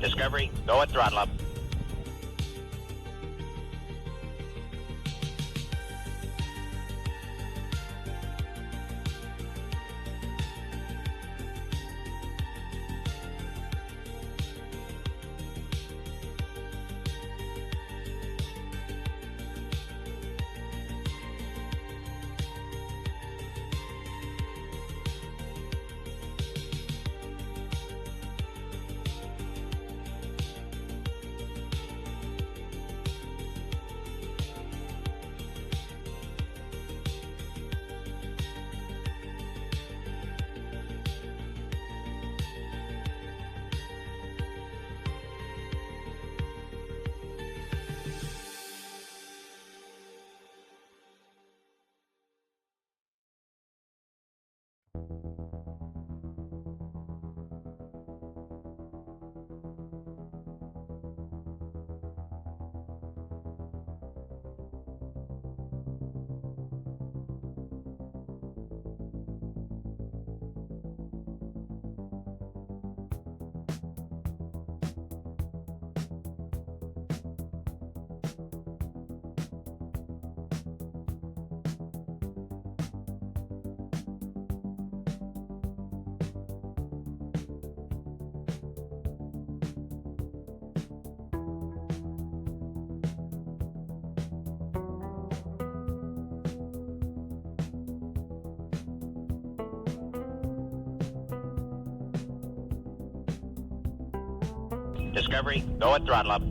Discovery, go at throttle up. Discovery, go at throttle up.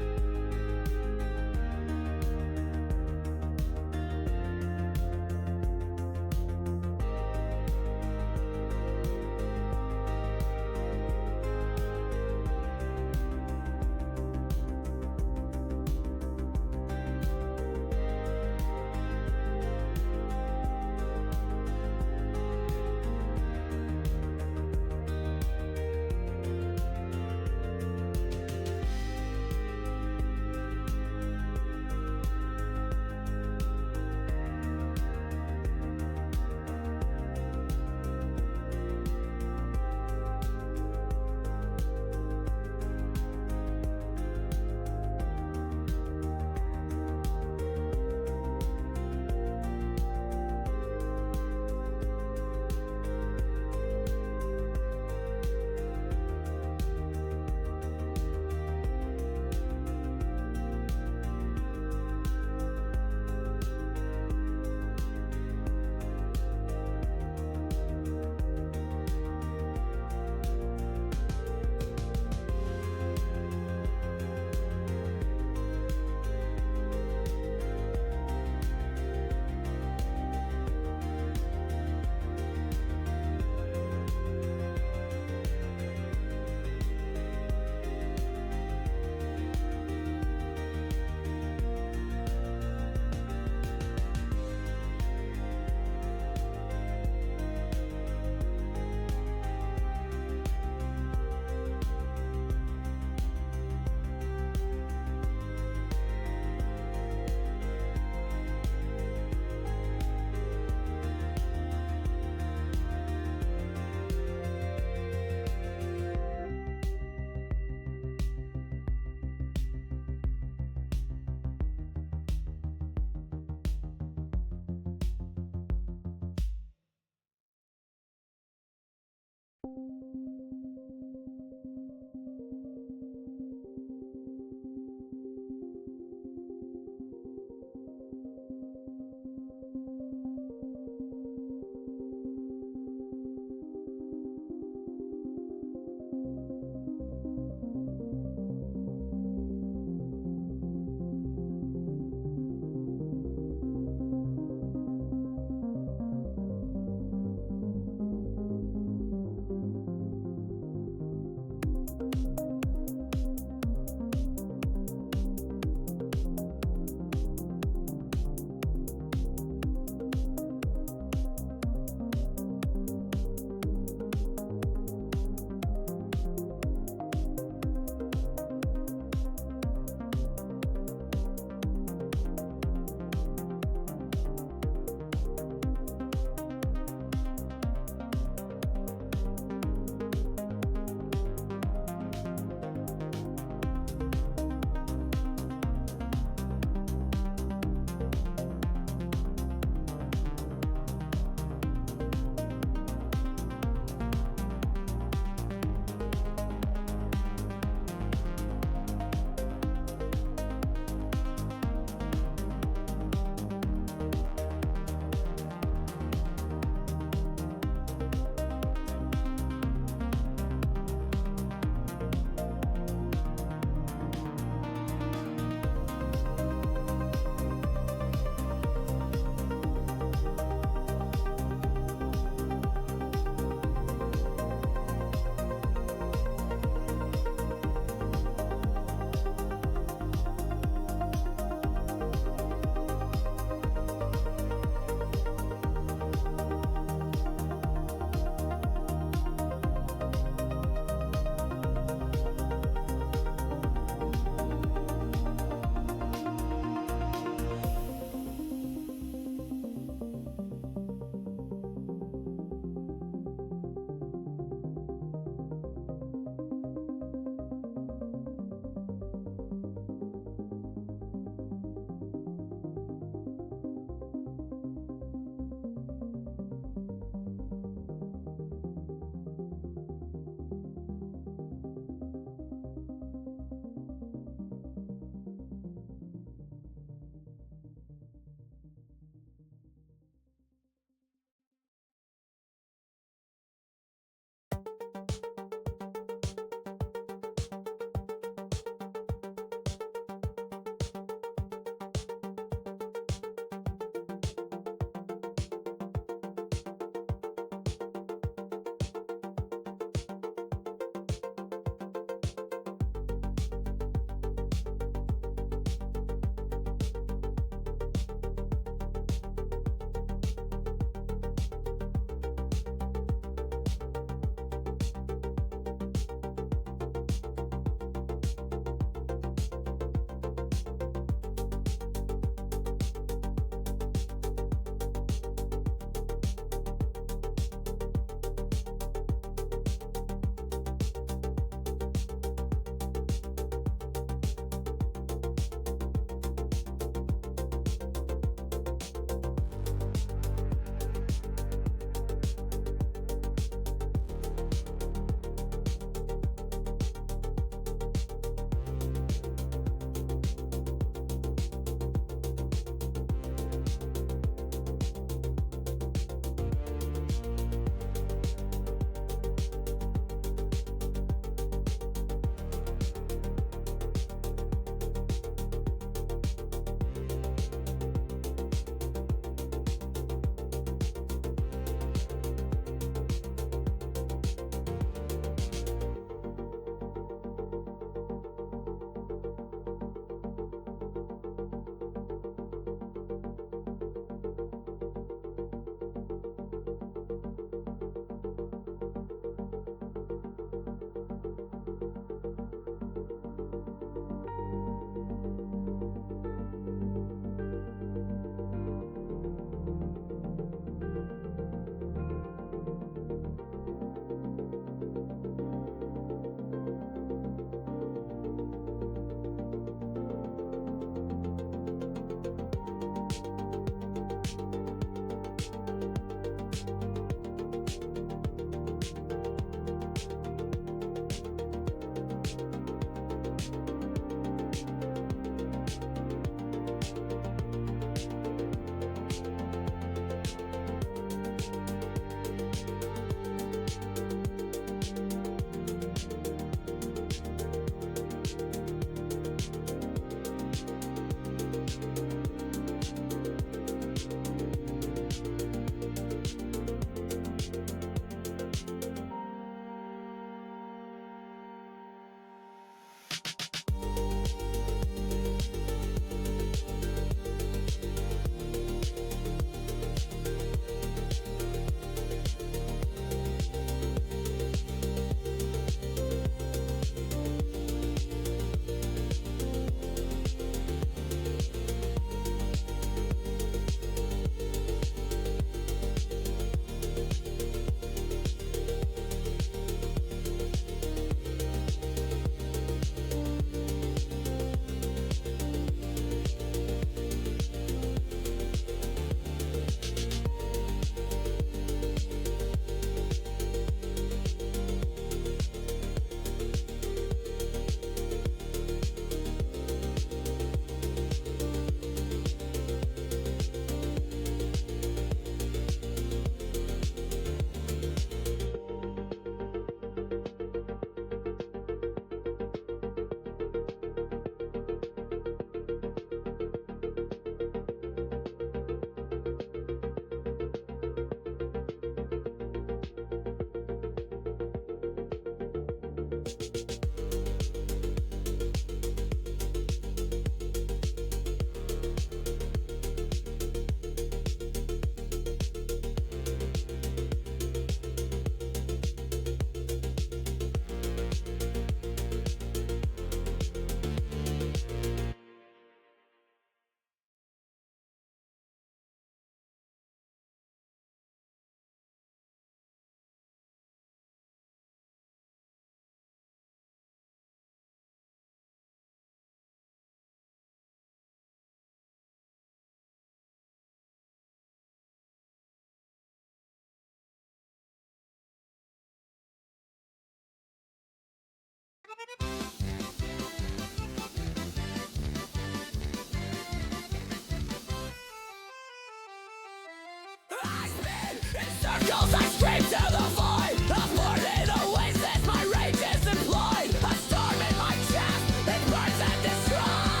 Circles, I scream to the void. I'm born in a wasteland, my rage is employed. A storm in my chest, it burns and destroys.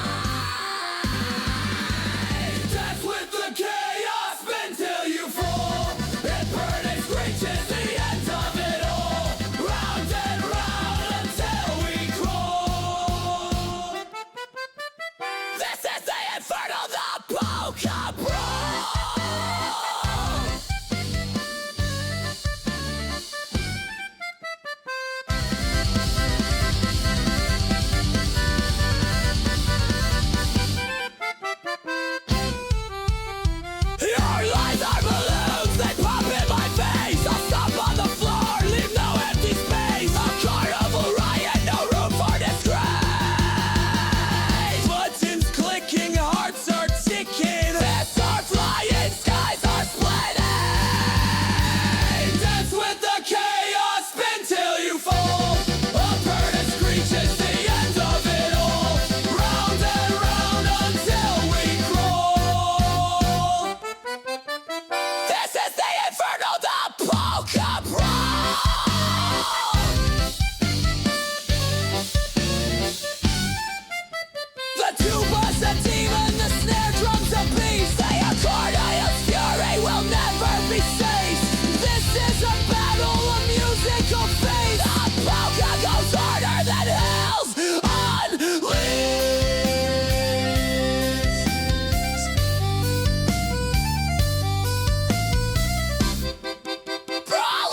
Dance with the chaos, spin till you fall. It burns and screeches the end of it all. Round and round until we crawl. This is the inferno, the polka brawl. Your lies are balloons, they pop in my face. I'll stop on the floor, leave no empty space. A carnival riot, no room for disgrace. Buttons clicking, hearts are ticking. Fists are flying, skies are splitting. Dance with the chaos, spin till you fall. A bird and screeches the end of it all. Round and round until we crawl. This is the inferno, the polka brawl. The tuba's a demon, the snare drum's a beast. The accordion's fury will never be ceased. This is a battle of musical faith. The polka goes harder than hell's unleashed. Brawl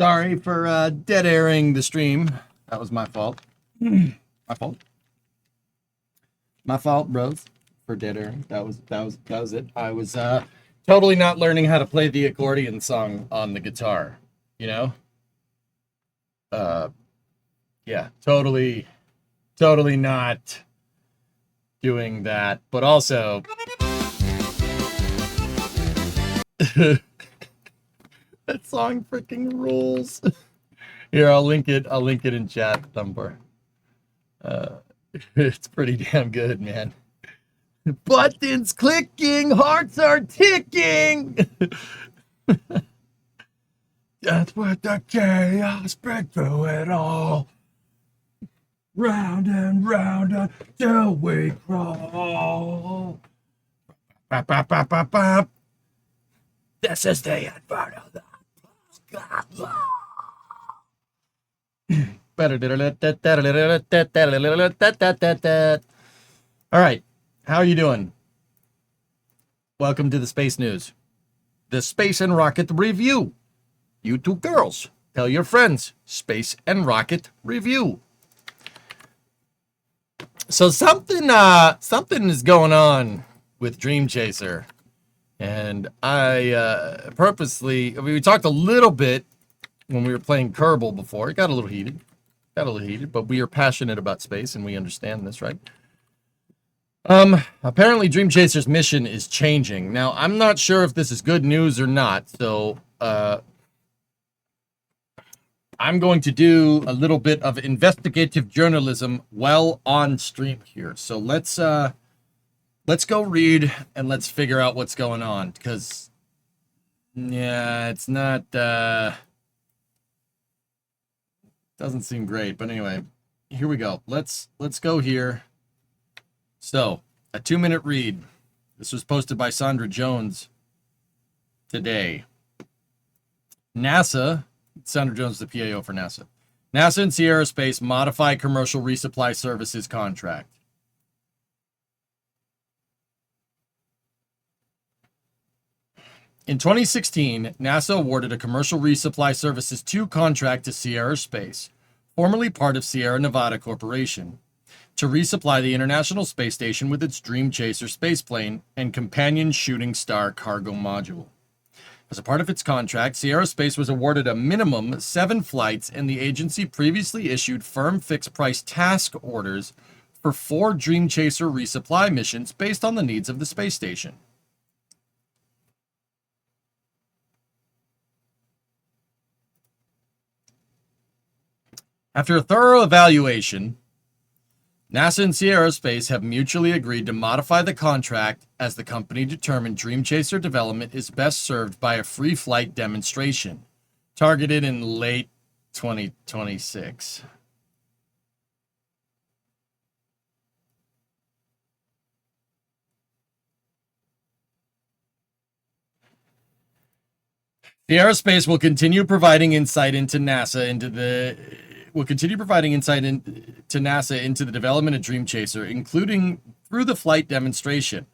Sorry for dead airing the stream. That was my fault. My fault. My fault, bros, for dead airing. That was it. I was totally not learning how to play the accordion song on the guitar. You know? Yeah, totally not doing that. But also, that song freaking rules. Here, I'll link it. I'll link it in chat somewhere. It's pretty damn good, man. Buttons clicking, hearts are ticking. That's what the chaos spread through it all. Round and round until we crawl. Bop, bop, bop, bop, bop. This is the advert of the all right, how are you doing? Welcome to the Space News, the Space and Rocket Review. You two girls, tell your friends, Space and Rocket Review. So something is going on with Dream Chaser, and I purposely, we talked a little bit when we were playing Kerbal before. It got a little heated, but we are passionate about space and we understand this, right? Apparently Dream Chaser's mission is changing. Now, I'm not sure if this is good news or not, so I'm going to do a little bit of investigative journalism while on stream here. So let's go read and let's figure out what's going on, because yeah, it's not doesn't seem great. But anyway, here we go. Let's go here. So, a 2-minute read. This was posted by Sandra Jones today. NASA, Sandra Jones, the PAO for NASA. NASA and Sierra Space modify commercial resupply services contract. In 2016, NASA awarded a commercial resupply services 2 contract to Sierra Space, formerly part of Sierra Nevada Corporation, to resupply the International Space Station with its Dream Chaser spaceplane and companion Shooting Star cargo module. As a part of its contract, Sierra Space was awarded a minimum 7 flights, and the agency previously issued firm fixed-price task orders for 4 Dream Chaser resupply missions based on the needs of the space station. After a thorough evaluation, NASA and Sierra Space have mutually agreed to modify the contract as the company determined Dream Chaser development is best served by a free flight demonstration, targeted in late 2026. Sierra Space will continue providing insight into NASA into the development of Dream Chaser, including through the flight demonstration.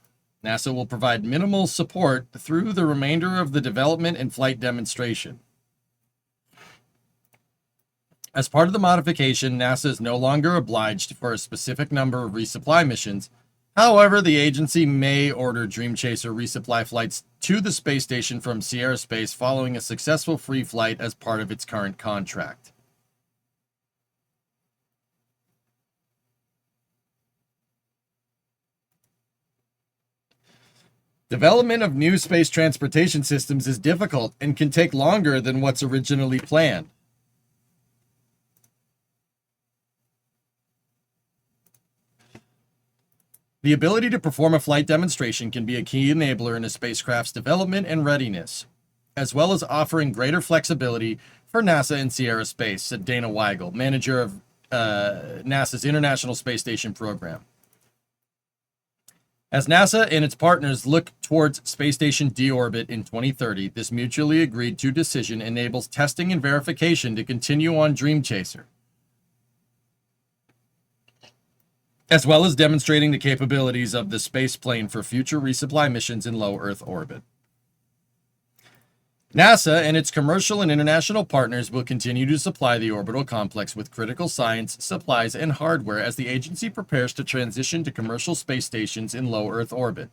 NASA will provide minimal support through the remainder of the development and flight demonstration. As part of the modification, NASA is no longer obliged for a specific number of resupply missions. However, the agency may order Dream Chaser resupply flights to the space station from Sierra Space following a successful free flight as part of its current contract. Development of new space transportation systems is difficult and can take longer than what's originally planned. The ability to perform a flight demonstration can be a key enabler in a spacecraft's development and readiness, as well as offering greater flexibility for NASA and Sierra Space, said Dana Weigel, manager of NASA's International Space Station program. As NASA and its partners look towards space station deorbit in 2030, this mutually agreed to decision enables testing and verification to continue on Dream Chaser, as well as demonstrating the capabilities of the space plane for future resupply missions in low Earth orbit. NASA and its commercial and international partners will continue to supply the orbital complex with critical science, supplies, and hardware as the agency prepares to transition to commercial space stations in low Earth orbit.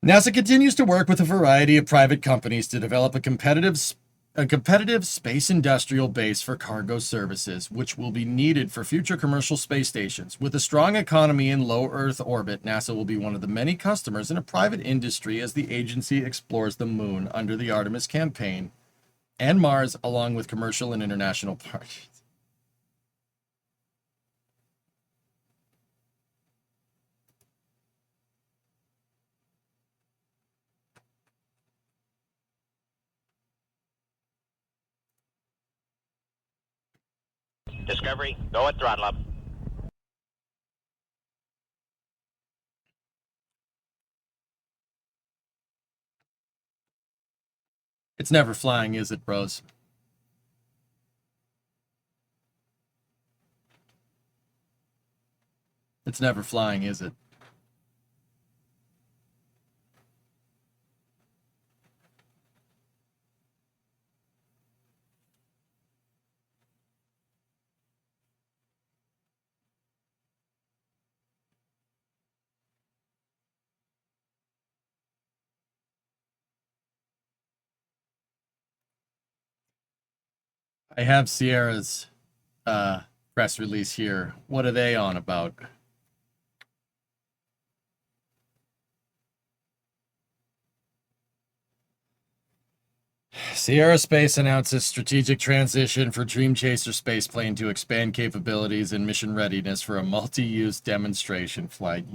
NASA continues to work with a variety of private companies to develop a competitive space industrial base for cargo services, which will be needed for future commercial space stations. With a strong economy in low Earth orbit, NASA will be one of the many customers in a private industry as the agency explores the moon under the Artemis campaign and Mars, along with commercial and international partners. Discovery, go at throttle up. It's never flying, is it, bros? It's never flying, is it? I have Sierra's press release here. What are they on about? Sierra Space announces strategic transition for Dream Chaser spaceplane to expand capabilities and mission readiness for a multi-use demonstration flight.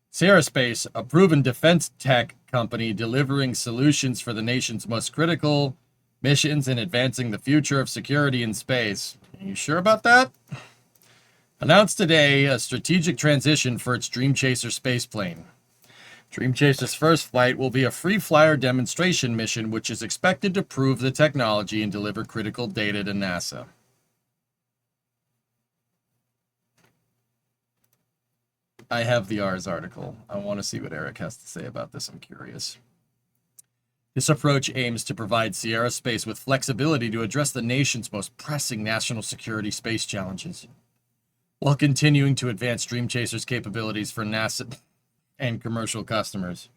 Sierra Space, a proven defense tech company delivering solutions for the nation's most critical missions and advancing the future of security in space. Are you sure about that? Announced today a strategic transition for its Dream Chaser spaceplane. Dream Chaser's first flight will be a free flyer demonstration mission, which is expected to prove the technology and deliver critical data to NASA. I have the Ars article. I want to see what Eric has to say about this. I'm curious. This approach aims to provide Sierra Space with flexibility to address the nation's most pressing national security space challenges, while continuing to advance Dream Chaser's capabilities for NASA and commercial customers.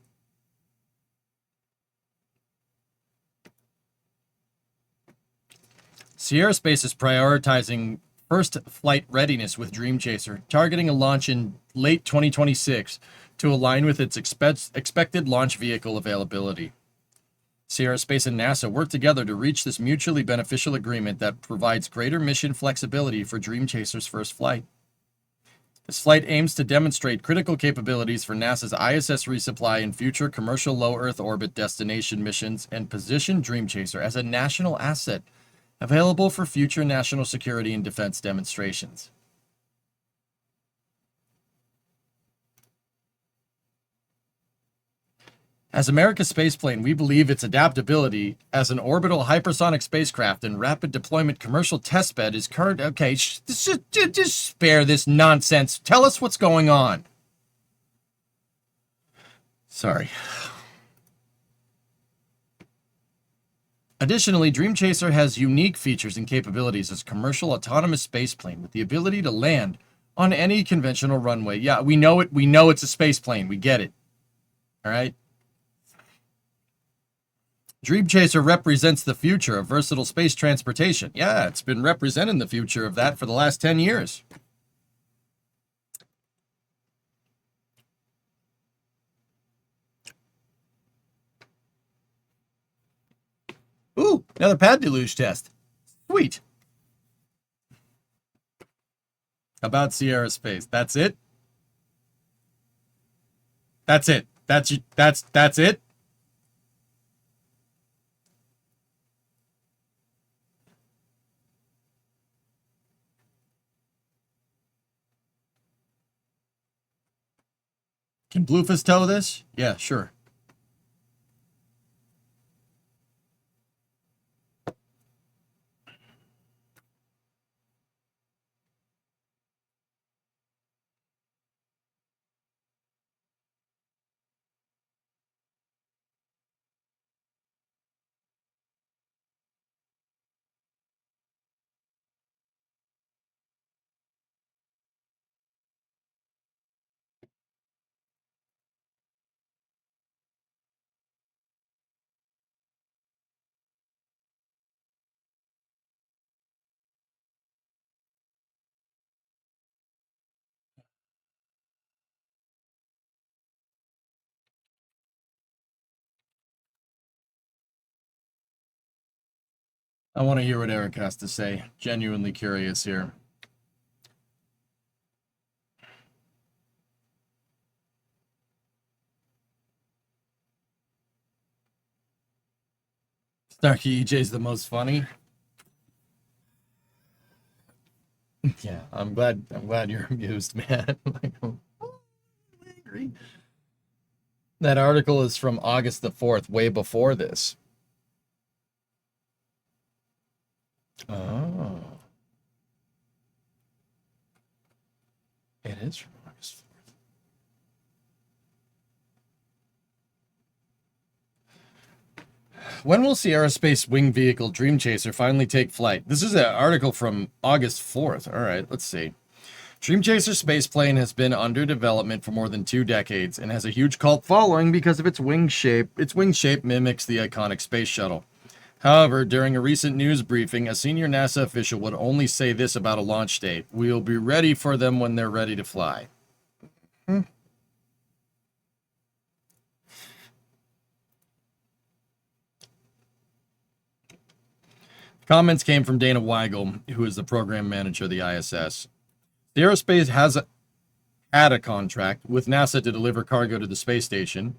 Sierra Space is prioritizing first flight readiness with Dream Chaser, targeting a launch in late 2026 to align with its expected launch vehicle availability. Sierra Space and NASA work together to reach this mutually beneficial agreement that provides greater mission flexibility for Dream Chaser's first flight. This flight aims to demonstrate critical capabilities for NASA's ISS resupply and future commercial low Earth orbit destination missions and position Dream Chaser as a national asset available for future national security and defense demonstrations. As America's spaceplane, we believe its adaptability as an orbital hypersonic spacecraft and rapid deployment commercial testbed is current. Okay, just spare this nonsense. Tell us what's going on. Sorry. Additionally, Dream Chaser has unique features and capabilities as a commercial autonomous spaceplane with the ability to land on any conventional runway. Yeah, we know it. We know it's a spaceplane. We get it. All right. Dream Chaser represents the future of versatile space transportation. Yeah, it's been representing the future of that for the last 10 years. Ooh, another pad deluge test. Sweet. About Sierra Space. That's it? That's it. That's it? Can Bluefus tow this? Yeah, sure. I want to hear what Eric has to say. Genuinely curious here. Snarky EJ's the most funny. Yeah, I'm glad you're amused, man. Like, I'm angry. That article is from August the 4th, way before this. Oh. It is from August 4th. When will Sierra Space wing vehicle Dream Chaser finally take flight? This is an article from August 4th. All right, let's see. Dream Chaser spaceplane has been under development for more than 2 decades and has a huge cult following because of its wing shape. Its wing shape mimics the iconic space shuttle. However, during a recent news briefing, a senior NASA official would only say this about a launch date: "We'll be ready for them when they're ready to fly." Comments came from Dana Weigel, who is the program manager of the ISS. The aerospace has had a contract with NASA to deliver cargo to the space station.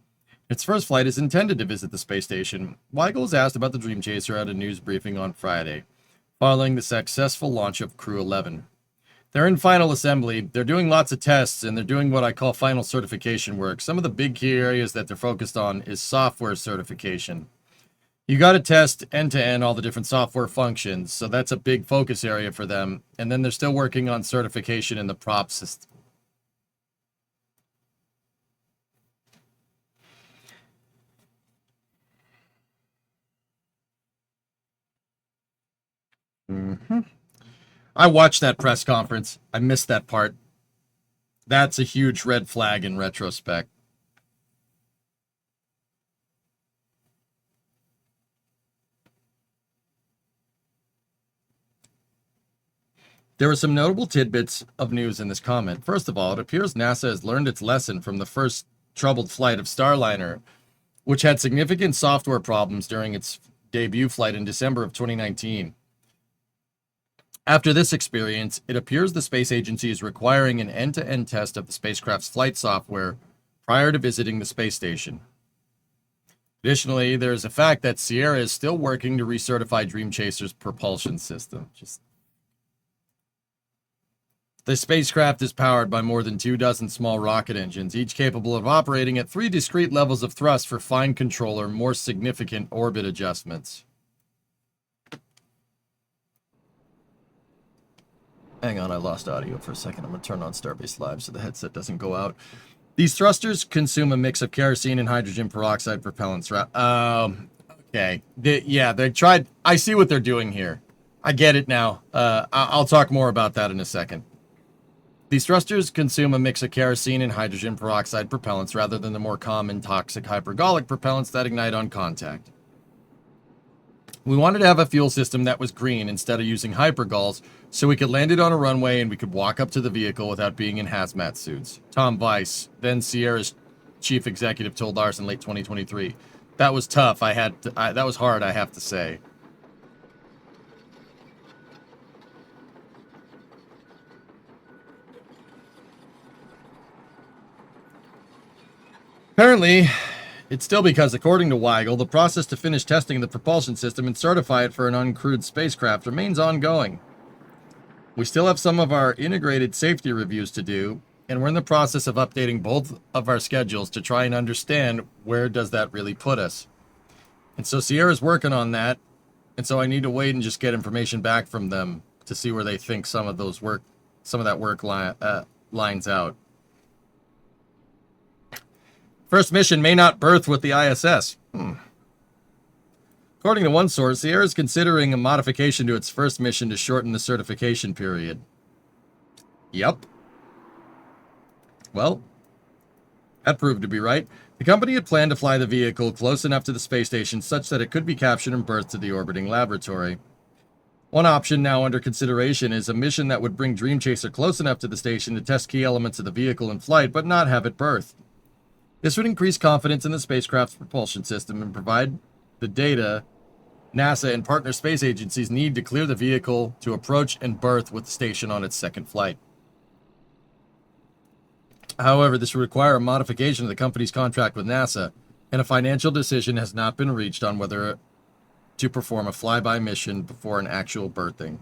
Its first flight is intended to visit the space station. Weigel was asked about the Dream Chaser at a news briefing on Friday, following the successful launch of Crew 11. They're in final assembly, they're doing lots of tests, and they're doing what I call final certification work. Some of the big key areas that they're focused on is software certification. You got to test end-to-end all the different software functions, so that's a big focus area for them. And then they're still working on certification in the prop system. I watched that press conference. I missed that part. That's a huge red flag in retrospect. There were some notable tidbits of news in this comment. First of all, it appears NASA has learned its lesson from the first troubled flight of Starliner, which had significant software problems during its debut flight in December of 2019. After this experience, it appears the space agency is requiring an end-to-end test of the spacecraft's flight software prior to visiting the space station. Additionally, there is a fact that Sierra is still working to recertify Dream Chaser's propulsion system. The spacecraft is powered by more than 24 small rocket engines, each capable of operating at 3 discrete levels of thrust for fine control or more significant orbit adjustments. Hang on, I lost audio for a second. I'm going to turn on Starbase Live so the headset doesn't go out. These thrusters consume a mix of kerosene and hydrogen peroxide propellants. Okay. They tried. I see what they're doing here. I get it now. I'll talk more about that in a second. These thrusters consume a mix of kerosene and hydrogen peroxide propellants rather than the more common toxic hypergolic propellants that ignite on contact. We wanted to have a fuel system that was green instead of using hypergols, so we could land it on a runway and we could walk up to the vehicle without being in hazmat suits. Tom Weiss, then Sierra's chief executive, told Lars in late 2023. That was tough. That was hard, I have to say. Apparently, it's still because, according to Weigel, the process to finish testing the propulsion system and certify it for an uncrewed spacecraft remains ongoing. We still have some of our integrated safety reviews to do, and we're in the process of updating both of our schedules to try and understand where does that really put us. And so Sierra's working on that, and so I need to wait and just get information back from them to see where they think some of that work lines out. First mission may not berth with the ISS. According to one source, Sierra is considering a modification to its first mission to shorten the certification period. Yep. Well, that proved to be right. The company had planned to fly the vehicle close enough to the space station such that it could be captured and berthed to the orbiting laboratory. One option now under consideration is a mission that would bring Dream Chaser close enough to the station to test key elements of the vehicle in flight, but not have it berth. This would increase confidence in the spacecraft's propulsion system and provide the data NASA and partner space agencies need to clear the vehicle to approach and berth with the station on its second flight. However, this would require a modification of the company's contract with NASA, and a financial decision has not been reached on whether to perform a flyby mission before an actual berthing.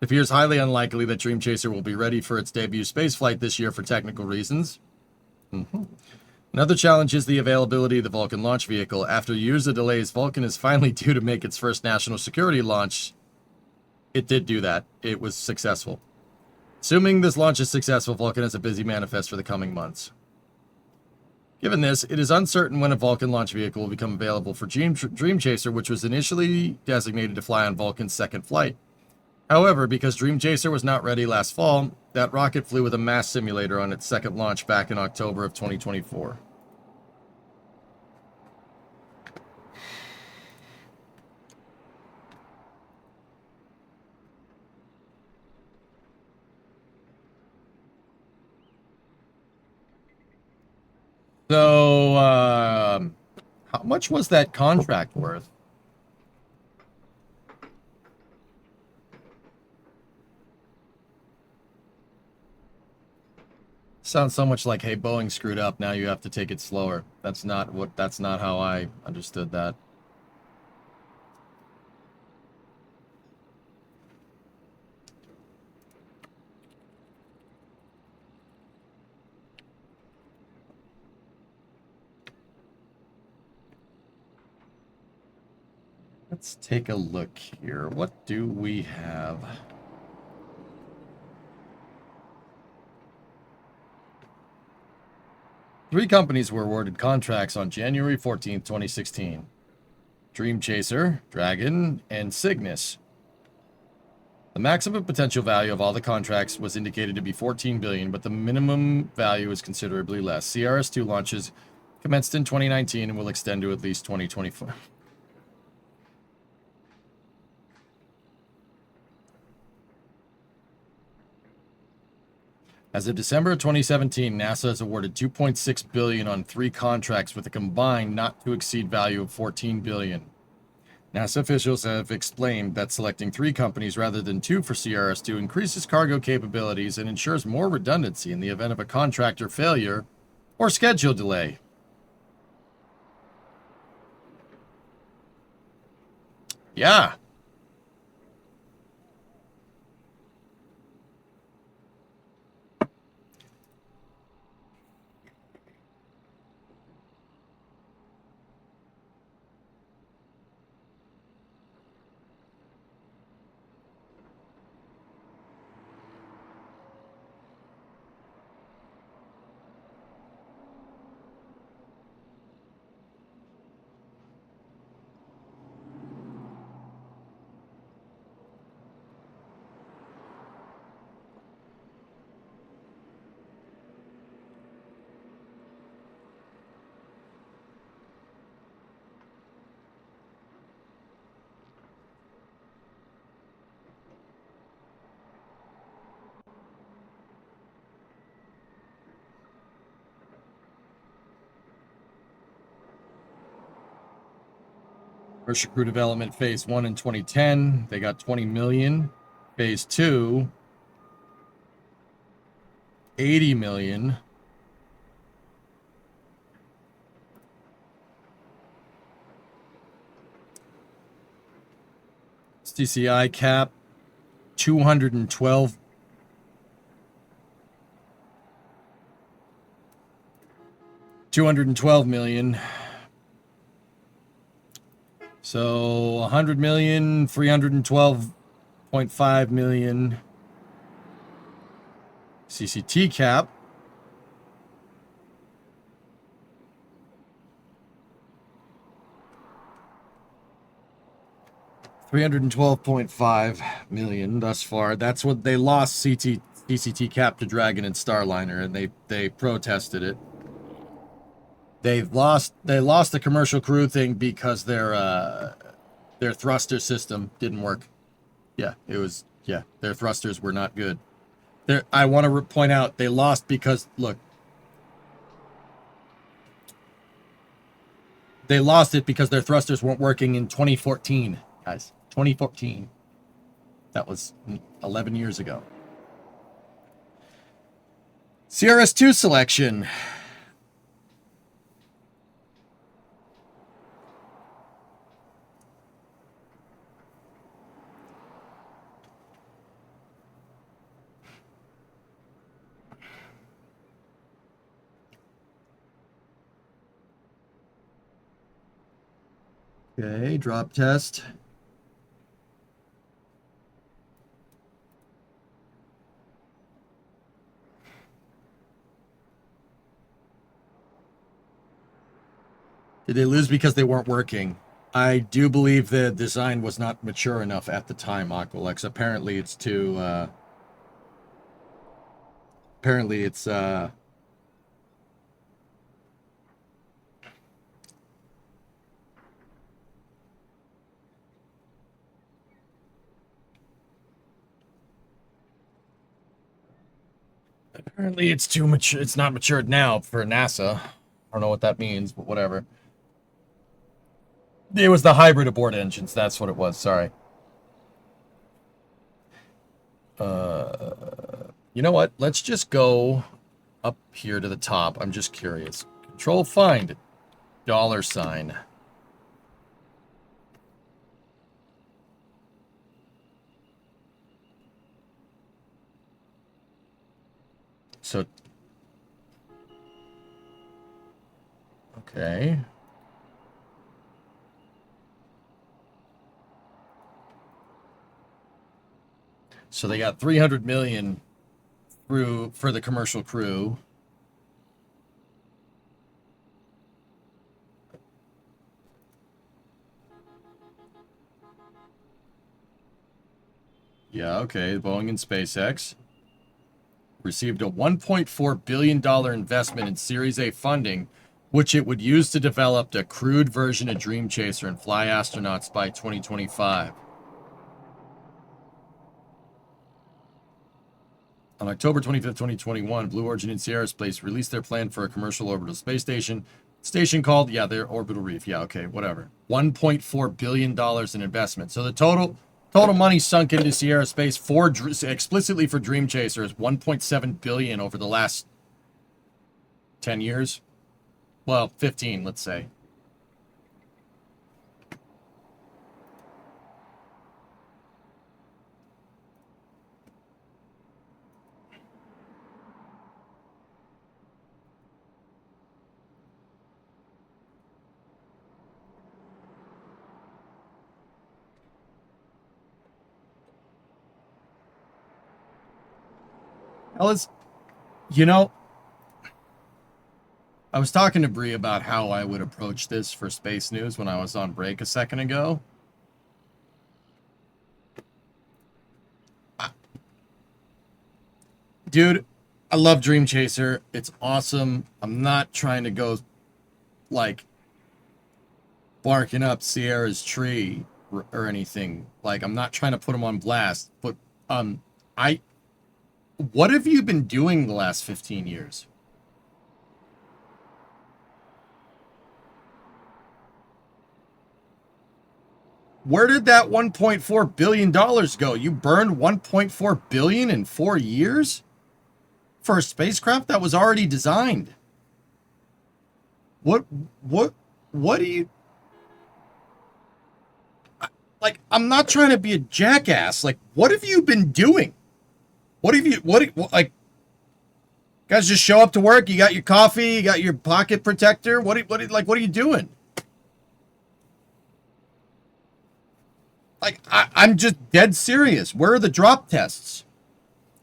It appears highly unlikely that Dream Chaser will be ready for its debut spaceflight this year for technical reasons. Another challenge is the availability of the Vulcan launch vehicle. After years of delays, Vulcan is finally due to make its first national security launch. It did do that. It was successful. Assuming this launch is successful, Vulcan has a busy manifest for the coming months. Given this, it is uncertain when a Vulcan launch vehicle will become available for Dream Chaser, which was initially designated to fly on Vulcan's second flight. However, because Dream Chaser was not ready last fall, that rocket flew with a mass simulator on its second launch back in October of 2024. So, how much was that contract worth? Sounds so much like, hey, Boeing screwed up, now you have to take it slower. That's not how I understood that. Let's take a look here. What do we have? Three companies were awarded contracts on January 14th, 2016. Dream Chaser, Dragon, and Cygnus. The maximum potential value of all the contracts was indicated to be $14 billion, but the minimum value is considerably less. CRS-2 launches commenced in 2019 and will extend to at least 2024. As of December 2017, NASA has awarded $2.6 billion on 3 contracts with a combined not-to-exceed value of $14 billion. NASA officials have explained that selecting 3 companies rather than 2 for CRS-2 increases cargo capabilities and ensures more redundancy in the event of a contractor failure or schedule delay. Yeah. Commercial crew development phase 1 in 2010, they got 20 million. Phase 2, 80 million. CCI cap 212 million. So 100 million, 312.5 million. CCT cap. $312.5 million thus far. That's what they lost CCT cap to Dragon and Starliner, and they protested it. They lost the commercial crew thing because their thruster system didn't work. Yeah, their thrusters were not good. I want to point out they lost because look, They lost it because their thrusters weren't working in 2014, guys. 2014. That was 11 years ago. CRS2 selection. Okay, drop test. Did they lose because they weren't working? I do believe the design was not mature enough at the time, Aqualex. Apparently it's too, apparently it's, apparently it's too mature. It's not matured now for NASA. I don't know what that means, but whatever. It was the hybrid abort engines. That's what it was. Sorry. You know what? Let's just go up here to the top. I'm just curious. Control find $sign. So, okay. So they got 300 million through for the commercial crew. Yeah, okay. Boeing and SpaceX received a $1.4 billion investment in Series A funding, which it would use to develop a crewed version of Dream Chaser and fly astronauts by 2025. On October 25th, 2021, Blue Origin and Sierra Space released their plan for a commercial orbital space station. Station called, yeah, their orbital reef. Yeah, okay, whatever. $1.4 billion in investment. So the total money sunk into Sierra Space for explicitly for Dream Chaser is $1.7 billion over the last 10 years. Well, 15, let's say. Ellis, you know, I was talking to Bree about how I would approach this for Space News when I was on break a second ago. Dude, I love Dream Chaser. It's awesome. I'm not trying to go, like, barking up Sierra's tree or anything. Like, I'm not trying to put him on blast. But, I... What have you been doing the last 15 years? Where did that $1.4 billion go? You burned $1.4 billion in 4 years? For a spacecraft that was already designed? What do you... Like, I'm not trying to be a jackass. Like, what have you been doing? Like, guys just show up to work, you got your coffee, you got your pocket protector? What are you doing? Like, I'm just dead serious. Where are the drop tests?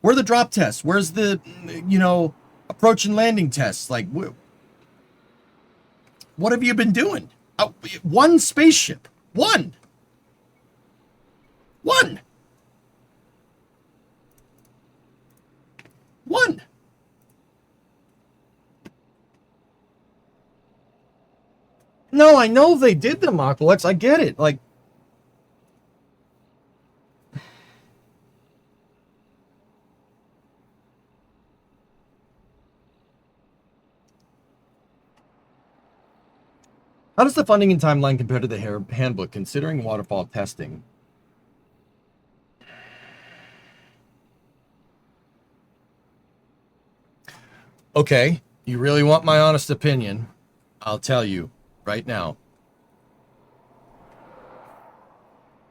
Where are the drop tests? Where's the, approach and landing tests? Like, what have you been doing? One spaceship. One. One. No, I know they did them, Aqualex. I get it. Like, How does the funding and timeline compare to the handbook, considering waterfall testing? Okay, you really want my honest opinion? I'll tell you right now.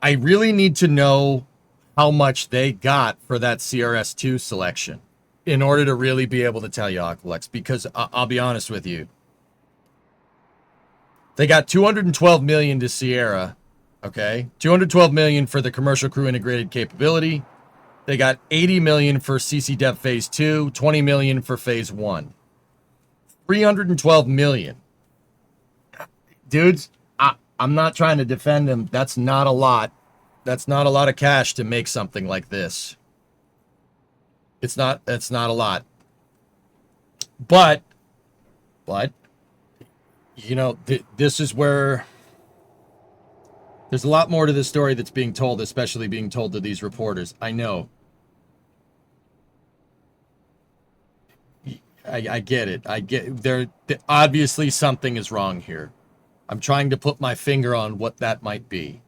I really need to know how much they got for that CRS2 selection in order to really be able to tell you, Aqualex, because I'll be honest with you. They got 212 million to Sierra, okay? 212 million for the commercial crew integrated capability. They got 80 million for CC Dev Phase 2, 20 million for Phase 1. 312 million. Dudes, I'm not trying to defend them. That's not a lot. That's not a lot of cash to make something like this. It's not a lot. But you know, this is where there's a lot more to this story that's being told, especially being told to these reporters. I know. I get it. I get there. Obviously, something is wrong here. I'm trying to put my finger on what that might be.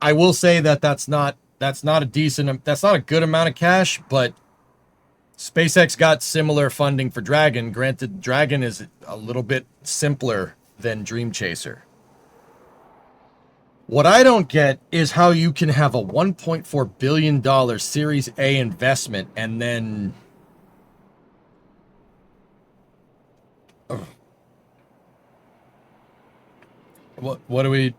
I will say that that's not a good amount of cash, but SpaceX got similar funding for Dragon. Granted, Dragon is a little bit simpler than Dream Chaser. What I don't get is how you can have a $1.4 billion Series A investment and then... What do we...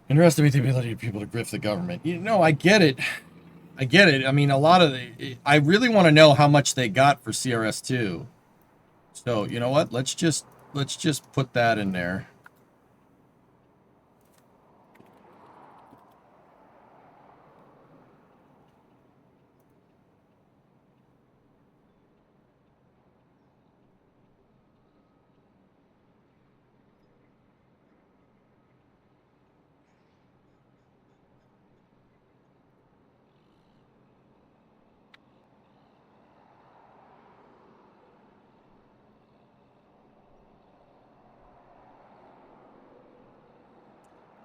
Underestimate the ability of people to grift the government. You know, I get it. I get it. I mean, a lot of the... I really want to know how much they got for CRS2. So, you know what? Let's just put that in there.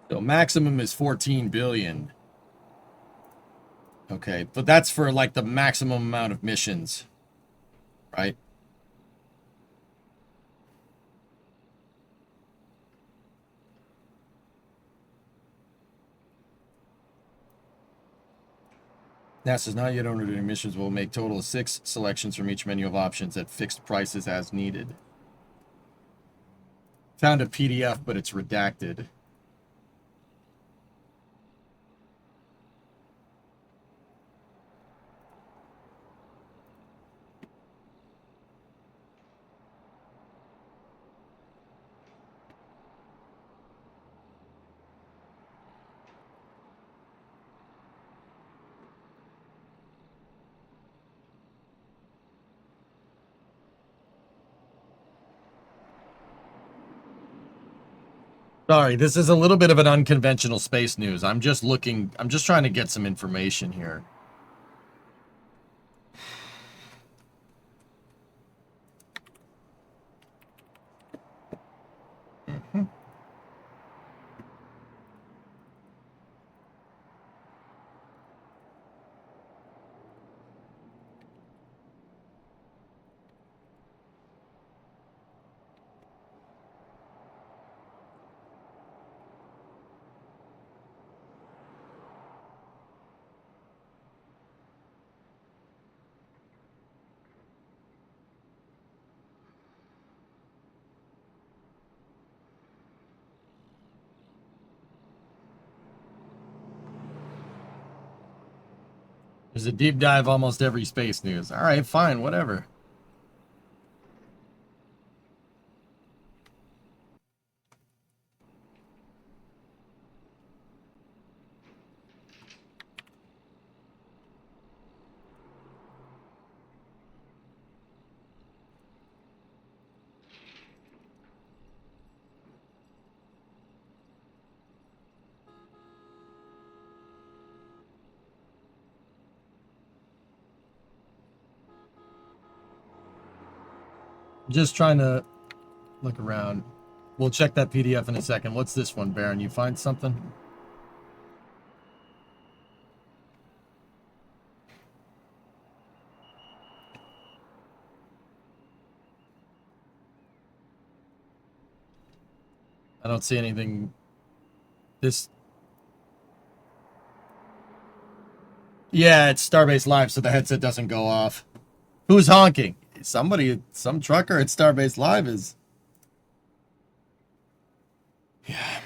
So maximum is 14 billion. Okay, but that's for like the maximum amount of missions, right? NASA's not yet ordered any missions. Will make total of 6 selections from each menu of options at fixed prices as needed. Found a PDF, but it's redacted. Sorry, this is a little bit of an unconventional space news. I'm just trying to get some information here. There's a deep dive almost every space news. All right, fine, whatever. Just trying to look around. We'll check that PDF in a second. What's this one, Baron? You find something? I don't see anything. This. Yeah, it's Starbase Live, so the headset doesn't go off. Who's honking? Somebody, some trucker at Starbase Live is. Yeah.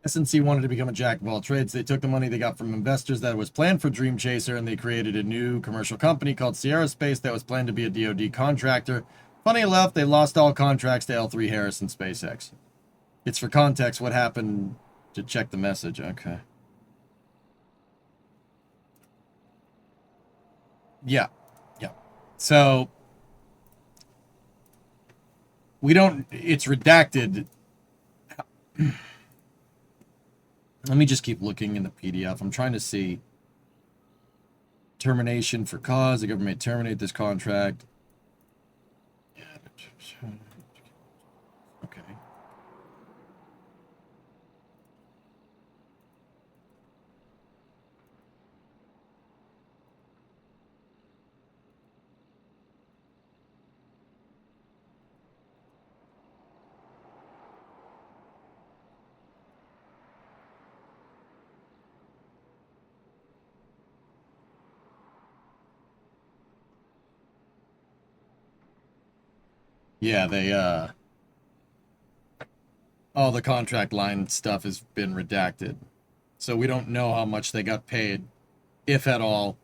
SNC wanted to become a jack of all trades. They took the money they got from investors that was planned for Dream Chaser, and they created a new commercial company called Sierra Space that was planned to be a DoD contractor. Funny enough, they lost all contracts to L3 Harris and SpaceX. It's for context what happened to check the message. Okay. Yeah. Yeah. So we don't, it's redacted. Let me just keep looking in the PDF. I'm trying to see termination for cause. The government may terminate this contract. Okay. Yeah, they all the contract line stuff has been redacted. So we don't know how much they got paid, if at all.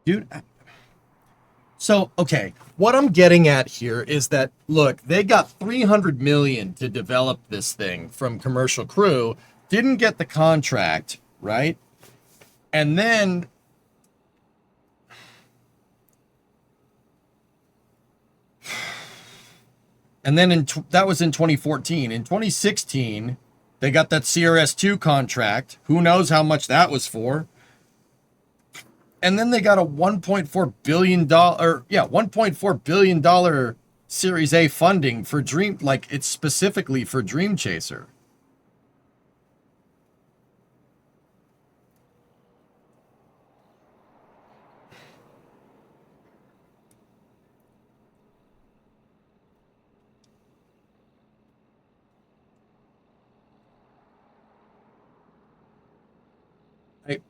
Dude, so okay, what I'm getting at here is that look, they got 300 million to develop this thing from Commercial Crew, didn't get the contract, right? And then that was in 2014. In 2016, they got that CRS2 contract. Who knows how much that was for? And then they got a $1.4 billion, $1.4 billion Series A funding for Dream, like it's specifically for Dream Chaser. I,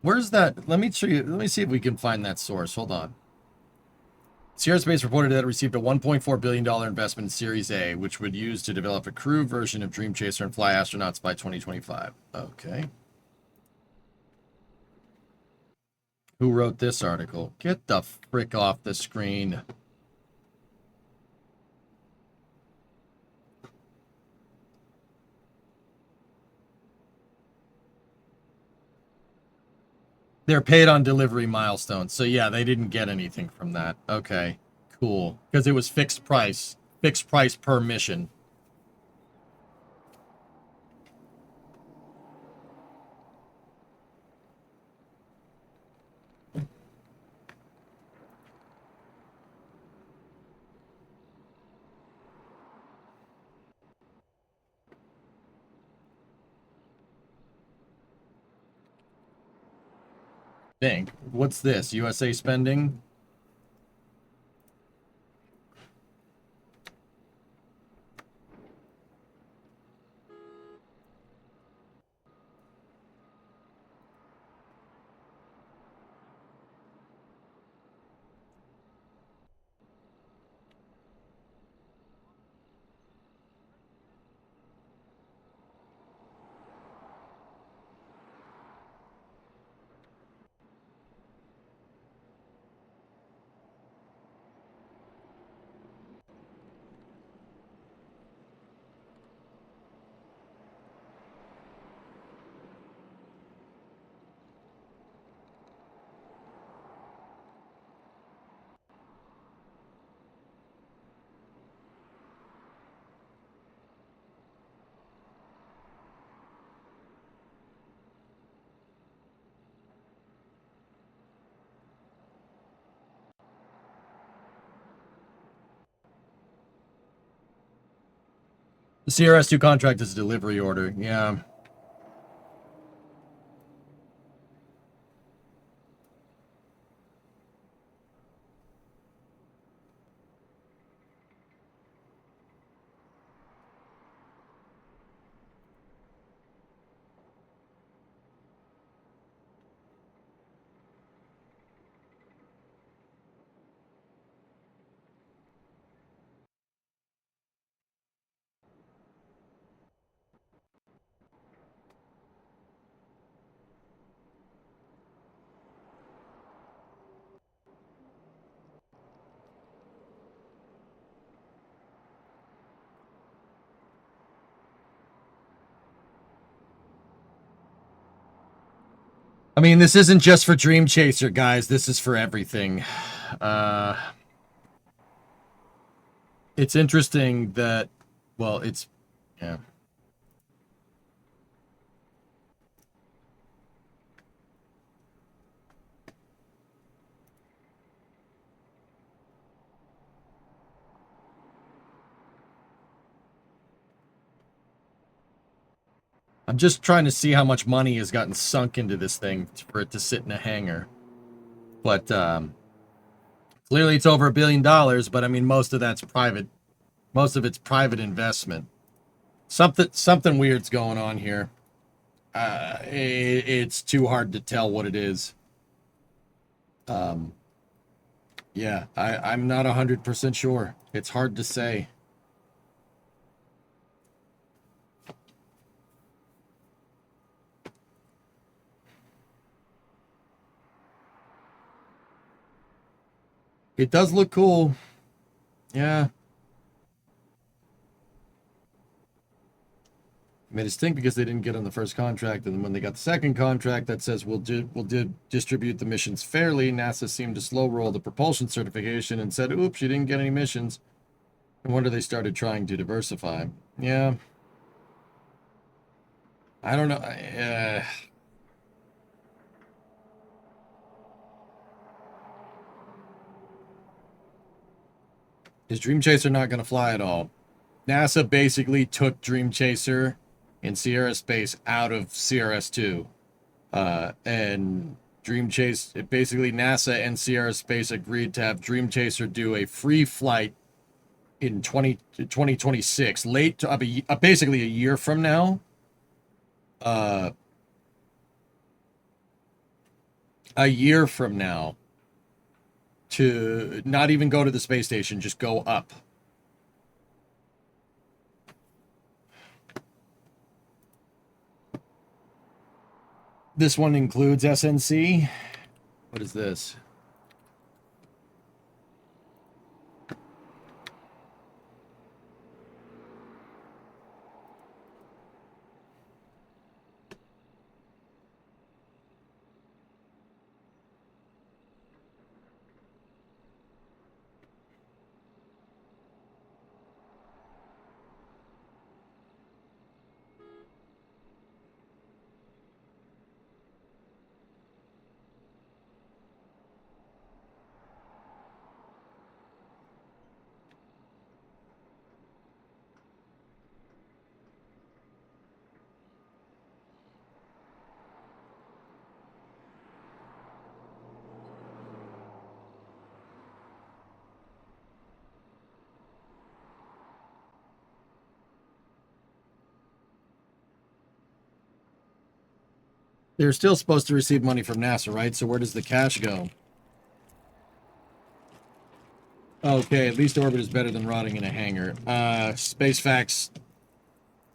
Where's that? Let me show you. Let me see if we can find that source. Hold on. Sierra Space reported that it received a $1.4 billion investment in Series A, which would use to develop a crew version of Dream Chaser and fly astronauts by 2025. Okay. Who wrote this article? Get the frick off the screen. They're paid on delivery milestones. So yeah, they didn't get anything from that. Okay, cool. Because it was fixed price per mission. Think. What's this? USA spending? The CRS2 contract is a delivery order. Yeah. I mean, this isn't just for Dream Chaser, guys. This is for everything. It's interesting that, well, yeah. I'm just trying to see how much money has gotten sunk into this thing for it to sit in a hangar. But clearly it's over $1 billion, but I mean, most of that's private. Most of it's private investment. Something weird's going on here. It's too hard to tell what it is. Yeah, I'm not 100% sure. It's hard to say. It does look cool. Yeah. Made a stink because they didn't get on the first contract, and then when they got the second contract that says we'll distribute the missions fairly, NASA seemed to slow roll the propulsion certification and said, "Oops, you didn't get any missions." No wonder they started trying to diversify. Yeah. I don't know. Is Dream Chaser not going to fly at all? NASA basically took Dream Chaser and Sierra Space out of CRS2. And Dream Chase, basically NASA and Sierra Space agreed to have Dream Chaser do a free flight in 2026, basically a year from now. A year from now, to not even go to the space station, just go up. This one includes SNC. What is this? They're still supposed to receive money from NASA, right? So where does the cash go? Okay, at least orbit is better than rotting in a hangar. Space facts.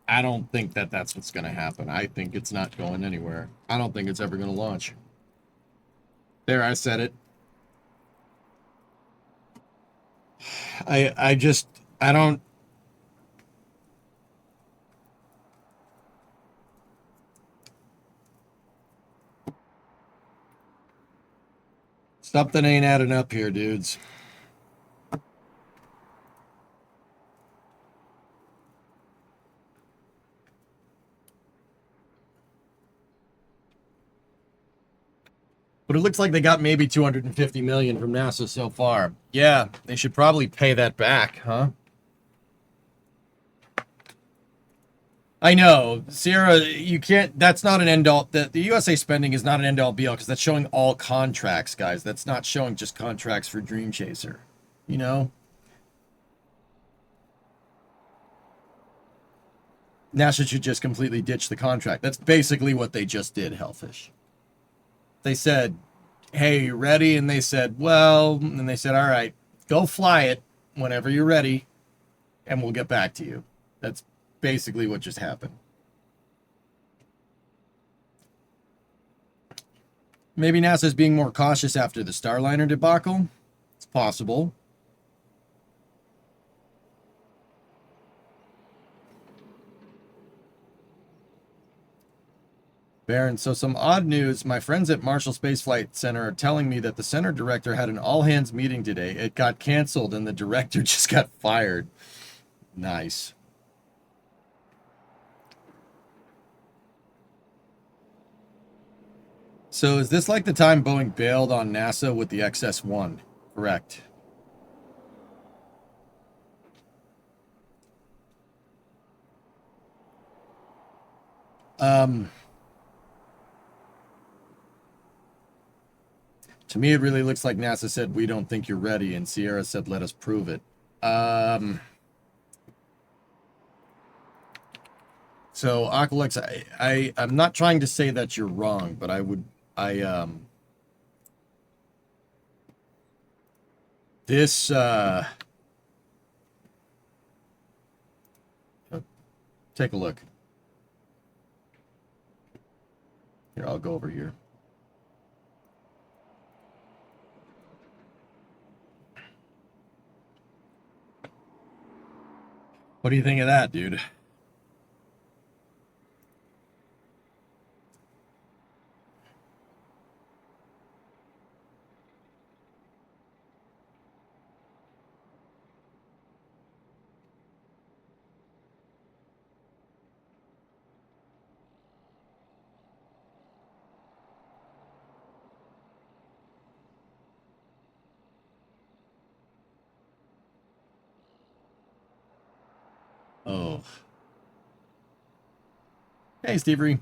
I don't think that's what's going to happen. I think it's not going anywhere. I don't think it's ever going to launch. There, I said it. I don't. Something ain't adding up here, dudes. But it looks like they got maybe 250 million from NASA so far. Yeah, they should probably pay that back, huh? I know, Sierra, you can't, that's not an end all. The USA spending is not an end all be all because that's showing all contracts, guys. That's not showing just contracts for Dream Chaser. You know? NASA should just completely ditch the contract. That's basically what they just did, Hellfish. They said, hey, you ready? And they said, well, and they said, all right, go fly it whenever you're ready, and we'll get back to you. That's basically what just happened. Maybe NASA's being more cautious after the Starliner debacle. It's possible. Baron, so some odd news. My friends at Marshall Space Flight Center are telling me that the center director had an all-hands meeting today. It got canceled and the director just got fired. Nice. So is this like the time Boeing bailed on NASA with the XS-1? Correct. To me, it really looks like NASA said, we don't think you're ready, and Sierra said, let us prove it. So, Aqualex, I'm not trying to say that you're wrong, but take a look. Here, I'll go over here. What do you think of that, dude? Oh. Hey, Steve.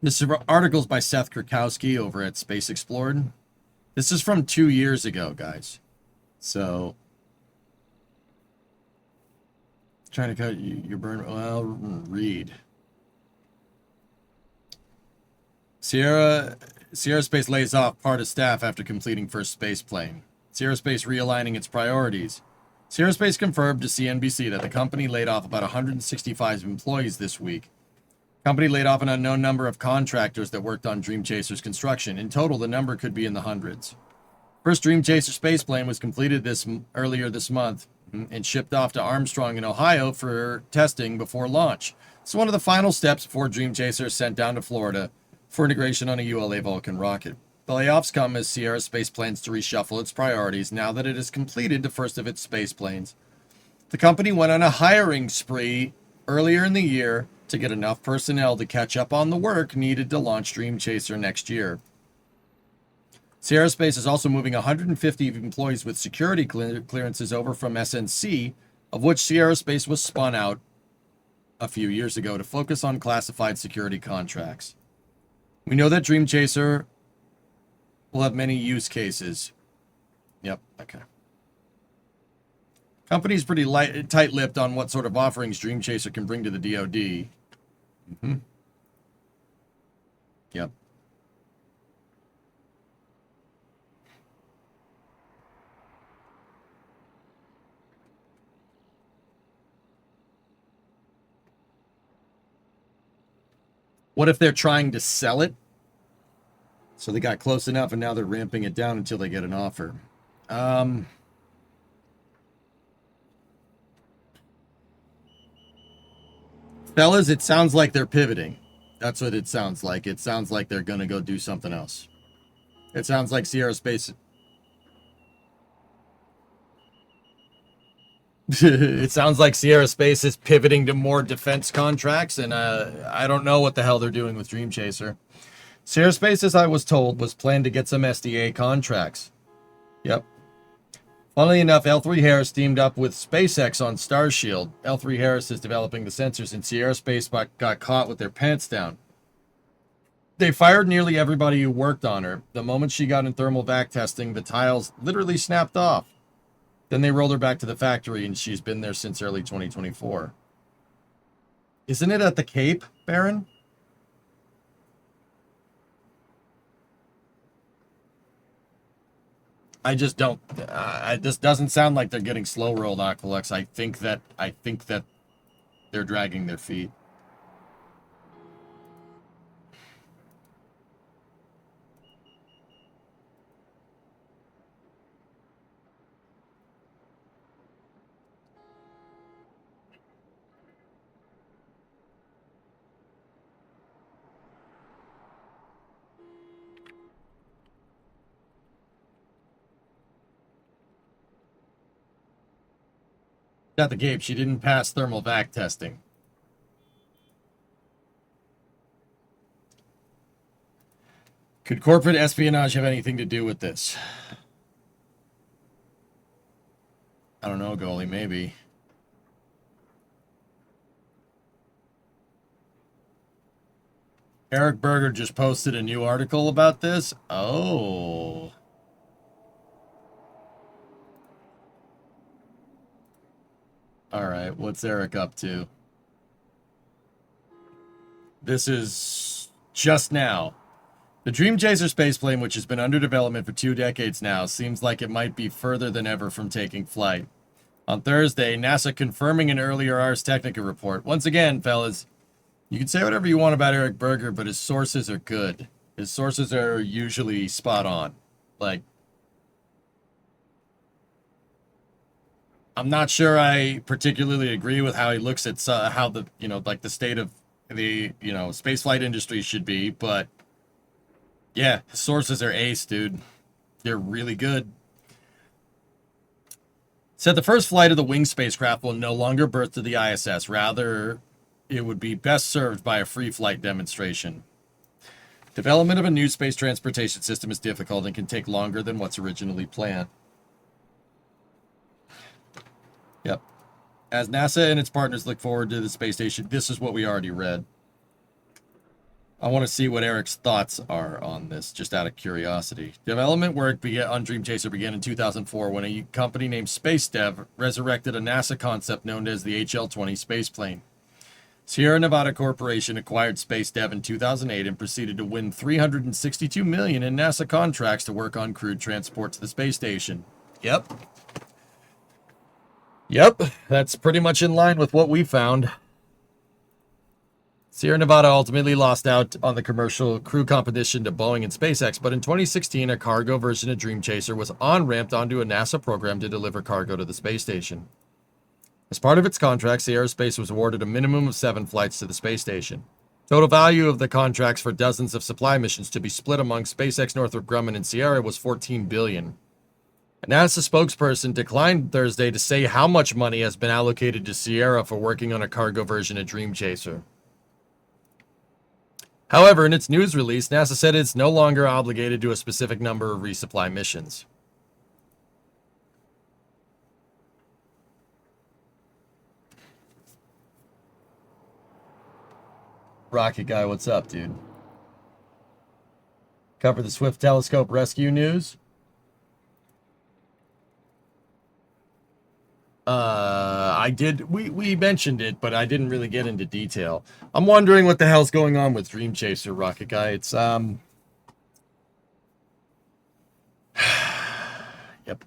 This article's by Seth Krakowski over at Space Explored. This is from 2 years ago, guys. So, trying to cut your burn. Well, read. Sierra Space lays off part of staff after completing first space plane. Sierra Space realigning its priorities. Sierra Space confirmed to CNBC that the company laid off about 165 employees this week. Company laid off an unknown number of contractors that worked on Dream Chaser's construction. In total, the number could be in the hundreds. First Dream Chaser spaceplane was completed earlier this month and shipped off to Armstrong in Ohio for testing before launch. It's one of the final steps before Dream Chaser is sent down to Florida for integration on a ULA Vulcan rocket. The layoffs come as Sierra Space plans to reshuffle its priorities now that it has completed the first of its spaceplanes. The company went on a hiring spree earlier in the year to get enough personnel to catch up on the work needed to launch Dream Chaser next year. Sierra Space is also moving 150 employees with security clearances over from SNC, of which Sierra Space was spun out a few years ago to focus on classified security contracts. We know that Dream Chaser will have many use cases. Yep, okay. Company's pretty tight-lipped on what sort of offerings Dream Chaser can bring to the DoD. Yep. What if they're trying to sell it? So they got close enough and now they're ramping it down until they get an offer. Fellas, it sounds like they're pivoting. That's what it sounds like. It sounds like they're going to go do something else. It sounds like Sierra Space... It sounds like Sierra Space is pivoting to more defense contracts, and I don't know what the hell they're doing with Dream Chaser. Sierra Space, as I was told, was planned to get some SDA contracts. Yep. Funnily enough, L3 Harris teamed up with SpaceX on Starshield. L3 Harris is developing the sensors, and Sierra Space got caught with their pants down. They fired nearly everybody who worked on her. The moment she got in thermal vac testing, the tiles literally snapped off. Then they rolled her back to the factory, and she's been there since early 2024. Isn't it at the Cape, Baron? I just don't. This doesn't sound like they're getting slow rolled, Aqualex. I think that they're dragging their feet. At the Cape, she didn't pass thermal vac testing. Could corporate espionage have anything to do with this? I don't know, goalie, maybe. Eric Berger just posted a new article about this. Oh. All right, what's Eric up to? This is just now. The Dream Chaser spaceplane, which has been under development for 2 decades now, seems like it might be further than ever from taking flight. On Thursday, NASA confirming an earlier Ars Technica report. Once again, fellas, you can say whatever you want about Eric Berger, but his sources are good. His sources are usually spot on. Like, I'm not sure I particularly agree with how he looks at how the, like the state of the, spaceflight industry should be, but yeah, his sources are ace, dude. They're really good. Said the first flight of the winged spacecraft will no longer berth to the ISS. Rather, it would be best served by a free flight demonstration. Development of a new space transportation system is difficult and can take longer than what's originally planned. Yep. As NASA and its partners look forward to the space station, this is what we already read. I want to see what Eric's thoughts are on this, just out of curiosity. Development work on Dream Chaser began in 2004 when a company named Space Dev resurrected a NASA concept known as the HL-20 spaceplane. Sierra Nevada Corporation acquired Space Dev in 2008 and proceeded to win $362 million in NASA contracts to work on crewed transport to the space station. Yep, that's pretty much in line with what we found. Sierra Nevada ultimately lost out on the commercial crew competition to Boeing and SpaceX, but in 2016, a cargo version of Dream Chaser was on-ramped onto a NASA program to deliver cargo to the space station. As part of its contract, Sierra Space was awarded a minimum of 7 flights to the space station. Total value of the contracts for dozens of supply missions to be split among SpaceX, Northrop Grumman, and Sierra was $14 billion. A NASA spokesperson declined Thursday to say how much money has been allocated to Sierra for working on a cargo version of Dream Chaser. However, in its news release, NASA said it's no longer obligated to a specific number of resupply missions. Rocket Guy, what's up, dude? Cover the Swift Telescope rescue news. I did. We mentioned it, but I didn't really get into detail. I'm wondering what the hell's going on with Dream Chaser, Rocket Guy. It's yep.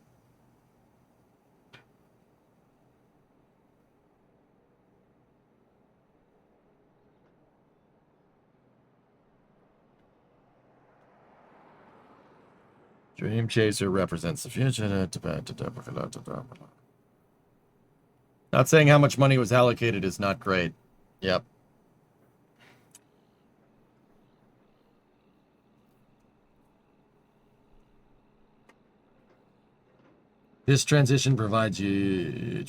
Dream Chaser represents the future. Not saying how much money was allocated is not great. Yep. This transition provides unique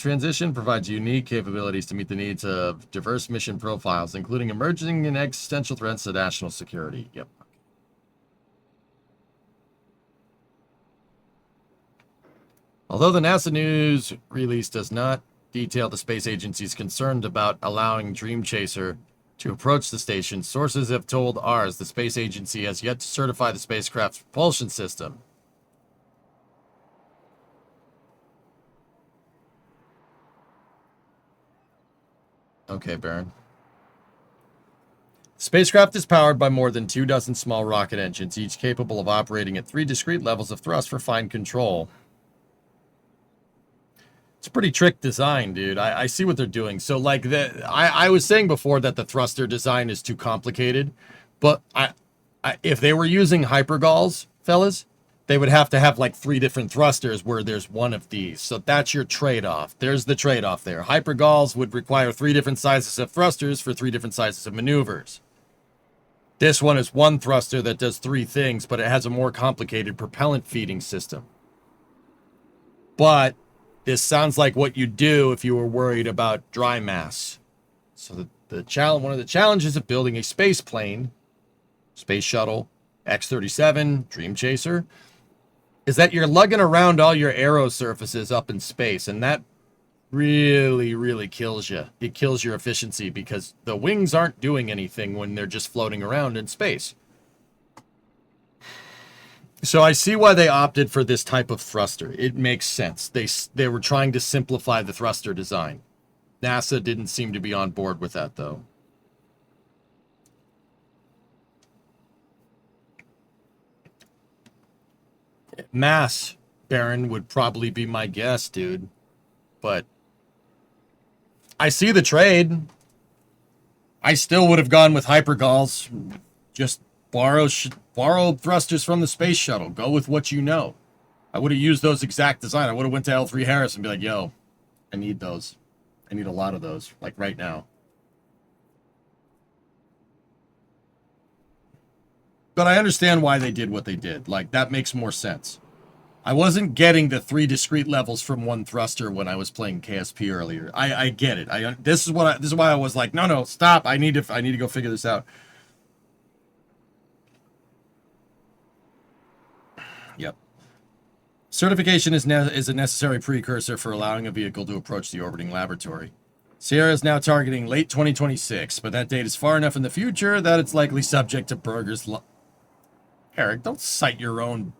capabilities to meet the needs of diverse mission profiles, including emerging and existential threats to national security. Yep. Although the NASA news release does not detail the space agency's concerned about allowing Dream Chaser to approach the station, sources have told ours the space agency has yet to certify the spacecraft's propulsion system. Okay, Baron. The spacecraft is powered by more than 24 small rocket engines, each capable of operating at 3 discrete levels of thrust for fine control. It's a pretty trick design, dude. I see what they're doing. So, like, I was saying before that the thruster design is too complicated, but if they were using hypergalls, fellas, they would have to have like 3 different thrusters where there's one of these. So that's your trade-off. There's the trade-off there. Hypergalls would require 3 different sizes of thrusters for 3 different sizes of maneuvers. This one is one thruster that does 3 things, but it has a more complicated propellant feeding system. But this sounds like what you'd do if you were worried about dry mass. So one of the challenges of building a space plane, Space Shuttle, X-37, Dream Chaser, is that you're lugging around all your aero surfaces up in space, and that really, really kills you. It kills your efficiency because the wings aren't doing anything when they're just floating around in space. So I see why they opted for this type of thruster. It makes sense. They were trying to simplify the thruster design. NASA didn't seem to be on board with that, though. Mass, Baron, would probably be my guess, dude. But I see the trade. I still would have gone with hypergalls. Just borrow thrusters from the space shuttle. Go with what you know. I would have used those exact design. I would have went to L3 Harris and be like, yo, I need those. I need a lot of those, like right now. But I understand why they did what they did. Like, that makes more sense. I wasn't getting the 3 discrete levels from one thruster when I was playing KSP earlier. I get it. This is why I was like, no, stop. I need to go figure this out. Yep. Certification is a necessary precursor for allowing a vehicle to approach the orbiting laboratory. Sierra is now targeting late 2026, but that date is far enough in the future that it's likely subject to Berger's law. Eric, don't cite your own.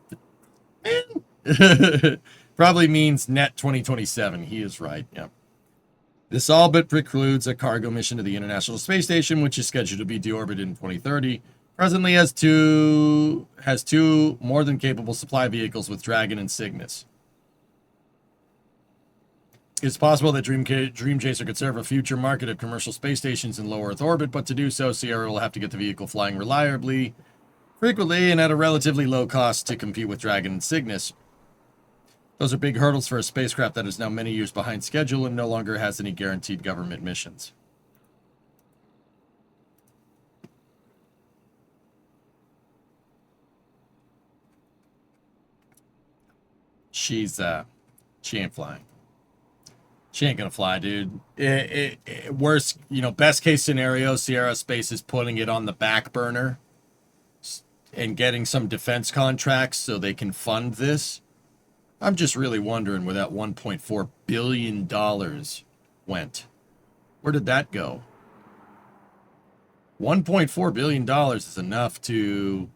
Probably means net 2027. He is right. Yep. This all but precludes a cargo mission to the International Space Station, which is scheduled to be deorbited in 2030. Presently has two more than capable supply vehicles with Dragon and Cygnus. It's possible that Dream Chaser could serve a future market of commercial space stations in low Earth orbit, but to do so, Sierra will have to get the vehicle flying reliably, frequently, and at a relatively low cost to compete with Dragon and Cygnus. Those are big hurdles for a spacecraft that is now many years behind schedule and no longer has any guaranteed government missions. She ain't flying. She ain't gonna fly, dude. Worst, best case scenario, Sierra Space is putting it on the back burner and getting some defense contracts so they can fund this. I'm just really wondering where that $1.4 billion went. Where did that go? $1.4 billion is enough to...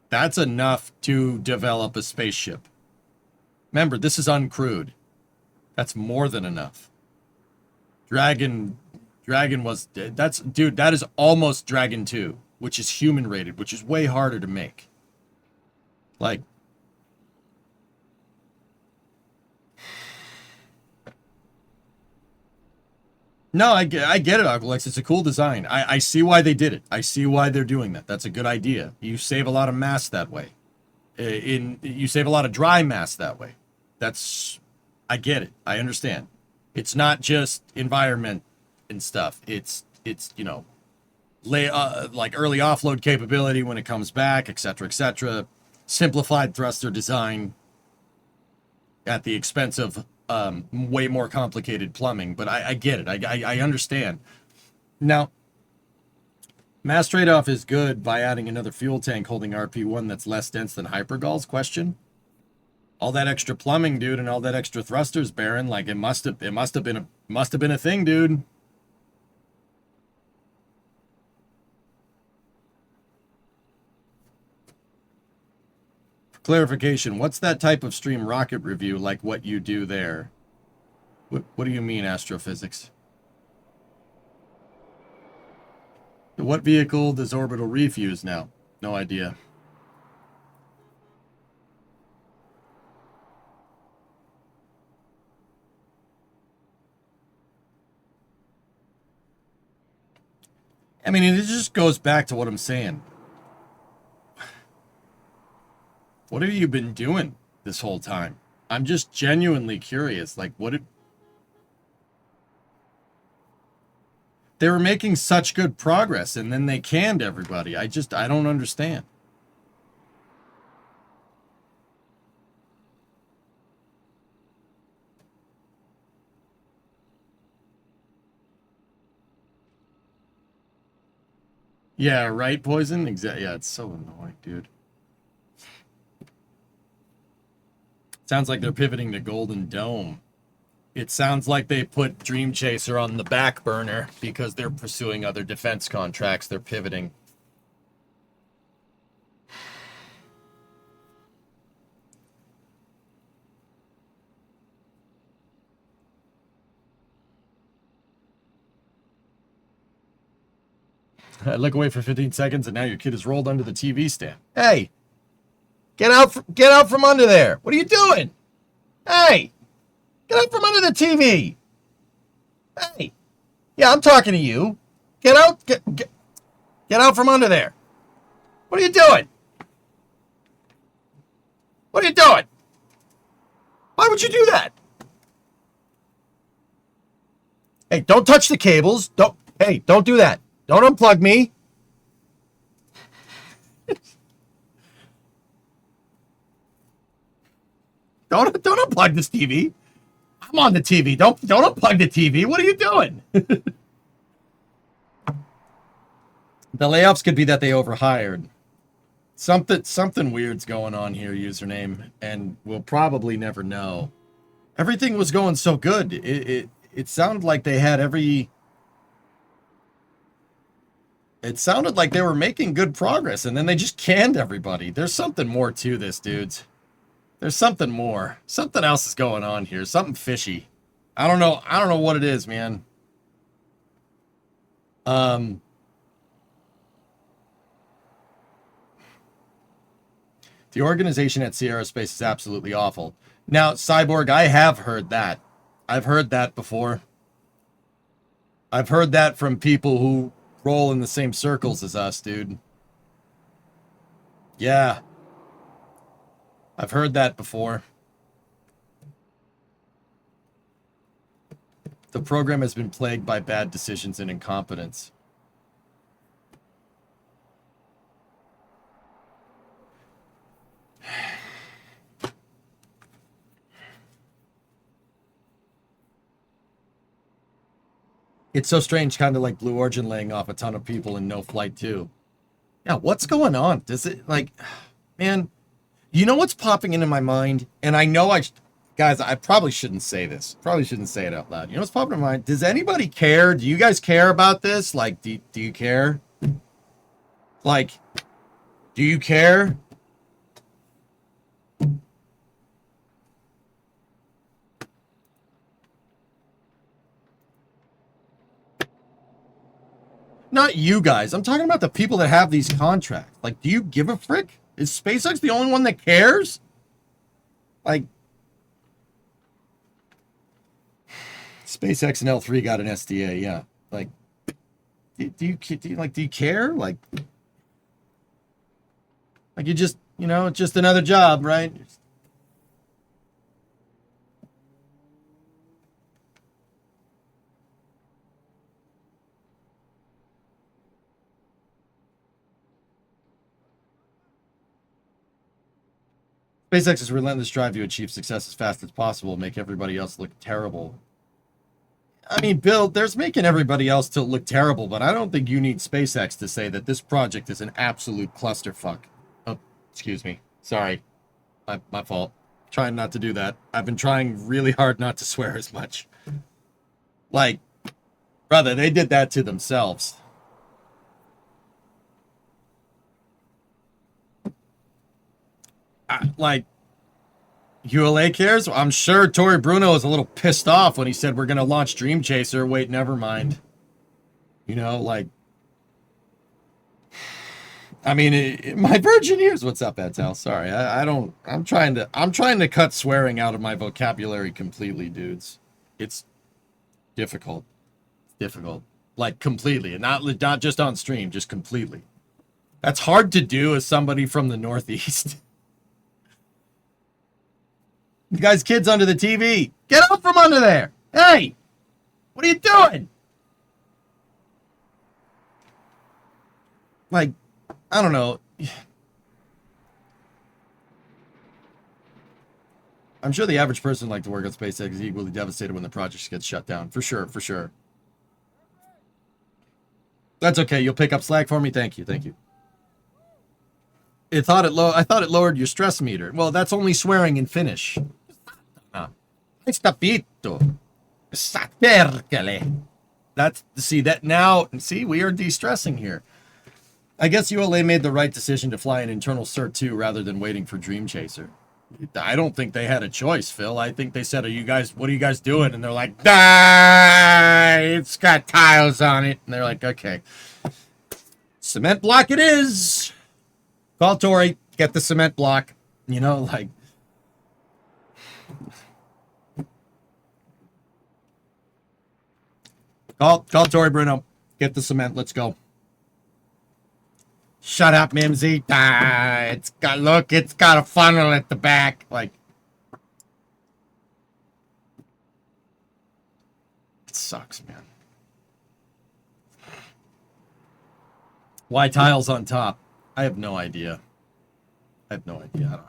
That's enough to develop a spaceship. Remember, this is uncrewed. That's more than enough. Dragon was... Dude, that is almost Dragon 2, which is human rated, which is way harder to make. Like... No, I get it, Oglex. It's a cool design. I see why they did it. I see why they're doing that. That's a good idea. You save a lot of mass that way. You save a lot of dry mass that way. I get it. I understand. It's not just environment and stuff. It's like early offload capability when it comes back, etc., etc. Simplified thruster design at the expense of way more complicated plumbing, but I get it. I understand. Now, mass trade-off is good by adding another fuel tank holding RP1 that's less dense than hypergalls? Question. All that extra plumbing, dude, and all that extra thrusters, Baron. Like it must have been a thing, dude. For clarification, what's that type of stream rocket review like what you do there? What do you mean, astrophysics? What vehicle does Orbital Reef use now? No idea. I mean, it just goes back to what I'm saying. What have you been doing this whole time? I'm just genuinely curious. Like, they were making such good progress, and then they canned everybody. I don't understand. Yeah, right, Poison? Exactly. Yeah, it's so annoying, dude. Sounds like they're pivoting to Golden Dome. It sounds like they put Dream Chaser on the back burner because they're pursuing other defense contracts. They're pivoting. I look away for 15 seconds, and now your kid is rolled under the TV stand. Hey, get out from under there. What are you doing? Hey, get out from under the TV. Hey, yeah, I'm talking to you. Get out from under there. What are you doing? What are you doing? Why would you do that? Hey, don't touch the cables. Don't do that. Don't unplug me. Don't unplug this TV. I'm on the TV. Don't unplug the TV. What are you doing? The layoffs could be that they overhired. Something weird's going on here, username, and we'll probably never know. Everything was going so good. It sounded like they had every... It sounded like they were making good progress, and then they just canned everybody. There's something more to this, dudes. There's something more. Something else is going on here. Something fishy. I don't know what it is, man. The organization at Sierra Space is absolutely awful. Now, Cyborg, I have heard that. I've heard that before. I've heard that from people who roll in the same circles as us, dude. Yeah. I've heard that before. The program has been plagued by bad decisions and incompetence. It's so strange, kind of like Blue Origin laying off a ton of people in No Flight 2. Yeah, what's going on? Does it, like, man, you know what's popping into my mind? And I know guys, I probably shouldn't say this. Probably shouldn't say it out loud. You know what's popping in my mind? Does anybody care? Do you guys care about this? Like, do you care? Like, do you care? Not you guys. I'm talking about the people that have these contracts. Like, do you give a frick? Is SpaceX the only one that cares? Like, SpaceX and L3 got an SDA, yeah. Like, do you care? Like you just, you know, it's just another job, right? SpaceX's relentless drive to achieve success as fast as possible make everybody else look terrible. I mean, Bill, there's making everybody else to look terrible, but I don't think you need SpaceX to say that this project is an absolute clusterfuck. Oh, excuse me. Sorry. My fault. Trying not to do that. I've been trying really hard not to swear as much. Like, brother, they did that to themselves. Like, ULA cares? I'm sure Tori Bruno was a little pissed off when he said we're going to launch Dream Chaser. Wait, never mind. You know, like, I mean, my virgin ears. What's up, Etel? Sorry, I don't. I'm trying to cut swearing out of my vocabulary completely, dudes. It's difficult. It's difficult, like completely, and not just on stream, just completely. That's hard to do as somebody from the Northeast. You guys, kids under the TV, get out from under there! Hey, what are you doing? Like, I don't know. I'm sure the average person like to work on SpaceX is equally devastated when the project gets shut down. For sure, for sure. That's okay. You'll pick up slack for me. Thank you, thank you. I thought it lowered your stress meter. Well, that's only swearing in Finnish. Estapito. Sapercale. That's see that now. See, we are de-stressing here. I guess ULA made the right decision to fly an internal Cert 2 rather than waiting for Dream Chaser. I don't think they had a choice, Phil. I think they said, what are you guys doing? And they're like, it's got tiles on it. And they're like, okay. Cement block it is. Call Tori, get the cement block. You know, like. Call Tori Bruno. Get the cement. Let's go. Shut up, Mimsy. It's got a funnel at the back. Like, it sucks, man. Why tiles on top? I have no idea. I don't know.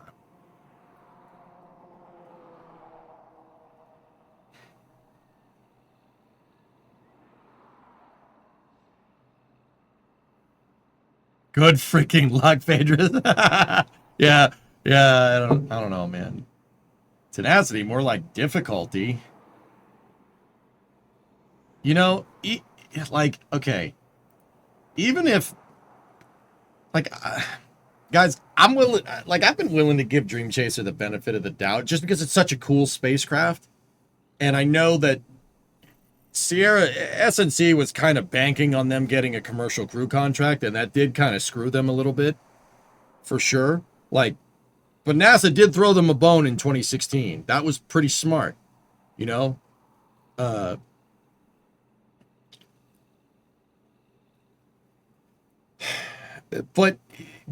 Good freaking luck, Phaedra. yeah, I don't know, man. Tenacity, more like difficulty. You know, like, okay. Even if, like, guys, I'm willing, like, I've been willing to give Dream Chaser the benefit of the doubt just because it's such a cool spacecraft. And I know that Sierra SNC was kind of banking on them getting a commercial crew contract, and that did kind of screw them a little bit, for sure. Like, but NASA did throw them a bone in 2016. That was pretty smart, you know. But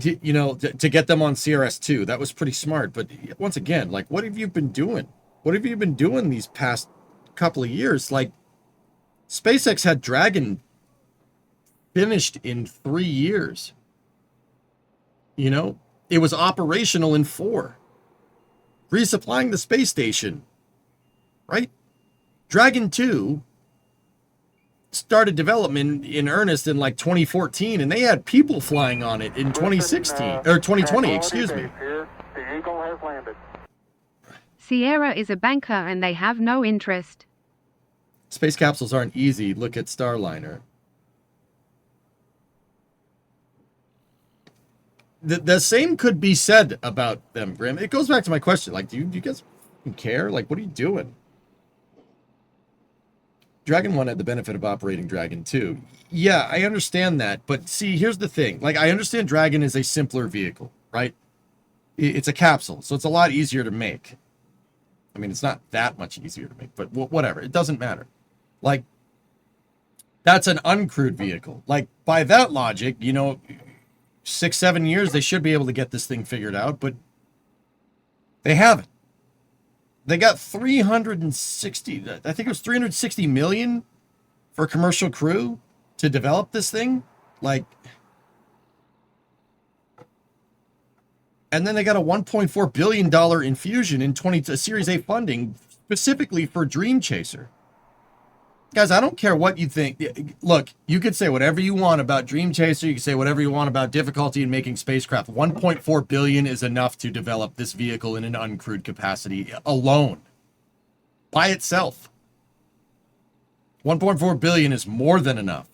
you know, to get them on CRS2, that was pretty smart. But once again, like, what have you been doing? What have you been doing these past couple of years? Like, SpaceX had Dragon finished in 3 years. You know, it was operational in 4. Resupplying the space station, right? Dragon 2 started development in earnest in like 2014, and they had people flying on it in 2016 or 2020, excuse me. The Eagle has landed. Sierra is a banker and they have no interest. Space capsules aren't easy. Look at Starliner. The same could be said about them, Grim. It goes back to my question. Like, do you guys care? Like, what are you doing? Dragon 1 had the benefit of operating Dragon 2. Yeah, I understand that. But see, here's the thing. Like, I understand Dragon is a simpler vehicle, right? It's a capsule, so it's a lot easier to make. I mean, it's not that much easier to make, but whatever. It doesn't matter. Like, that's an uncrewed vehicle. Like, by that logic, you know, 6-7 years, they should be able to get this thing figured out, but they haven't. They got 360, I think it was 360 million for commercial crew to develop this thing. Like, and then they got a $1.4 billion infusion in Series A funding specifically for Dream Chaser. Guys, I don't care what you think. Look, you could say whatever you want about Dream Chaser. You can say whatever you want about difficulty in making spacecraft. 1.4 billion is enough to develop this vehicle in an uncrewed capacity alone, by itself. 1.4 billion is more than enough.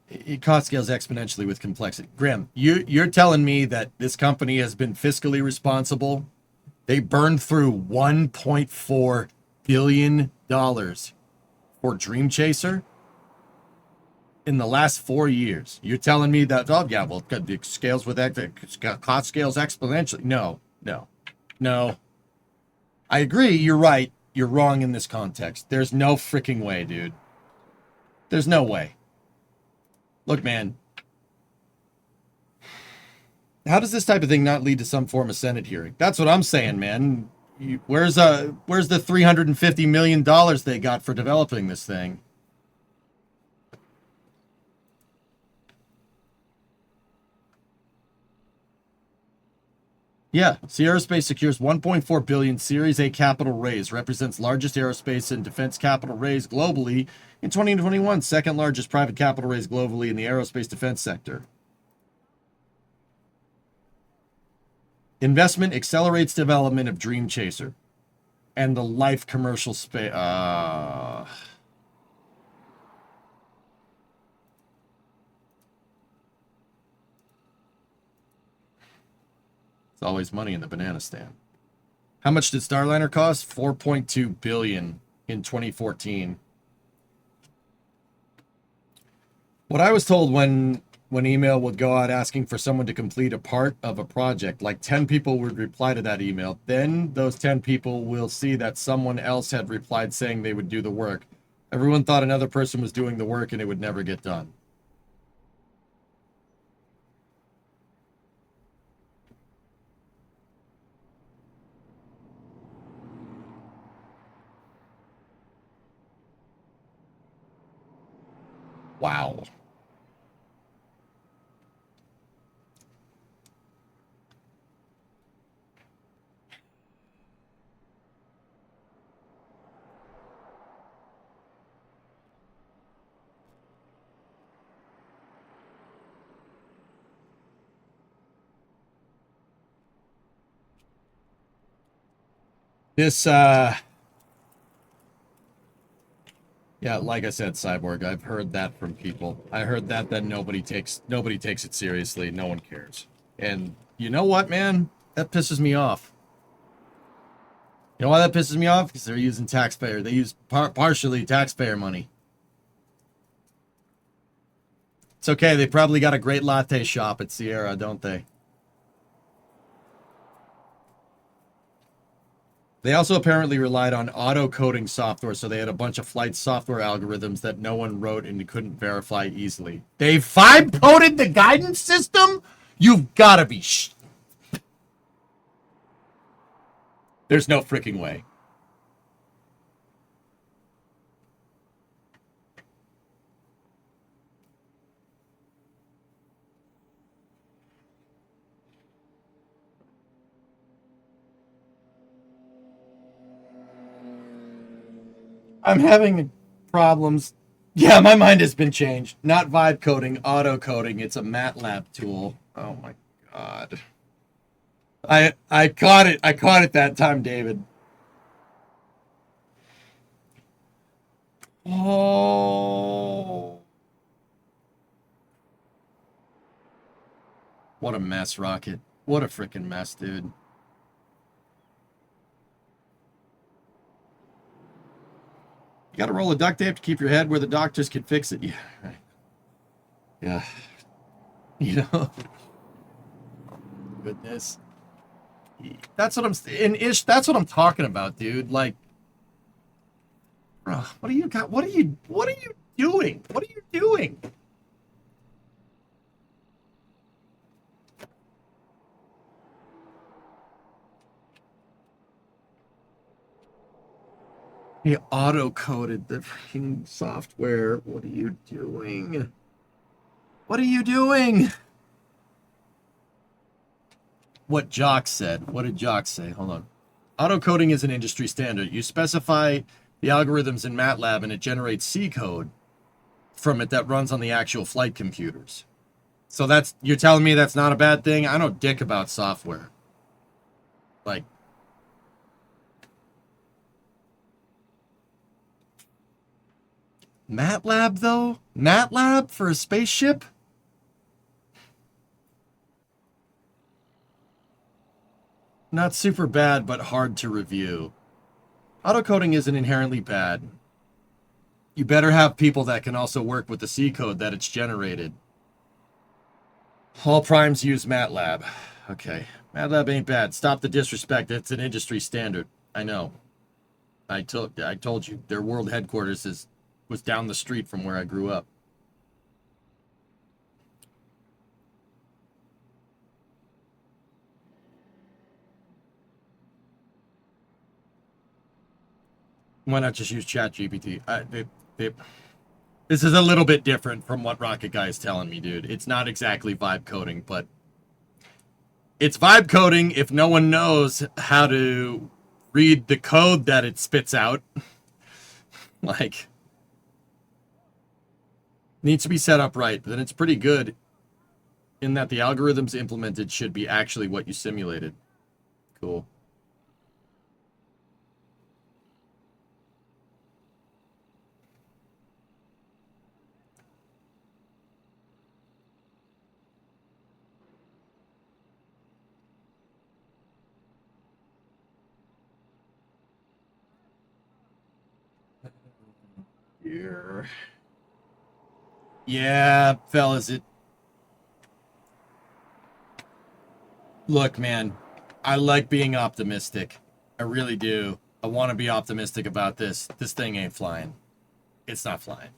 It cost scales exponentially with complexity. Grim, you're telling me that this company has been fiscally responsible? They burned through $1.4 billion for Dream Chaser in the last 4 years. You're telling me that, oh, yeah, well, it scales with cost scales exponentially. No. I agree. You're right. You're wrong in this context. There's no freaking way, dude. There's no way. Look, man. How does this type of thing not lead to some form of Senate hearing? That's what I'm saying, man. Where's the $350 million they got for developing this thing? Yeah, Sierra Space secures 1.4 billion Series A capital raise, represents largest aerospace and defense capital raise globally in 2021, second largest private capital raise globally in the aerospace defense sector. Investment accelerates development of Dream Chaser and the life commercial space. It's always money in the banana stand. How much did Starliner cost? 4.2 billion in 2014. What I was told when email would go out asking for someone to complete a part of a project, like 10 people would reply to that email. Then those 10 people will see that someone else had replied saying they would do the work. Everyone thought another person was doing the work and it would never get done. Wow. This, yeah, like I said, Cyborg, I've heard that from people. I heard that nobody takes it seriously. No one cares. And you know what, man? That pisses me off. You know why that pisses me off? Because they're using taxpayer. They use partially taxpayer money. It's okay. They probably got a great latte shop at Sierra, don't they? They also apparently relied on auto-coding software, so they had a bunch of flight software algorithms that no one wrote and you couldn't verify easily. They vibe-coded the guidance system? You've got to be There's no freaking way. I'm having problems. Yeah, my mind has been changed. Not vibe coding, auto coding. It's a MATLAB tool. Oh my god. I caught it. I caught it that time, David. Oh. What a mess, Rocket. What a freaking mess, dude. You got to roll a duct tape to keep your head where the doctors can fix it. Yeah. Yeah. You know. Goodness. That's what I'm that's what I'm talking about, dude. Like, bro, what are you doing? What are you doing? He auto-coded the freaking software. What are you doing? What are you doing? what Jock said. What did Jock say? Hold on. Auto-coding is an industry standard. You specify the algorithms in MATLAB and it generates C code from it that runs on the actual flight computers. So that's, you're telling me that's not a bad thing? I know dick about software. Like, MATLAB though? MATLAB for a spaceship? Not super bad, but hard to review. Autocoding isn't inherently bad. You better have people that can also work with the C code that it's generated. All primes use MATLAB. Okay. MATLAB ain't bad. Stop the disrespect. It's an industry standard. I know. I told you. Their world headquarters was down the street from where I grew up. Why not just use ChatGPT? This is a little bit different from what Rocket Guy is telling me, dude. It's not exactly vibe coding, but it's vibe coding if no one knows how to read the code that it spits out. Like, needs to be set up right. Then it's pretty good in that the algorithms implemented should be actually what you simulated. Cool. Here. Yeah, fellas, look, man, I like being optimistic. I really do. I want to be optimistic about this. This thing ain't flying. It's not flying.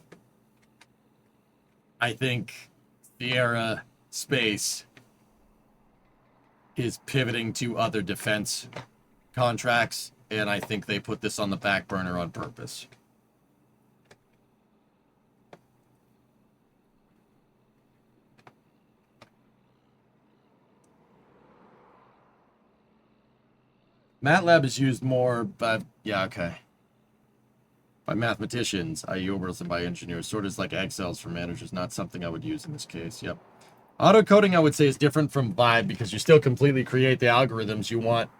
I think Sierra Space is pivoting to other defense contracts, and I think they put this on the back burner on purpose. MATLAB is used more, but yeah, okay. By mathematicians, i.e. orbitals, and by engineers. Sort of like Excel's for managers, not something I would use in this case. Yep. Auto-coding, I would say, is different from Vibe because you still completely create the algorithms you want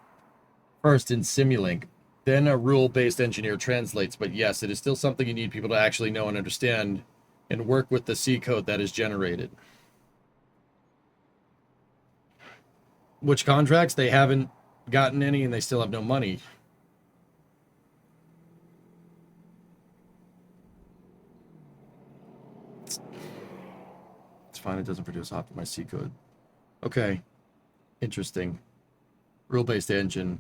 first in Simulink. Then a rule-based engineer translates. But yes, it is still something you need people to actually know and understand and work with the C code that is generated. Which contracts? They haven't gotten any and they still have no money. It's fine, it doesn't produce optimized C code. Okay. Interesting. Rule-based engine.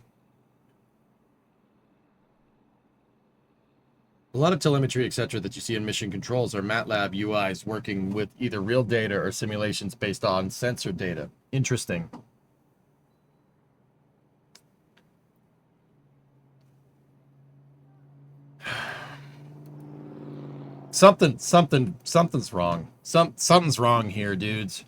A lot of telemetry, etc. that you see in mission controls are MATLAB UIs working with either real data or simulations based on sensor data. Interesting. Something's wrong. Something's wrong here, dudes.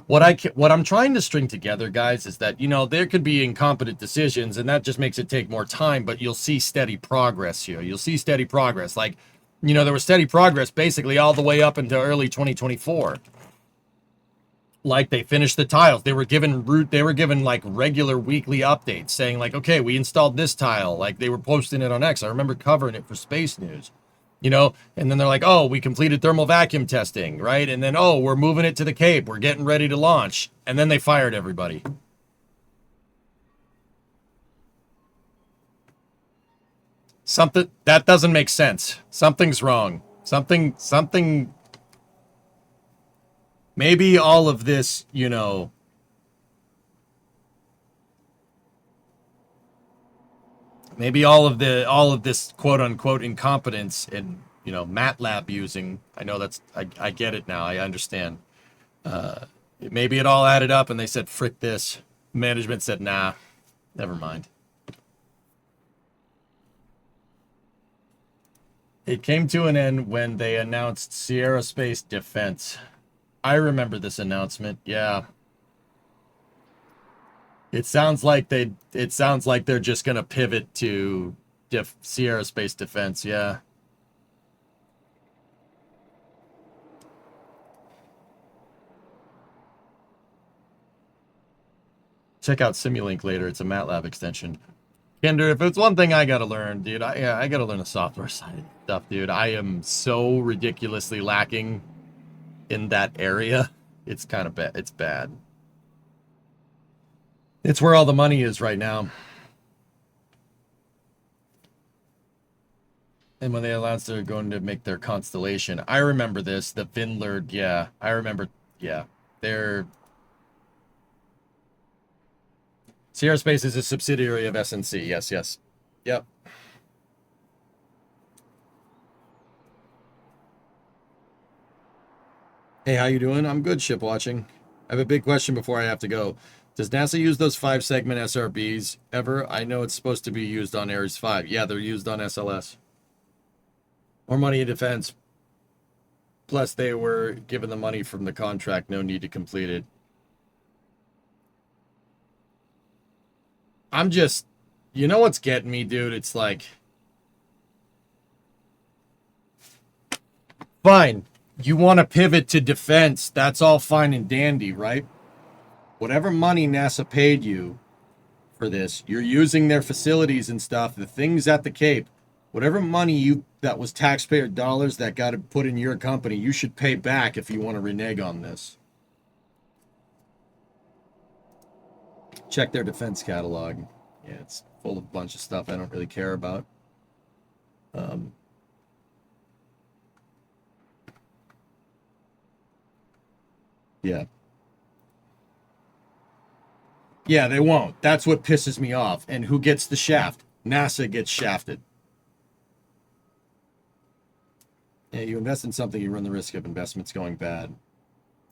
What I'm trying to string together, guys, is that, you know, there could be incompetent decisions, and that just makes it take more time, but you'll see steady progress here. You'll see steady progress. Like, you know, there was steady progress basically all the way up until early 2024. Like, they finished the tiles. They were given like regular weekly updates saying like, okay, we installed this tile. Like, they were posting it on X. I remember covering it for Space News, you know, and then they're like, oh, we completed thermal vacuum testing, right? And then, oh, we're moving it to the Cape. We're getting ready to launch. And then they fired everybody. Something that doesn't make sense. Something's wrong. Something. Maybe all of this, you know, maybe all of this quote unquote incompetence in, you know, MATLAB using, I know that's, I get it now. I understand. Maybe it all added up and they said, frick this. Management said, nah, never mind. It came to an end when they announced Sierra Space Defense. I remember this announcement. Yeah. It sounds like they're just gonna pivot to Sierra Space Defense. Yeah. Check out Simulink later. It's a MATLAB extension. Kinder, if it's one thing I gotta learn, dude, I gotta learn the software side of stuff, dude. I am so ridiculously lacking in that area. It's kind of bad. It's bad. It's where all the money is right now. And when they announced they're going to make their constellation, I remember this. The Vinlerd, yeah, I remember. Yeah, they're Sierra Space is a subsidiary of SNC. Yes, yes, yep. Hey, how you doing? I'm good, ship watching. I have a big question before I have to go. Does NASA use those 5-segment SRBs ever? I know it's supposed to be used on Ares 5. Yeah, they're used on SLS. More money in defense. Plus, they were given the money from the contract. No need to complete it. I'm just... You know what's getting me, dude? It's like... Fine. You want to pivot to defense. That's all fine and dandy, right? Whatever money NASA paid you for this, you're using their facilities and stuff, the things at the Cape. Whatever money that was taxpayer dollars that got put in your company, you should pay back if you want to renege on this. Check their defense catalog. Yeah, it's full of a bunch of stuff I don't really care about. Yeah. Yeah, they won't. That's what pisses me off. And who gets the shaft? NASA gets shafted. Yeah, you invest in something, you run the risk of investments going bad.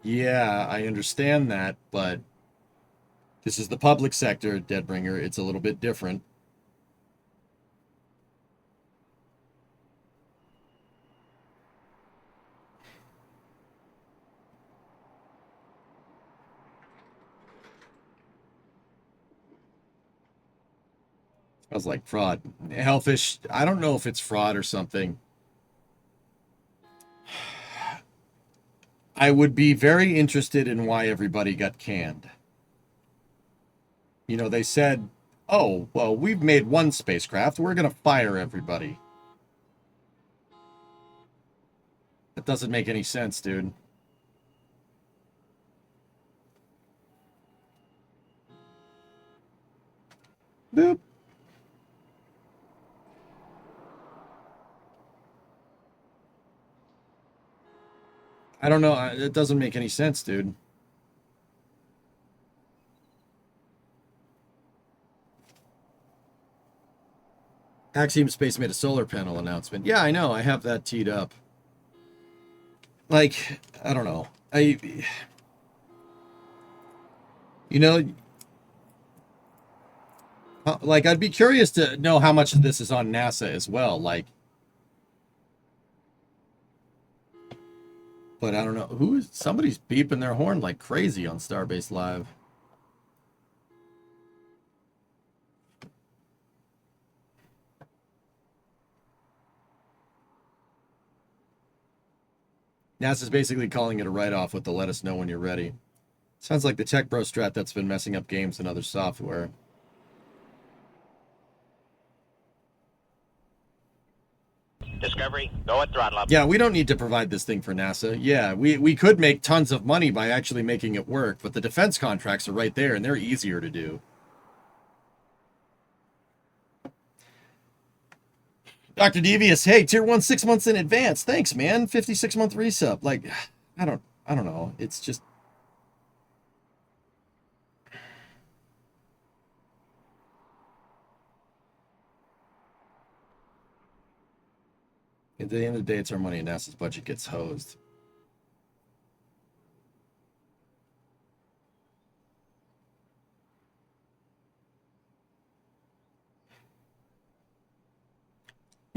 Yeah, I understand that, but this is the public sector, Deadbringer. It's a little bit different. Smells like fraud. Hellfish, I don't know if it's fraud or something. I would be very interested in why everybody got canned. You know, they said, oh, well, we've made one spacecraft. We're going to fire everybody. That doesn't make any sense, dude. Boop. I don't know. It doesn't make any sense, dude. Axiom Space made a solar panel announcement. Yeah, I know. I have that teed up. Like, I don't know. You know, like, I'd be curious to know how much of this is on NASA as well. Like, but I don't know. Somebody's beeping their horn like crazy on Starbase Live. NASA's basically calling it a write-off with the let us know when you're ready. Sounds like the tech bro strat that's been messing up games and other software. Discovery, go at throttle up. Yeah, we don't need to provide this thing for NASA. Yeah, we could make tons of money by actually making it work, but the defense contracts are right there, and they're easier to do. Dr. Devious, hey, tier 1 6 months in advance. Thanks, man. 56-month resub. Like, I don't know. It's just... At the end of the day, it's our money, and NASA's budget gets hosed.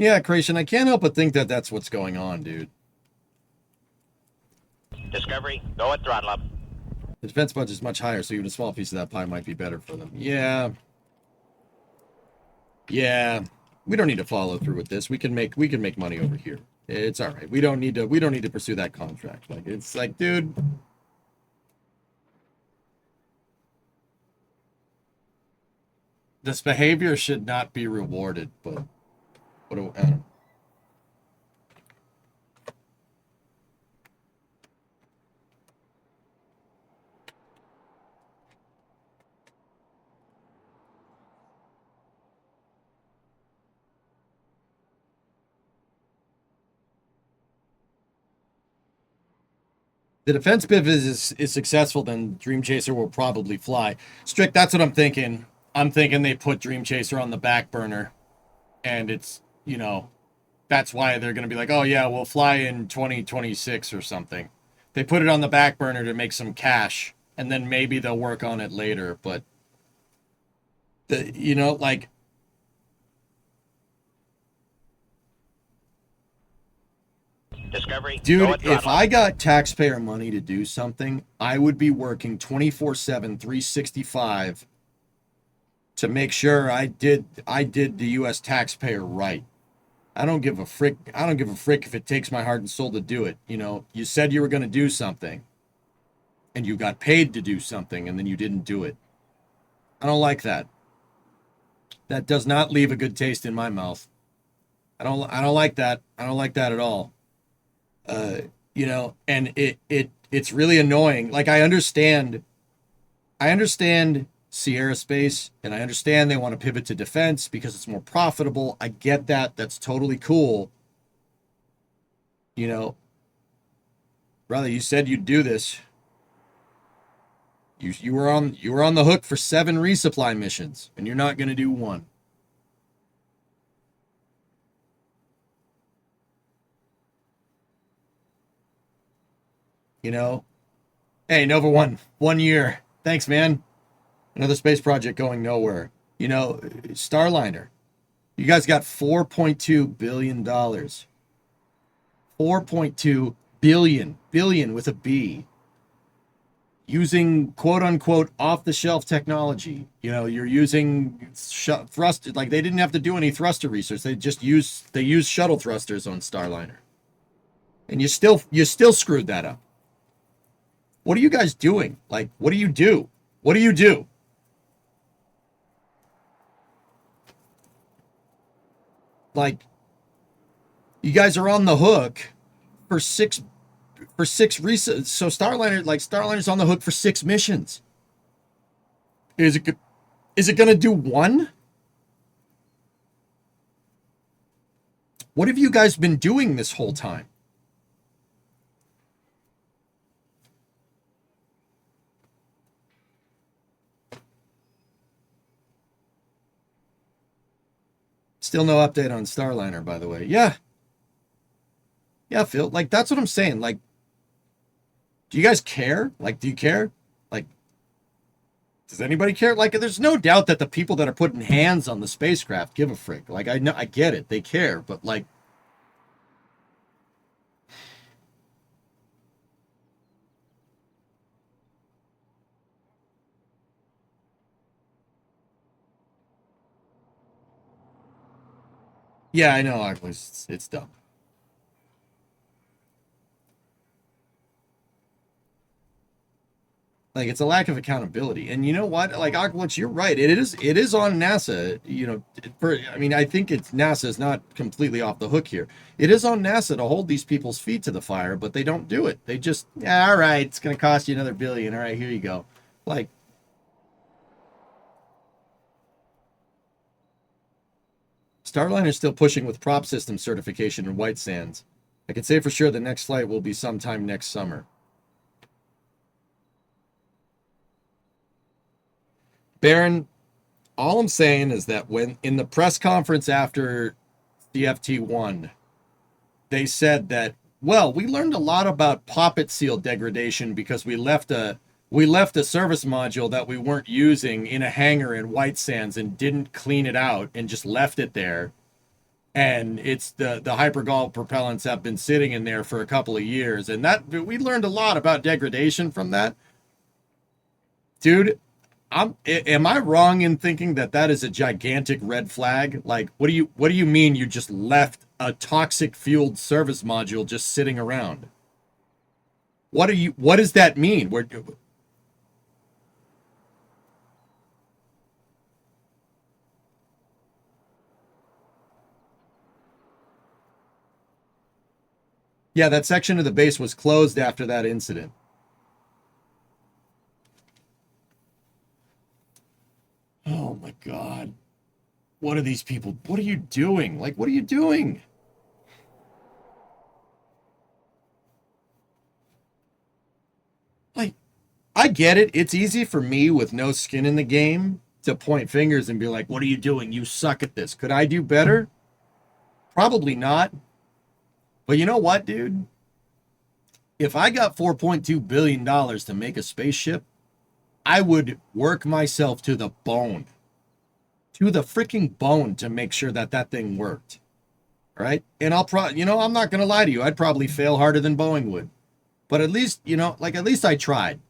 Yeah, Creation, I can't help but think that that's what's going on, dude. Discovery, go at throttle up. The defense budget is much higher, so even a small piece of that pie might be better for them. Yeah. Yeah. We don't need to follow through with this. We can make money over here. It's all right. We don't need to pursue that contract. Like, it's like, dude. This behavior should not be rewarded, but what do I don't know. The defense pivot is successful, then Dream Chaser will probably fly. Strict, that's what I'm thinking. I'm thinking they put Dream Chaser on the back burner, and it's, you know, that's why they're going to be like, oh yeah, we'll fly in 2026 or something. They put it on the back burner to make some cash, and then maybe they'll work on it later. But you know, like, Discovery, go dude, at throttle if I got taxpayer money to do something, I would be working 24/7, 365 to make sure I did the US taxpayer right. I don't give a frick. I don't give a frick if it takes my heart and soul to do it. You know, you said you were going to do something and you got paid to do something and then you didn't do it. I don't like that. That does not leave a good taste in my mouth. I don't like that. I don't like that at all. You know, and it's really annoying. Like, I understand Sierra Space, and I understand they want to pivot to defense because it's more profitable. I get that. That's totally cool. You know, brother, you said you'd do this. You were on the hook for 7 resupply missions, and you're not going to do one. You know, hey, Nova 1 year. Thanks, man. Another space project going nowhere. You know, Starliner. You guys got $4.2 billion. 4.2 billion with a B. Using quote unquote off the shelf technology. You know, you're using thrust, like they didn't have to do any thruster research. They used shuttle thrusters on Starliner. And you still screwed that up. What are you guys doing? Like, what do you do? What do you do? Like, you guys are on the hook for six so Starliner's on the hook for 6 missions. Is it going to do 1? What have you guys been doing this whole time? Still no update on Starliner, by the way. Yeah. Yeah, Phil. Like, that's what I'm saying. Like, do you guys care? Like, do you care? Like, does anybody care? Like, there's no doubt that the people that are putting hands on the spacecraft give a frick. Like, I know, I get it. They care. But, like, yeah, I know. It's dumb. Like, it's a lack of accountability. And you know what? Like, Aqualux, you're right. It is on NASA. You know, I mean, I think NASA is not completely off the hook here. It is on NASA to hold these people's feet to the fire, but they don't do it. They just, yeah, all right, it's going to cost you another $1 billion. All right, here you go. Like, Starliner is still pushing with prop system certification in White Sands. I can say for sure the next flight will be sometime next summer. Baron, all I'm saying is that when in the press conference after CFT1, they said that, well, we learned a lot about poppet seal degradation because we left a service module that we weren't using in a hangar in White Sands and didn't clean it out and just left it there. And it's the hypergol propellants have been sitting in there for a couple of years, and that we learned a lot about degradation from that. Dude, am I wrong in thinking that that is a gigantic red flag? Like, what do you mean you just left a toxic fueled service module just sitting around? What does that mean? Yeah, that section of the base was closed after that incident. Oh my God. What are these people? What are you doing? Like, what are you doing? Like, I get it. It's easy for me with no skin in the game to point fingers and be like, what are you doing? You suck at this. Could I do better? Probably not. But you know what, dude? If I got $4.2 billion to make a spaceship, I would work myself to the bone. To the freaking bone to make sure that that thing worked. Right? And I'm not going to lie to you. I'd probably fail harder than Boeing would. But at least, at least I tried,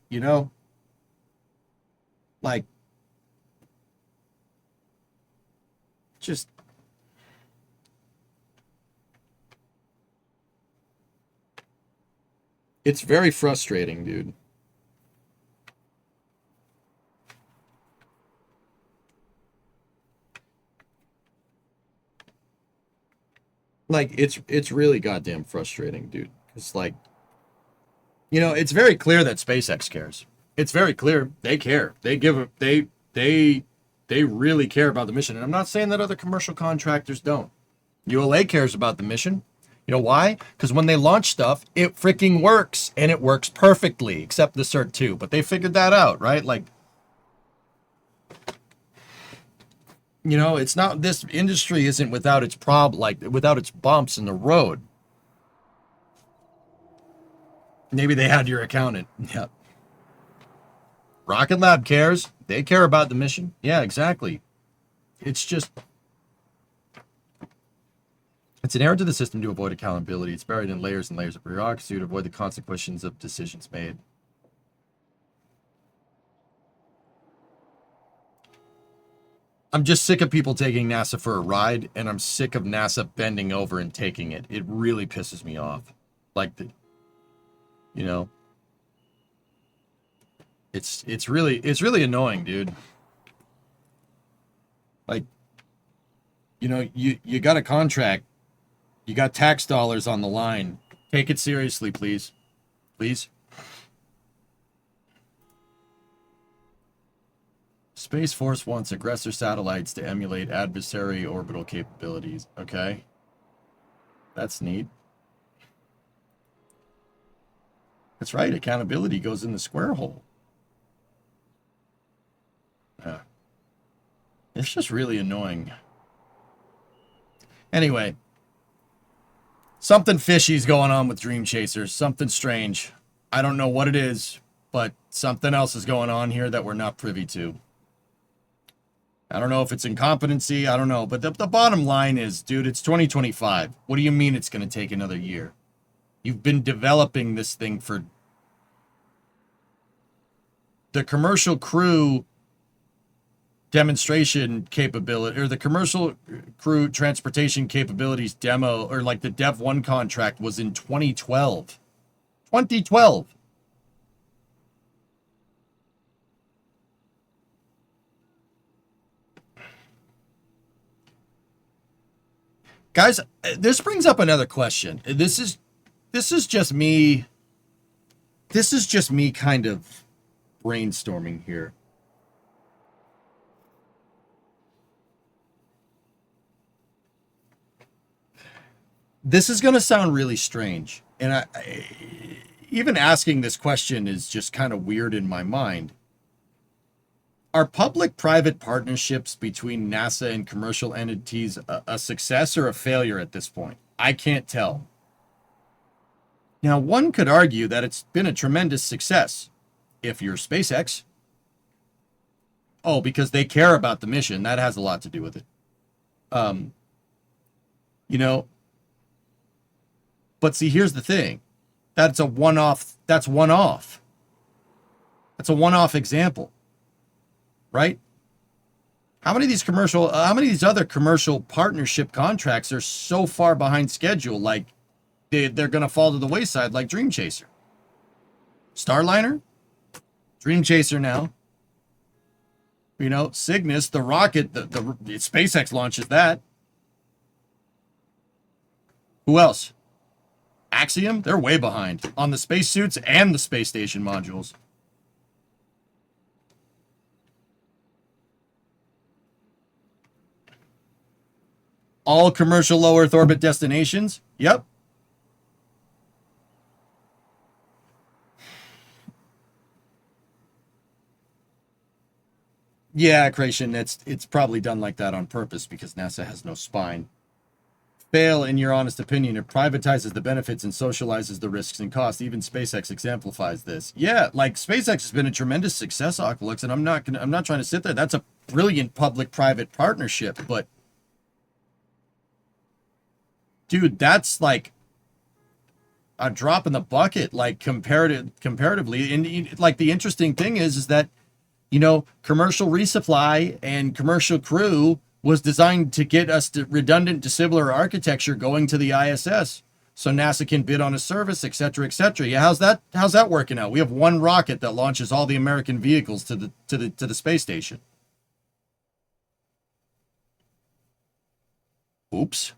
Like, just. It's very frustrating, dude. Like, it's really goddamn frustrating, dude. It's like, it's very clear that SpaceX cares. It's very clear they care. They really care about the mission. And I'm not saying that other commercial contractors don't. ULA cares about the mission. You know why? Because when they launch stuff, it freaking works, and it works perfectly, except the Cert 2. But they figured that out, right? Like, it's not, this industry isn't without its without its bumps in the road. Maybe they had your accountant. Yeah. Rocket Lab cares. They care about the mission. Yeah, exactly. It's just, it's an error to the system to avoid accountability. It's buried in layers and layers of bureaucracy to avoid the consequences of decisions made. I'm just sick of people taking NASA for a ride, and I'm sick of NASA bending over and taking it. It really pisses me off. Like, it's really annoying, dude. Like, you got a contract. You got tax dollars on the line. Take it seriously, please. Please. Space Force wants aggressor satellites to emulate adversary orbital capabilities. Okay. That's neat. That's right. Accountability goes in the square hole. Yeah. It's just really annoying. Anyway. Something fishy's going on with Dream Chasers. Something strange. I don't know what it is, but something else is going on here that we're not privy to. I don't know if it's incompetency. I don't know. But the bottom line is, dude, it's 2025. What do you mean it's going to take another year? You've been developing this thing for... The commercial crew demonstration capability, or the commercial crew transportation capabilities demo, or like the Dev 1 contract was in 2012. 2012. Guys, this brings up another question. This is just me. This is just me kind of brainstorming here. This is going to sound really strange. And even asking this question is just kind of weird in my mind. Are public-private partnerships between NASA and commercial entities a success or a failure at this point? I can't tell. Now, one could argue that it's been a tremendous success if you're SpaceX. Oh, because they care about the mission. That has a lot to do with it. You know, but see, here's the thing. That's a one-off. That's one-off. That's a one-off example, right? How many of these other commercial partnership contracts are so far behind schedule, like they're going to fall to the wayside, like Dream Chaser? Starliner? Dream Chaser now. You know, Cygnus, the rocket, the SpaceX launches that. Who else? Axiom? They're way behind on the spacesuits and the space station modules. All commercial low Earth orbit destinations? Yep. Yeah, Creation, it's probably done like that on purpose because NASA has no spine. Fail, in your honest opinion, it privatizes the benefits and socializes the risks and costs. Even SpaceX exemplifies this. Yeah, like SpaceX has been a tremendous success, Oculus, and I'm not trying to sit there. That's a brilliant public-private partnership, but dude, that's like a drop in the bucket, like comparatively. And like the interesting thing is that, you know, commercial resupply and commercial crew was designed to get us to redundant dissimilar architecture going to the ISS, so NASA can bid on a service, etc., etc. Yeah, how's that working out? We have one rocket that launches all the American vehicles to the space station. Oops.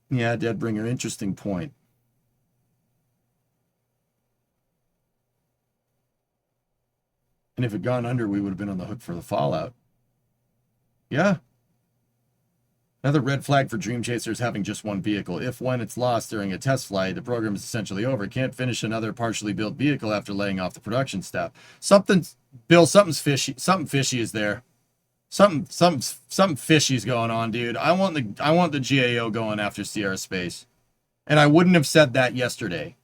Yeah, Deadbringer, interesting point. And if it gone under, we would have been on the hook for the fallout. Yeah. Another red flag for Dream Chasers having just one vehicle. If when it's lost during a test flight, the program is essentially over. Can't finish another partially built vehicle after laying off the production staff. Something's fishy. Something fishy is there. Something fishy's going on, dude. I want the GAO going after Sierra Space. And I wouldn't have said that yesterday.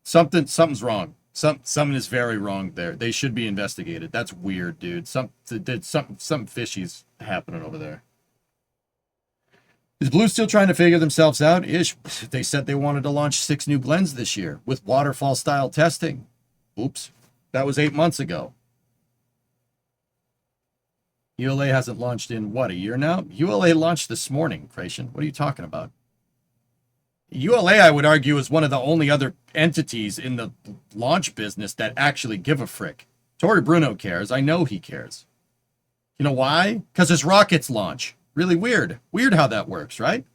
Something's wrong. Something is very wrong there. They should be investigated. That's weird, dude. Something fishy's happening over there. Is Blue still trying to figure themselves out? Ish. They said they wanted to launch 6 new blends this year with waterfall style testing. Oops. That was 8 months ago. ULA hasn't launched in, what, a year now? ULA launched this morning, Creation. What are you talking about? ULA, I would argue, is one of the only other entities in the launch business that actually give a frick. Tory Bruno cares. I know he cares. You know why? Because his rockets launch. Really weird. Weird how that works, right?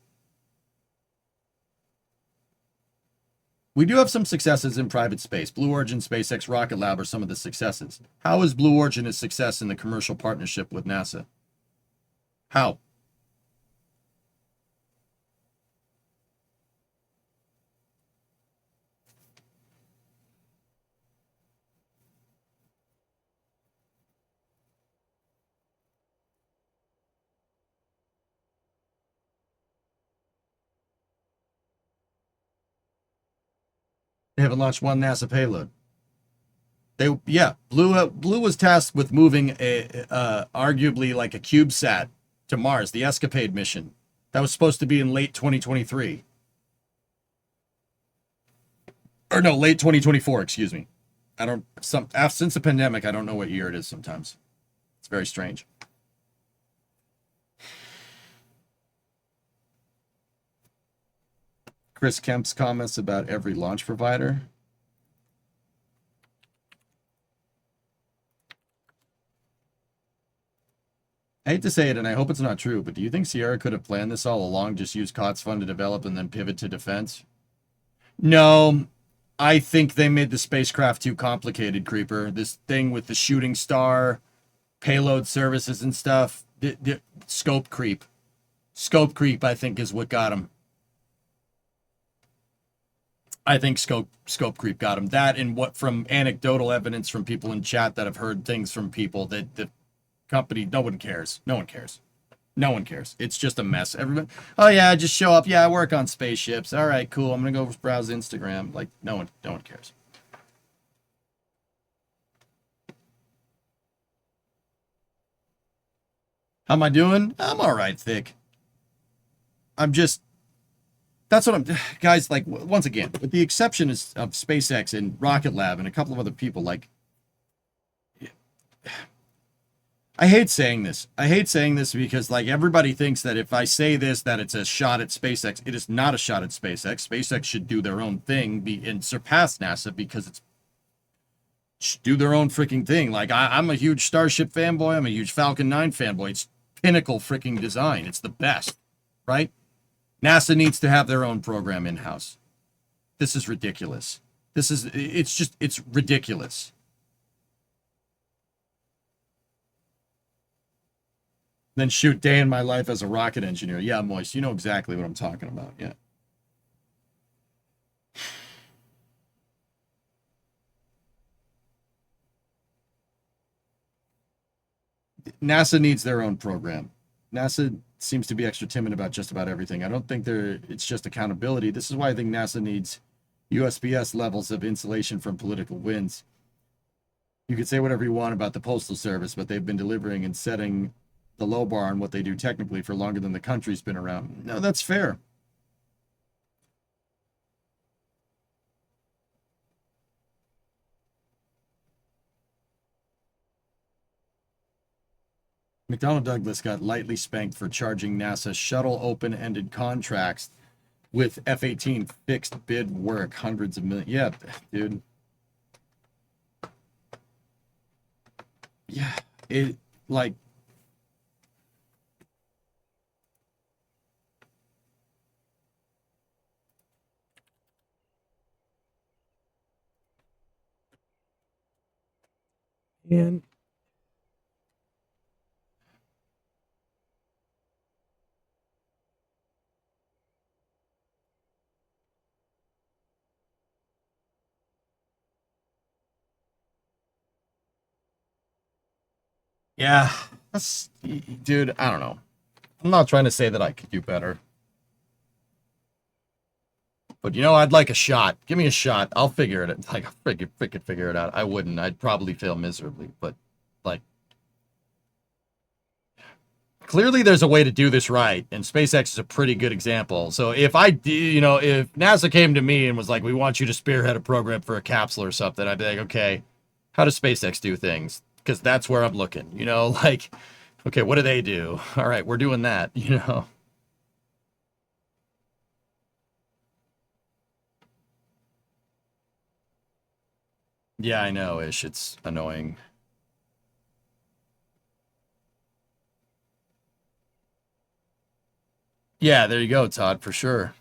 We do have some successes in private space. Blue Origin, SpaceX, Rocket Lab are some of the successes. How is Blue Origin a success in the commercial partnership with NASA? How? They haven't launched one NASA payload. Blue was tasked with moving arguably like a CubeSat to Mars, the Escapade mission. That was supposed to be in late 2023. Or no, late 2024, excuse me. Since the pandemic, I don't know what year it is sometimes. It's very strange. Chris Kemp's comments about every launch provider. I hate to say it, and I hope it's not true, but do you think Sierra could have planned this all along, just use COTS fund to develop and then pivot to defense? No, I think they made the spacecraft too complicated, Creeper. This thing with the shooting star, payload services and stuff, the scope creep. Scope creep, I think, is what got him. I think scope creep got him. That and what from anecdotal evidence from people in chat that have heard things from people that the company, no one cares. No one cares. No one cares. It's just a mess. Everybody, oh yeah, just show up. Yeah, I work on spaceships. All right, cool. I'm gonna go browse Instagram. Like no one cares. How am I doing? I'm all right, thick. I'm just, that's what I'm, guys, like, once again, with the exception of SpaceX and Rocket Lab and a couple of other people, like, I hate saying this. I hate saying this because, like, everybody thinks that if I say this, that it's a shot at SpaceX. It is not a shot at SpaceX. SpaceX should do their own thing and surpass NASA because it's should do their own freaking thing. Like, I'm a huge Starship fanboy. I'm a huge Falcon 9 fanboy. It's pinnacle freaking design. It's the best, right? NASA needs to have their own program in-house. This is ridiculous. It's ridiculous. Then shoot, day in my life as a rocket engineer. Yeah, Moist, you know exactly what I'm talking about. Yeah. NASA needs their own program. NASA seems to be extra timid about just about everything. I don't think it's just accountability. This is why I think NASA needs USPS levels of insulation from political winds. You could say whatever you want about the Postal Service, but they've been delivering and setting the low bar on what they do technically for longer than the country's been around. No, that's fair. McDonnell Douglas got lightly spanked for charging NASA shuttle open-ended contracts with F-18 fixed bid work, hundreds of millions. Yeah, dude. Yeah, it, like, and yeah, that's, dude, I don't know. I'm not trying to say that I could do better. But, you know, I'd like a shot. Give me a shot. I'll figure it out. Like, freaking figure it out. I wouldn't. I'd probably fail miserably. But, like, clearly there's a way to do this right. And SpaceX is a pretty good example. So if if NASA came to me and was like, we want you to spearhead a program for a capsule or something, I'd be like, okay, how does SpaceX do things? Because that's where I'm looking. You know, like, okay, what do they do? All right, we're doing that, you know. Yeah, I know, Ish. It's annoying. Yeah, there you go, Todd, for sure.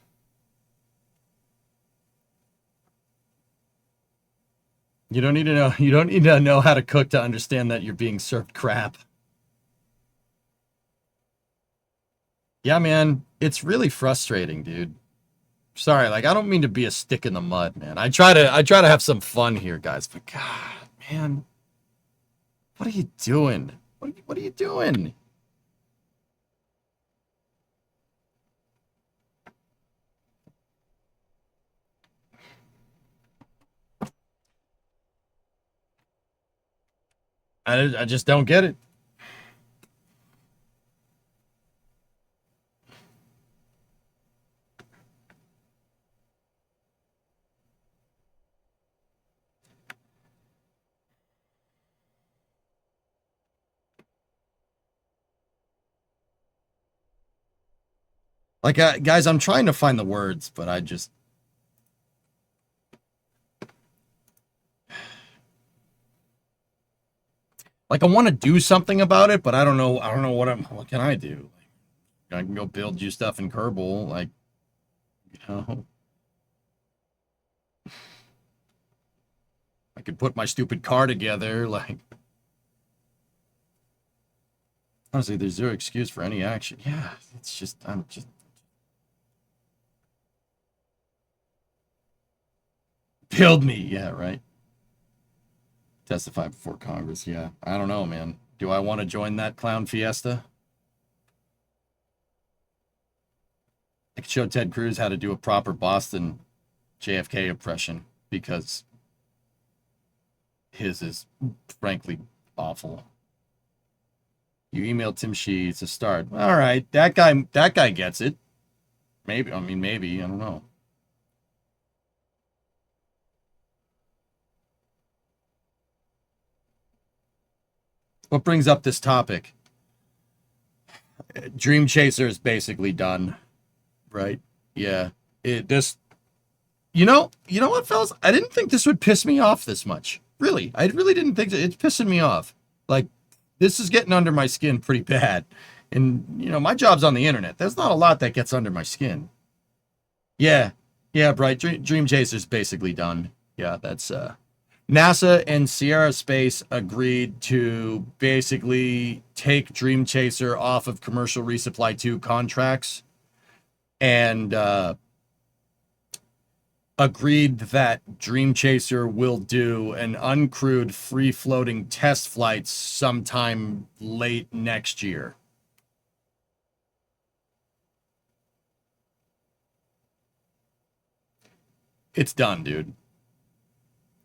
You don't need to know how to cook to understand that you're being served crap. Yeah, man, it's really frustrating, dude. Sorry, like I don't mean to be a stick in the mud, man. I try to have some fun here, guys, but God, man, what are you doing? What are you doing? I just don't get it. Like, guys, I'm trying to find the words, but I just like I want to do something about it, but I don't know. I don't know what can I do? I can go build you stuff in Kerbal, like, you know. I could put my stupid car together, like. Honestly, there's zero excuse for any action. Yeah, it's just I'm just build me. Yeah, right. Testify before Congress. Yeah, I don't know, man. Do I want to join that clown fiesta? I could show Ted Cruz how to do a proper Boston JFK impression because his is frankly awful. You emailed Tim Shee to start. All right, that guy gets it. Maybe, I mean, maybe, I don't know. What brings up this topic? Dream Chaser is basically done, right? Yeah. You know what, fellas? I didn't think this would piss me off this much. Really, I really didn't think it's pissing me off. Like, this is getting under my skin pretty bad. And my job's on the internet. There's not a lot that gets under my skin. Yeah, Bright. Dream Chaser's basically done. Yeah, that's NASA and Sierra Space agreed to basically take Dream Chaser off of commercial resupply 2 contracts and agreed that Dream Chaser will do an uncrewed free-floating test flight sometime late next year. It's done, dude.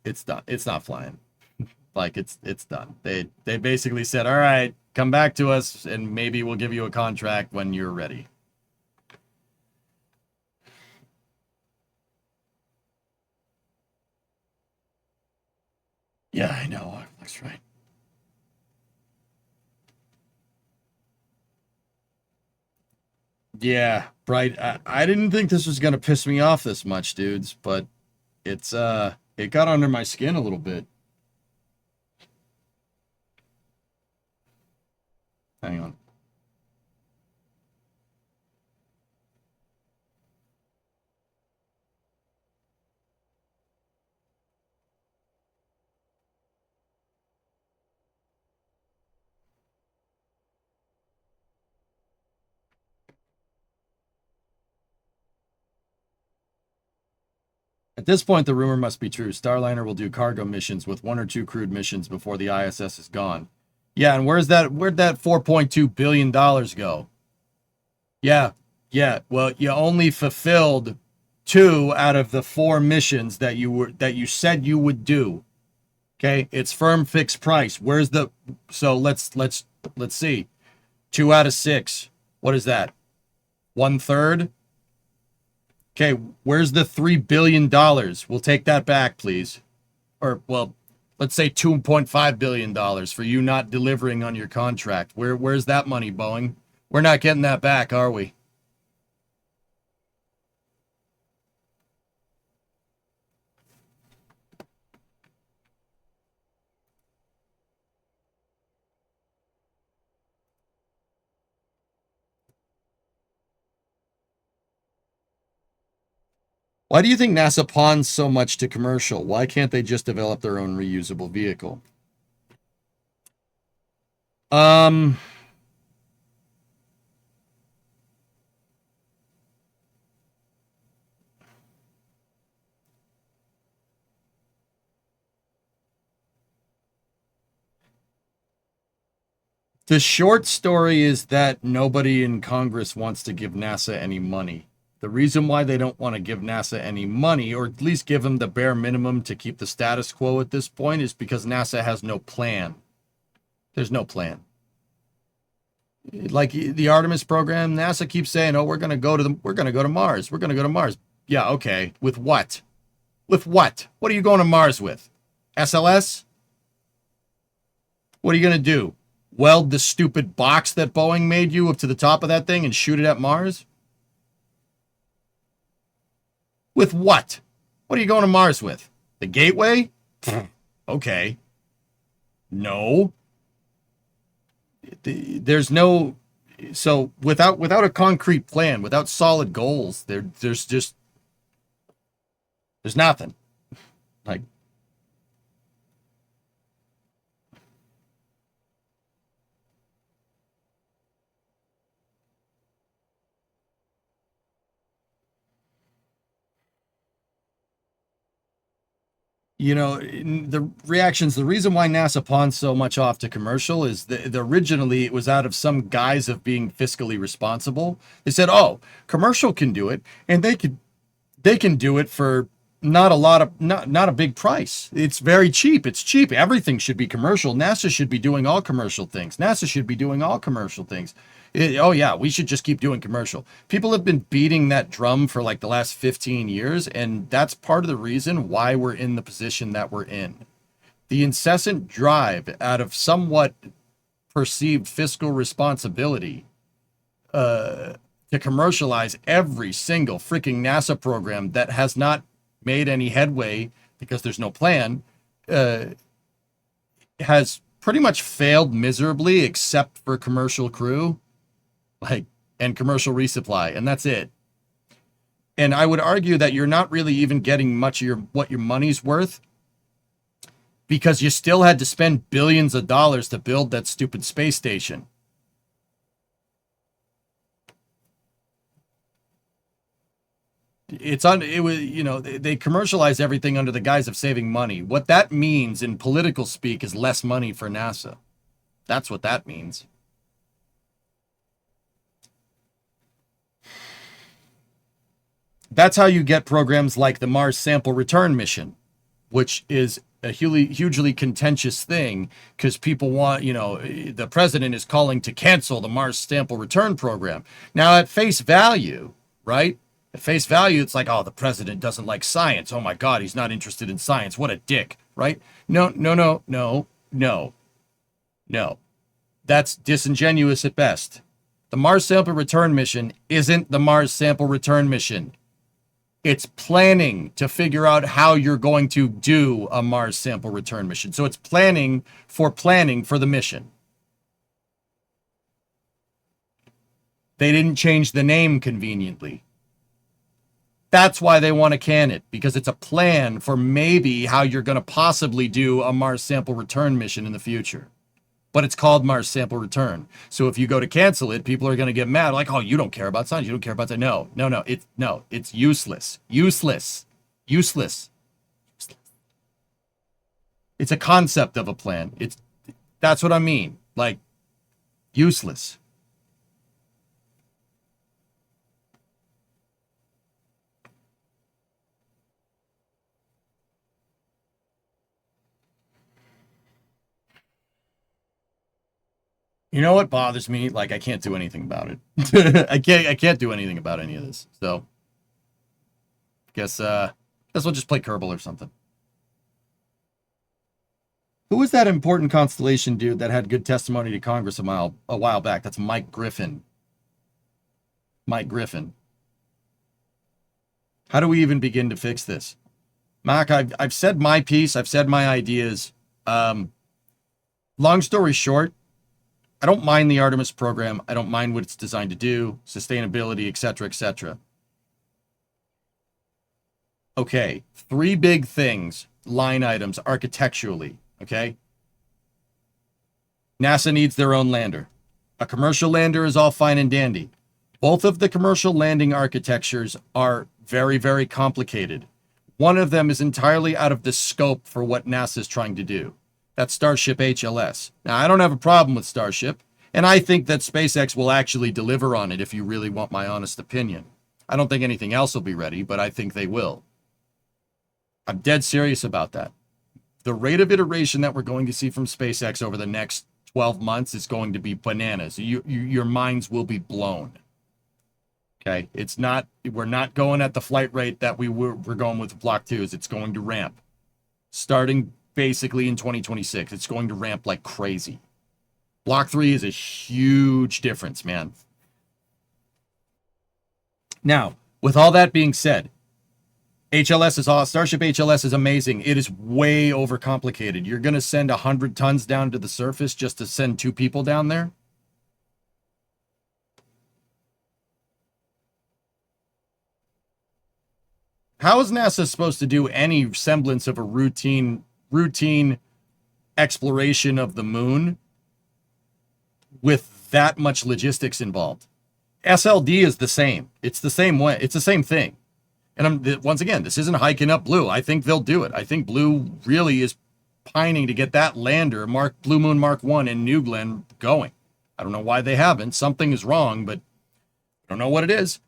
It's done. It's not flying. Like it's done. They basically said, "All right, come back to us and maybe we'll give you a contract when you're ready." Yeah, I know. That's right. Yeah, Bright. I didn't think this was gonna piss me off this much, dudes, but it got under my skin a little bit. Hang on. At this point, the rumor must be true. Starliner will do cargo missions with 1 or 2 crewed missions before the ISS is gone. Yeah, and where'd that $4.2 billion go? Yeah. Well, you only fulfilled 2 out of the 4 missions that you said you would do. Okay, it's firm fixed price. So let's see. 2 out of 6. What is that? 1/3? Okay, where's the $3 billion? We'll take that back, please. Or, well, let's say $2.5 billion for you not delivering on your contract. Where's that money, Boeing? We're not getting that back, are we? Why do you think NASA pawns so much to commercial? Why can't they just develop their own reusable vehicle? The short story is that nobody in Congress wants to give NASA any money. The reason why they don't want to give NASA any money, or at least give them the bare minimum to keep the status quo at this point, is because NASA has no plan. There's no plan. Like the Artemis program, NASA keeps saying, "Oh, we're going to go to Mars. We're going to go to Mars." Yeah, okay. With what? With what? What are you going to Mars with? SLS? What are you going to do? Weld the stupid box that Boeing made you up to the top of that thing and shoot it at Mars? With what? What are you going to Mars with? The Gateway? Okay. No. There's no. So without a concrete plan, without solid goals, there's nothing. Like, the reactions, the reason why NASA pawns so much off to commercial is that originally it was out of some guise of being fiscally responsible. They said, "Oh, commercial can do it, and they can do it for not a lot of not a big price. It's very cheap. It's cheap. Everything should be commercial. NASA should be doing all commercial things. NASA should be doing all commercial things. Oh yeah, we should just keep doing commercial. People have been beating that drum for like the last 15 years, and that's part of the reason why we're in the position that we're in. The incessant drive out of somewhat perceived fiscal responsibility to commercialize every single freaking NASA program that has not made any headway because there's no plan, has pretty much failed miserably except for commercial crew, and commercial resupply, and that's it. And I would argue that you're not really even getting much of what your money's worth, because you still had to spend billions of dollars to build that stupid space station. They commercialize everything under the guise of saving money. What that means in political speak is less money for NASA. That's what that means. That's how you get programs like the Mars Sample Return Mission, which is a hugely contentious thing because people want, the president is calling to cancel the Mars Sample Return program. Now, at face value, right? At face value, it's like, oh, the president doesn't like science. Oh my God, he's not interested in science. What a dick, right? No. That's disingenuous at best. The Mars Sample Return Mission isn't the Mars Sample Return Mission. It's planning to figure out how you're going to do a Mars Sample Return Mission. So it's planning for the mission. They didn't change the name conveniently. That's why they want to can it, because it's a plan for maybe how you're going to possibly do a Mars Sample Return Mission in the future. But it's called Mars Sample Return. So if you go to cancel it, people are going to get mad. Like, oh, you don't care about science. You don't care about that. No. It's useless. Useless. It's a concept of a plan. That's what I mean. Like, useless. You know what bothers me? Like, I can't do anything about it. I can't do anything about any of this. So, guess we'll just play Kerbal or something. Who was that important constellation dude that had good testimony to Congress a while back? That's Mike Griffin. Mike Griffin. How do we even begin to fix this? Mac, I've said my piece. I've said my ideas. Long story short, I don't mind the Artemis program. I don't mind what it's designed to do, sustainability, etc., etc. Okay, 3 big things, line items, architecturally, okay? NASA needs their own lander. A commercial lander is all fine and dandy. Both of the commercial landing architectures are very, very complicated. One of them is entirely out of the scope for what NASA is trying to do. That's Starship HLS. Now, I don't have a problem with Starship, and I think that SpaceX will actually deliver on it if you really want my honest opinion. I don't think anything else will be ready, but I think they will. I'm dead serious about that. The rate of iteration that we're going to see from SpaceX over the next 12 months is going to be bananas. Your minds will be blown. Okay? We're not going at the flight rate that we're going with Block 2s. It's going to ramp. Starting basically in 2026. It's going to ramp like crazy. Block 3 is a huge difference, man. Now, with all that being said, Starship HLS is amazing. It is way overcomplicated. You're going to send 100 tons down to the surface just to send 2 people down there? How is NASA supposed to do any semblance of a routine exploration of the moon with that much logistics involved? SLD is the same. It's the same way. It's the same thing. And once again, this isn't hiking up Blue. I think they'll do it. I think Blue really is pining to get that lander, Blue Moon Mark 1 in New Glenn, going. I don't know why they haven't. Something is wrong, but I don't know what it is.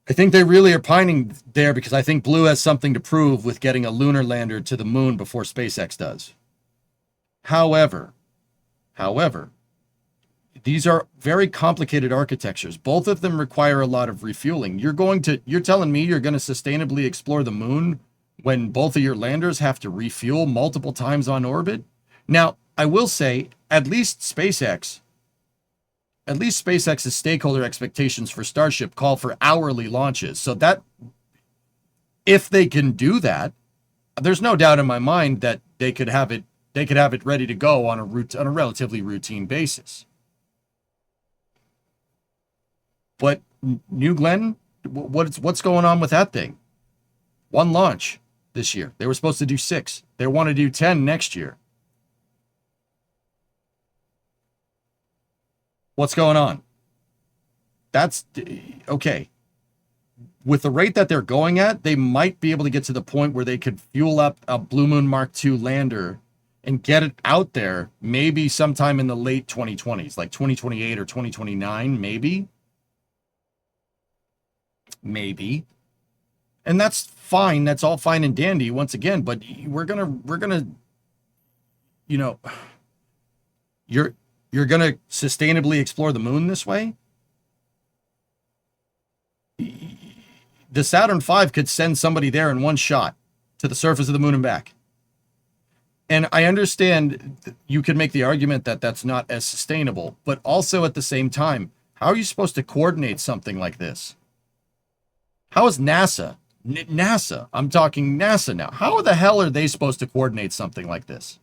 I think they really are pining there because I think Blue has something to prove with getting a lunar lander to the moon before SpaceX does. However, these are very complicated architectures. Both of them require a lot of refueling. You're telling me you're going to sustainably explore the moon when both of your landers have to refuel multiple times on orbit? Now, I will say, at least SpaceX's stakeholder expectations for Starship call for hourly launches. So that if they can do that, there's no doubt in my mind that they could have it ready to go on a relatively routine basis. But New Glenn, what's going on with that thing? One launch this year. They were supposed to do 6. They want to do 10 next year. What's going on? That's okay. With the rate that they're going at, they might be able to get to the point where they could fuel up a Blue Moon Mark II lander and get it out there maybe sometime in the late 2020s, like 2028 or 2029, maybe. And that's fine. That's all fine and dandy once again, but we're going to you're going to sustainably explore the moon this way? The Saturn V could send somebody there in one shot to the surface of the moon and back. And I understand you could make the argument that that's not as sustainable, but also at the same time, how are you supposed to coordinate something like this? How is NASA, I'm talking NASA now, how the hell are they supposed to coordinate something like this?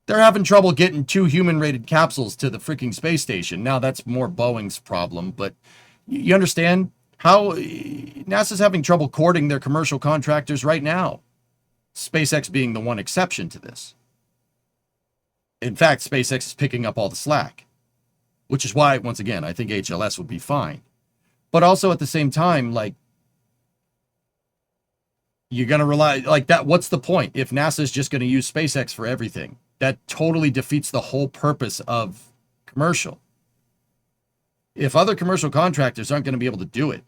They're having trouble getting 2 human-rated capsules to the freaking space station. Now, that's more Boeing's problem, but you understand how NASA's having trouble courting their commercial contractors right now. SpaceX being the one exception to this. In fact, SpaceX is picking up all the slack, which is why, once again, I think HLS would be fine. But also at the same time, like, you're going to rely, like that, what's the point if NASA's just going to use SpaceX for everything? That totally defeats the whole purpose of commercial. If other commercial contractors aren't going to be able to do it,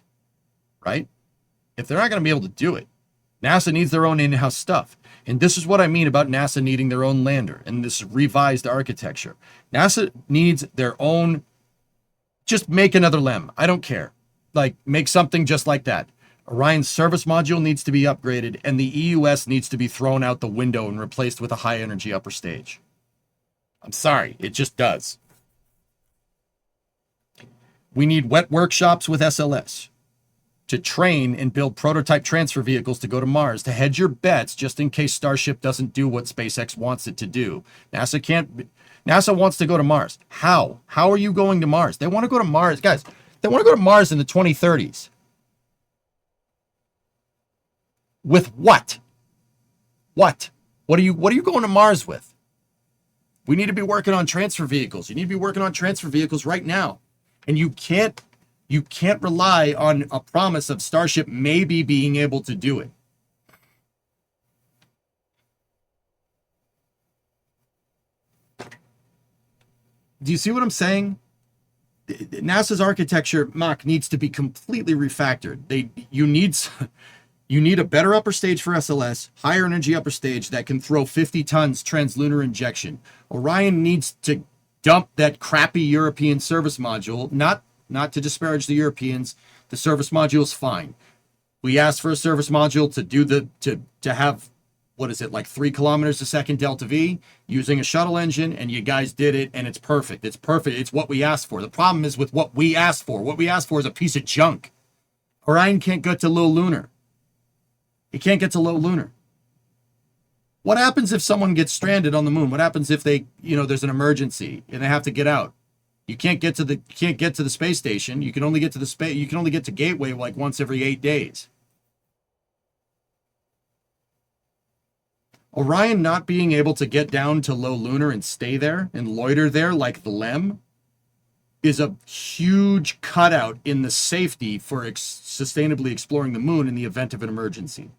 right? If they're not going to be able to do it, NASA needs their own in-house stuff. And this is what I mean about NASA needing their own lander and this revised architecture. NASA needs their own, just make another LEM. I don't care. Like, make something just like that. Orion's service module needs to be upgraded, and the EUS needs to be thrown out the window and replaced with a high-energy upper stage. I'm sorry, it just does. We need wet workshops with SLS to train and build prototype transfer vehicles to go to Mars, to hedge your bets just in case Starship doesn't do what SpaceX wants it to do. NASA wants to go to Mars. How? How are you going to Mars? They want to go to Mars. Guys, they want to go to Mars in the 2030s. With what? What are you going to Mars with? We need to be working on transfer vehicles. You need to be working on transfer vehicles right now. And you can't rely on a promise of Starship maybe being able to do it. Do you see what I'm saying? NASA's architecture, Mach, needs to be completely refactored. You need a better upper stage for SLS, higher energy upper stage that can throw 50 tons translunar injection. Orion needs to dump that crappy European service module, not to disparage the Europeans. The service module is fine. We asked for a service module to have, what is it, like 3 kilometers a second delta V using a shuttle engine, and you guys did it, and it's perfect. It's perfect. It's what we asked for. The problem is with what we asked for. What we asked for is a piece of junk. Orion can't get to low lunar. It can't get to low lunar. What happens if someone gets stranded on the moon? What happens if there's an emergency and they have to get out? You can't get to the space station. You can only get to Gateway like once every 8 days. Orion not being able to get down to low lunar and stay there and loiter there like the LEM is a huge cutout in the safety for sustainably exploring the moon in the event of an emergency.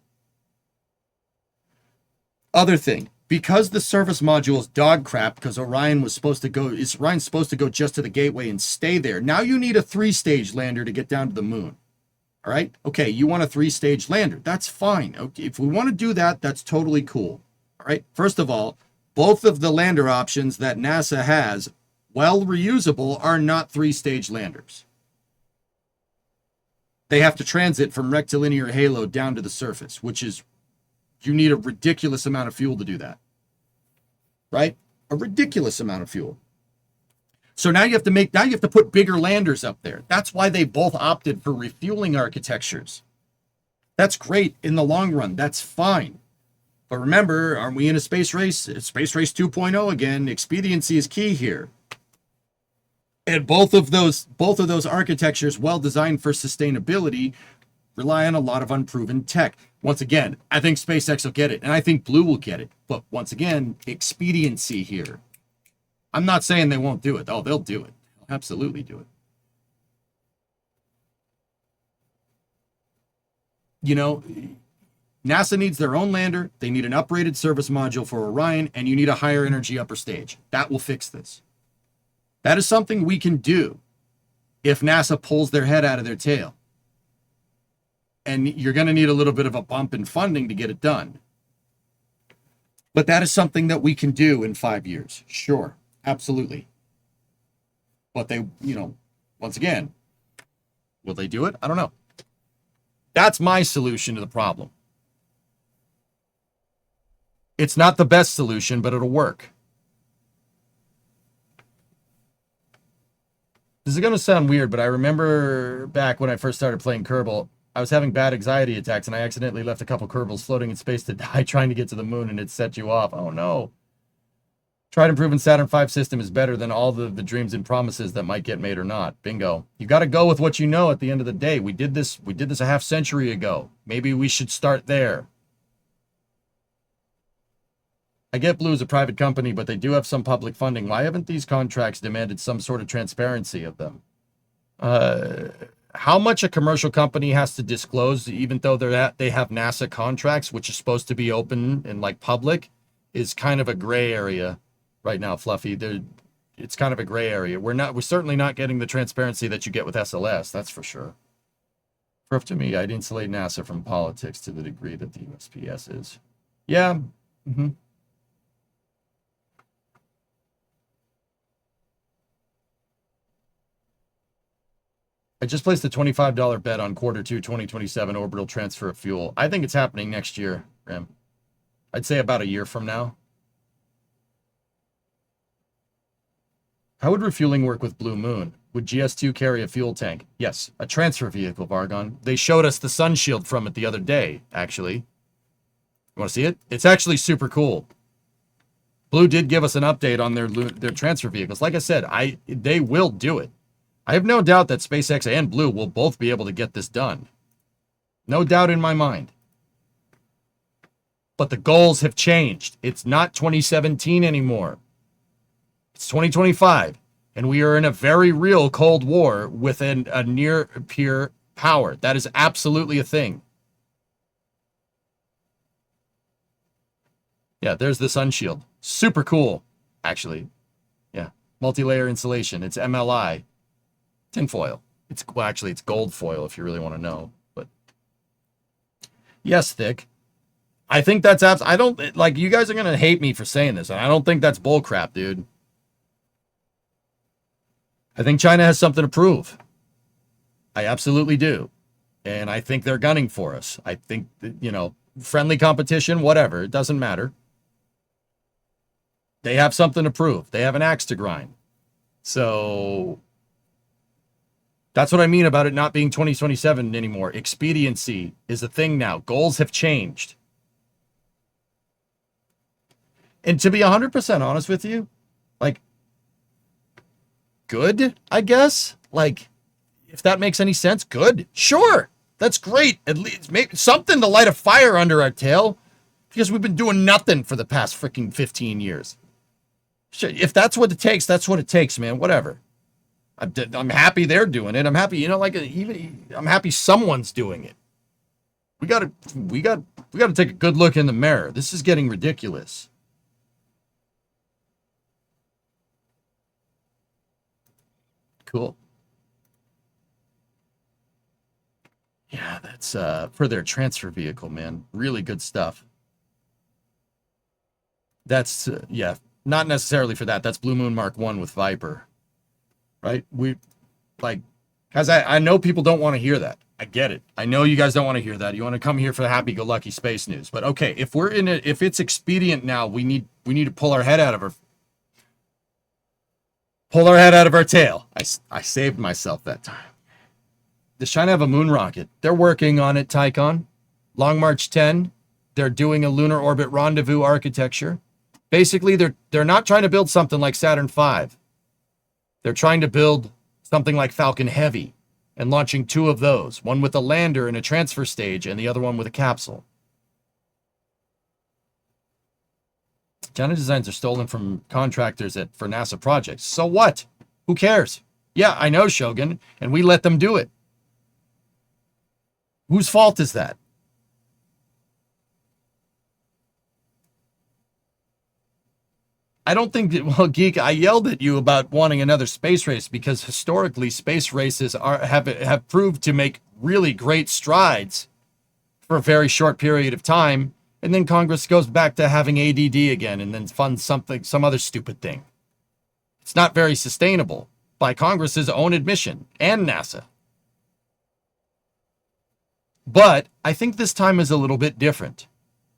Other thing, because the surface module is dog crap, because Orion's supposed to go just to the gateway and stay there. Now you need a 3-stage lander to get down to the moon. All right. Okay. You want a 3-stage lander. That's fine. Okay. If we want to do that, that's totally cool. All right. First of all, both of the lander options that NASA has, while reusable, are not 3-stage landers. They have to transit from rectilinear halo down to the surface, which is, you need a ridiculous amount of fuel to do that. Right? A ridiculous amount of fuel. So now you have to put bigger landers up there. That's why they both opted for refueling architectures. That's great in the long run. That's fine. But remember, aren't we in a space race? It's space race 2.0 again. Expediency is key here. And both of those architectures, well designed for sustainability, rely on a lot of unproven tech. Once again, I think SpaceX will get it, and I think Blue will get it. But once again, expediency here. I'm not saying they won't do it. Oh, they'll do it. They'll absolutely do it. You know, NASA needs their own lander. They need an upgraded service module for Orion, and you need a higher energy upper stage. That will fix this. That is something we can do if NASA pulls their head out of their tail. And you're going to need a little bit of a bump in funding to get it done. But that is something that we can do in 5 years. Sure. Absolutely. But they, once again, will they do it? I don't know. That's my solution to the problem. It's not the best solution, but it'll work. This is going to sound weird, but I remember back when I first started playing Kerbal, I was having bad anxiety attacks and I accidentally left a couple Kerbals floating in space to die trying to get to the moon, and it set you off. Oh no. Tried and proven Saturn V system is better than all the dreams and promises that might get made or not. Bingo. You got to go with what you know at the end of the day. We did this a half century ago. Maybe we should start there. I get Blue is a private company, but they do have some public funding. Why haven't these contracts demanded some sort of transparency of them? How much a commercial company has to disclose, even though they have NASA contracts, which is supposed to be open and like public, is kind of a gray area right now, Fluffy. It's kind of a gray area. We're certainly not getting the transparency that you get with SLS, that's for sure. Proof to me, I'd insulate NASA from politics to the degree that the USPS is. Yeah. Mm-hmm. I just placed a $25 bet on Q2 2027 orbital transfer of fuel. I think it's happening next year, Ram. I'd say about a year from now. How would refueling work with Blue Moon? Would GS2 carry a fuel tank? Yes, a transfer vehicle, Vargon. They showed us the sun shield from it the other day, actually. You want to see it? It's actually super cool. Blue did give us an update on their transfer vehicles. Like I said, they will do it. I have no doubt that SpaceX and Blue will both be able to get this done. No doubt in my mind. But the goals have changed. It's not 2017 anymore. It's 2025. And we are in a very real Cold War with a near peer power. That is absolutely a thing. Yeah, there's the sun shield. Super cool, actually. Yeah, multi-layer insulation. It's MLI. Tinfoil. It's gold foil if you really want to know. But yes, Thick. I think that's I don't like, you guys are gonna hate me for saying this, and I don't think that's bullcrap, dude. I think China has something to prove. I absolutely do, and I think they're gunning for us. I think that, friendly competition, whatever, it doesn't matter. They have something to prove. They have an axe to grind. So that's what I mean about it not being 2027 anymore. Expediency is a thing now. Goals have changed. And to be 100% honest with you, like, good, I guess. Like, if that makes any sense, good. Sure, that's great. At least maybe something to light a fire under our tail, because we've been doing nothing for the past freaking 15 years. If that's what it takes, that's what it takes, man. Whatever. I'm happy they're doing it. I'm happy, I'm happy someone's doing it. We got to take a good look in the mirror. This is getting ridiculous. Cool. Yeah, that's for their transfer vehicle, man. Really good stuff. That's yeah, not necessarily for that. That's Blue Moon Mark 1 with Viper. Right? We like cuz I know people don't want to hear that. I get it. I know you guys don't want to hear that. You want to come here for the happy-go-lucky space news. But okay, if we're in it, if it's expedient now, we need to pull our head out of our tail. I saved myself that time. Does China have a moon rocket? They're working on it, Tycon. Long March 10. They're doing a lunar orbit rendezvous architecture. Basically, they're not trying to build something like Saturn V. They're trying to build something like Falcon Heavy and launching 2 of those, one with a lander and a transfer stage and the other one with a capsule. China designs are stolen from contractors for NASA projects. So what? Who cares? Yeah, I know, Shogun, and we let them do it. Whose fault is that? I don't think that, well, Geek, I yelled at you about wanting another space race because historically space races have proved to make really great strides for a very short period of time, and then Congress goes back to having ADD again and then funds some other stupid thing. It's not very sustainable by Congress's own admission and NASA. But I think this time is a little bit different.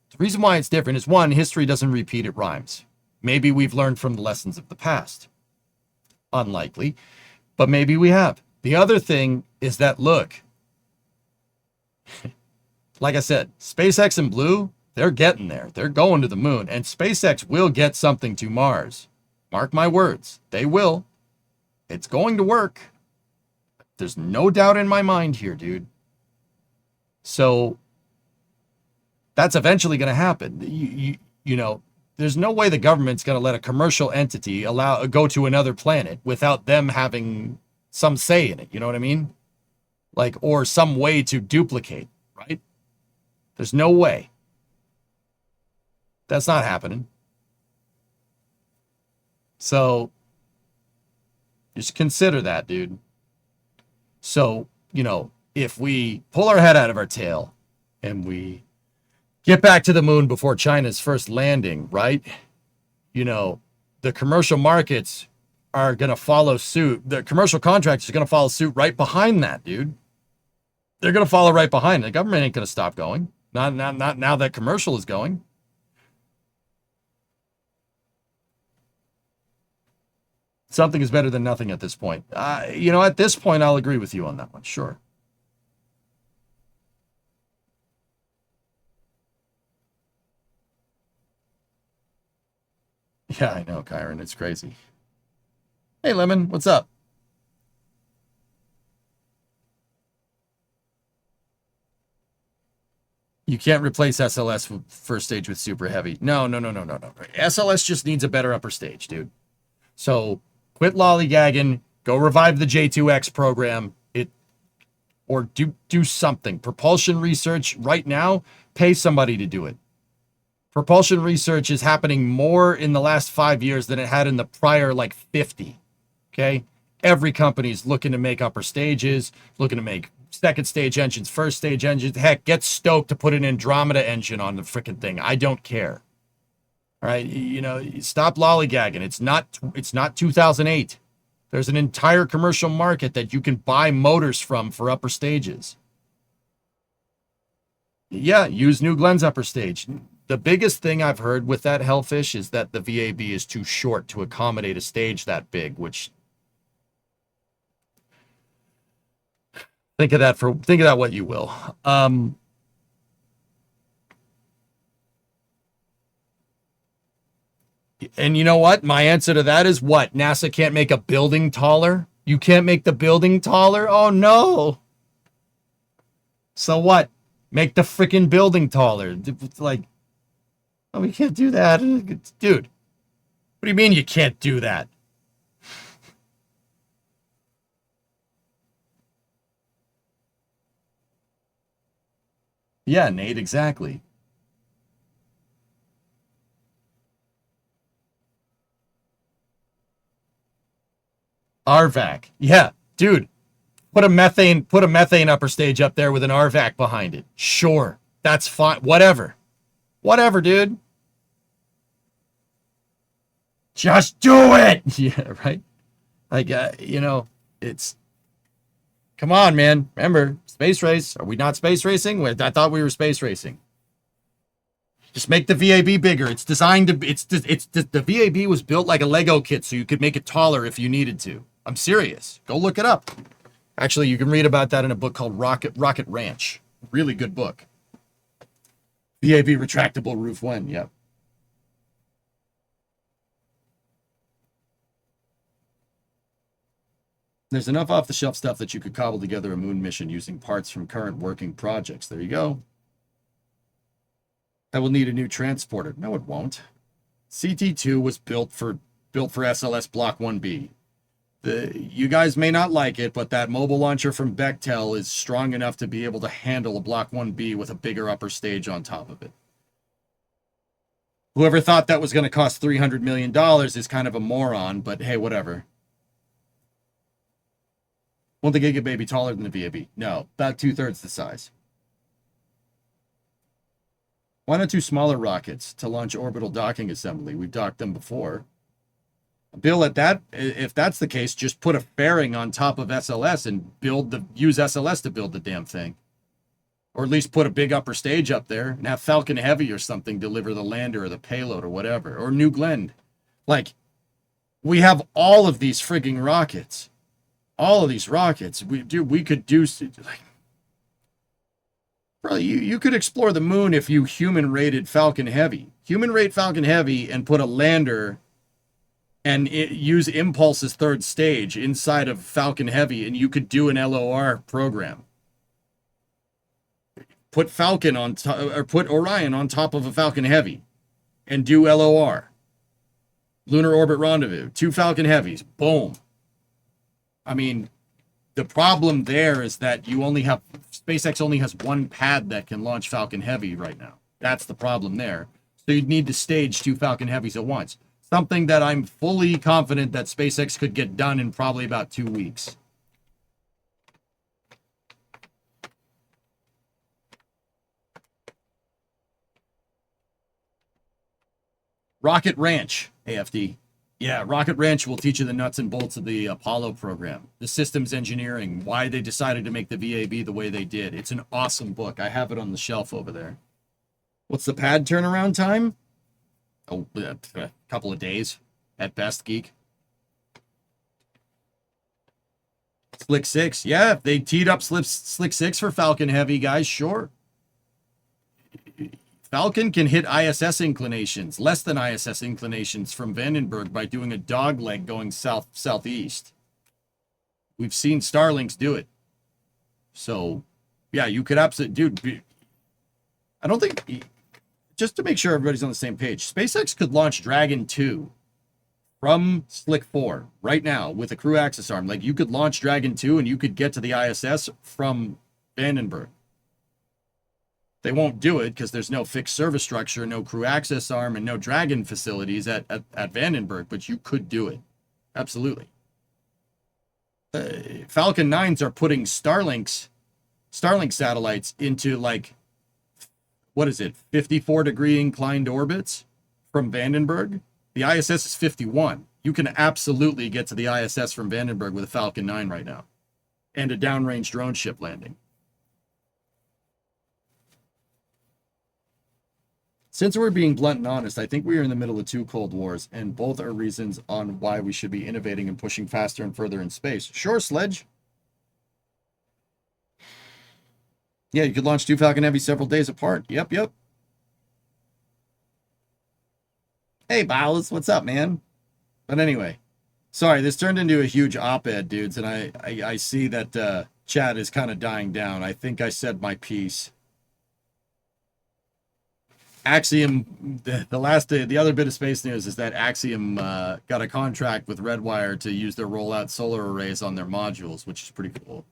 The reason why it's different is, one, history doesn't repeat, it rhymes. Maybe we've learned from the lessons of the past. Unlikely, but maybe we have. The other thing is that, look, like I said, SpaceX and Blue, they're getting there. They're going to the moon, and SpaceX will get something to Mars. Mark my words, they will. It's going to work. There's no doubt in my mind here, dude. So that's eventually going to happen. You know, there's no way the government's going to let a commercial entity go to another planet without them having some say in it. You know what I mean? Like, or some way to duplicate, right? There's no way. That's not happening. So just consider that, dude. So, you know, if we pull our head out of our tail and we get back to the moon before China's first landing, right? You know, the commercial markets are going to follow suit. The commercial contractors are going to follow suit right behind that, dude. They're going to follow right behind. The government ain't going to stop going. Not now that commercial is going. Something is better than nothing at this point. You know, at this point, I'll agree with you on that one. Sure. Yeah, I know, Kyron. It's crazy. Hey, Lemon, what's up? You can't replace SLS first stage with super heavy. No. SLS just needs a better upper stage, dude. So quit lollygagging. Go revive the J2X program. Or do something. Propulsion research right now, pay somebody to do it. Propulsion research is happening more in the last 5 years than it had in the prior, like, 50. Okay? Every company's looking to make upper stages, looking to make second stage engines, first stage engines. Heck, get stoked to put an Andromeda engine on the freaking thing. I don't care. All right? You know, stop lollygagging. It's not 2008. There's an entire commercial market that you can buy motors from for upper stages. Yeah, use New Glenn's upper stage. The biggest thing I've heard with that Hellfish is that the VAB is too short to accommodate a stage that big, which think of that what you will. And you know what? My answer to that is what? NASA can't make a building taller? You can't make the building taller? Oh no. So what? Make the freaking building taller. Like, oh, we can't do that. Dude, what do you mean you can't do that? Yeah, Nate, exactly. RVAC. Yeah, dude. Put a methane upper stage up there with an RVAC behind it. Sure. That's fine. Whatever. Whatever, dude. Just do it. Yeah, right? Like, it's... Come on, man. Remember, space race. Are we not space racing? I thought we were space racing. Just make the VAB bigger. It's designed to... The VAB was built like a Lego kit so you could make it taller if you needed to. I'm serious. Go look it up. Actually, you can read about that in a book called Rocket Ranch. Really good book. VAB retractable roof when, yep. There's enough off-the-shelf stuff that you could cobble together a moon mission using parts from current working projects. There you go. That will need a new transporter. No, it won't. CT2 was built for SLS Block 1B. You guys may not like it, but that mobile launcher from Bechtel is strong enough to be able to handle a Block 1B with a bigger upper stage on top of it. Whoever thought that was going to cost $300 million is kind of a moron, but hey, whatever. Won't the Giga Baby taller than the VAB? No, about 2/3 the size. Why not two smaller rockets to launch orbital docking assembly? We've docked them before. Bill, if that's the case, just put a fairing on top of SLS and use SLS to build the damn thing. Or at least put a big upper stage up there and have Falcon Heavy or something deliver the lander or the payload or whatever. Or New Glenn. Like, we have all of these frigging rockets. All of these rockets. We could do... Like, bro, you could explore the moon if you human-rated Falcon Heavy. Human-rate Falcon Heavy and put a lander... and use Impulse's third stage inside of Falcon Heavy, and you could do an LOR program. Put Falcon on top, or put Orion on top of a Falcon Heavy, and do LOR. Lunar Orbit Rendezvous. 2 Falcon Heavies. Boom. I mean, the problem there is that SpaceX only has one pad that can launch Falcon Heavy right now. That's the problem there. So you'd need to stage 2 Falcon Heavies at once. Something that I'm fully confident that SpaceX could get done in probably about 2 weeks. Rocket Ranch, AFD. Yeah, Rocket Ranch will teach you the nuts and bolts of the Apollo program, the systems engineering, why they decided to make the VAB the way they did. It's an awesome book. I have it on the shelf over there. What's the pad turnaround time? Oh, a couple of days at best, geek. Slick 6. Yeah, if they teed up Slick 6 for Falcon Heavy, guys, sure. Falcon can hit ISS inclinations, less than ISS inclinations from Vandenberg by doing a dog leg going southeast. We've seen Starlinks do it. So, yeah, you could absolutely... Dude, I don't think... Just to make sure everybody's on the same page, SpaceX could launch Dragon 2 from Slick 4 right now with a crew access arm. Like, you could launch Dragon 2 and you could get to the ISS from Vandenberg. They won't do it because there's no fixed service structure, no crew access arm, and no Dragon facilities at Vandenberg, but you could do it. Absolutely. Falcon 9s are putting Starlink satellites into, like, what is it, 54-degree inclined orbits from Vandenberg? The ISS is 51. You can absolutely get to the ISS from Vandenberg with a Falcon 9 right now. And a downrange drone ship landing. Since we're being blunt and honest, I think we are in the middle of 2 Cold Wars, and both are reasons on why we should be innovating and pushing faster and further in space. Sure, Sledge. Yeah, you could launch 2 Falcon Heavy several days apart. Yep. Hey, Bowles, what's up, man? But anyway, sorry, this turned into a huge op-ed, dudes, and I see that chat is kind of dying down. I think I said my piece. Axiom, the other bit of space news is that Axiom got a contract with Redwire to use their rollout solar arrays on their modules, which is pretty cool.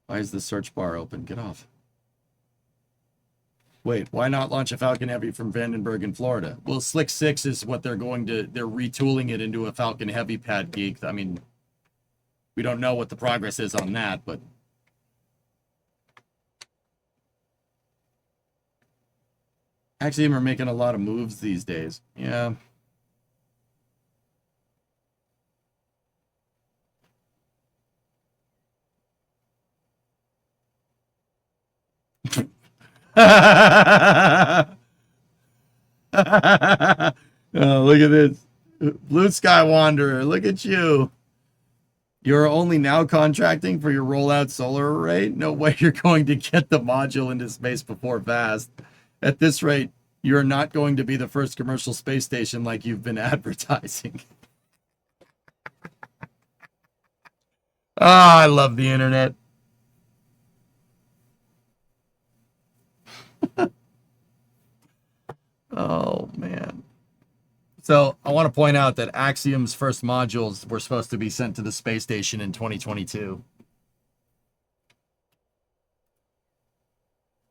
Why is the search bar open? Get off. Wait, why not launch a Falcon Heavy from Vandenberg in Florida? Well, Slick 6 is what they're retooling it into a Falcon Heavy pad, Geek. I mean, we don't know what the progress is on that, but Axiom are making a lot of moves these days. Yeah. Oh, look at this. Blue Sky Wanderer, look at you. You're only now contracting for your rollout solar array? No way you're going to get the module into space before VAST. At this rate, you're not going to be the first commercial space station like you've been advertising. Ah, I love the internet. Oh, man. So I want to point out that Axiom's first modules were supposed to be sent to the space station in 2022.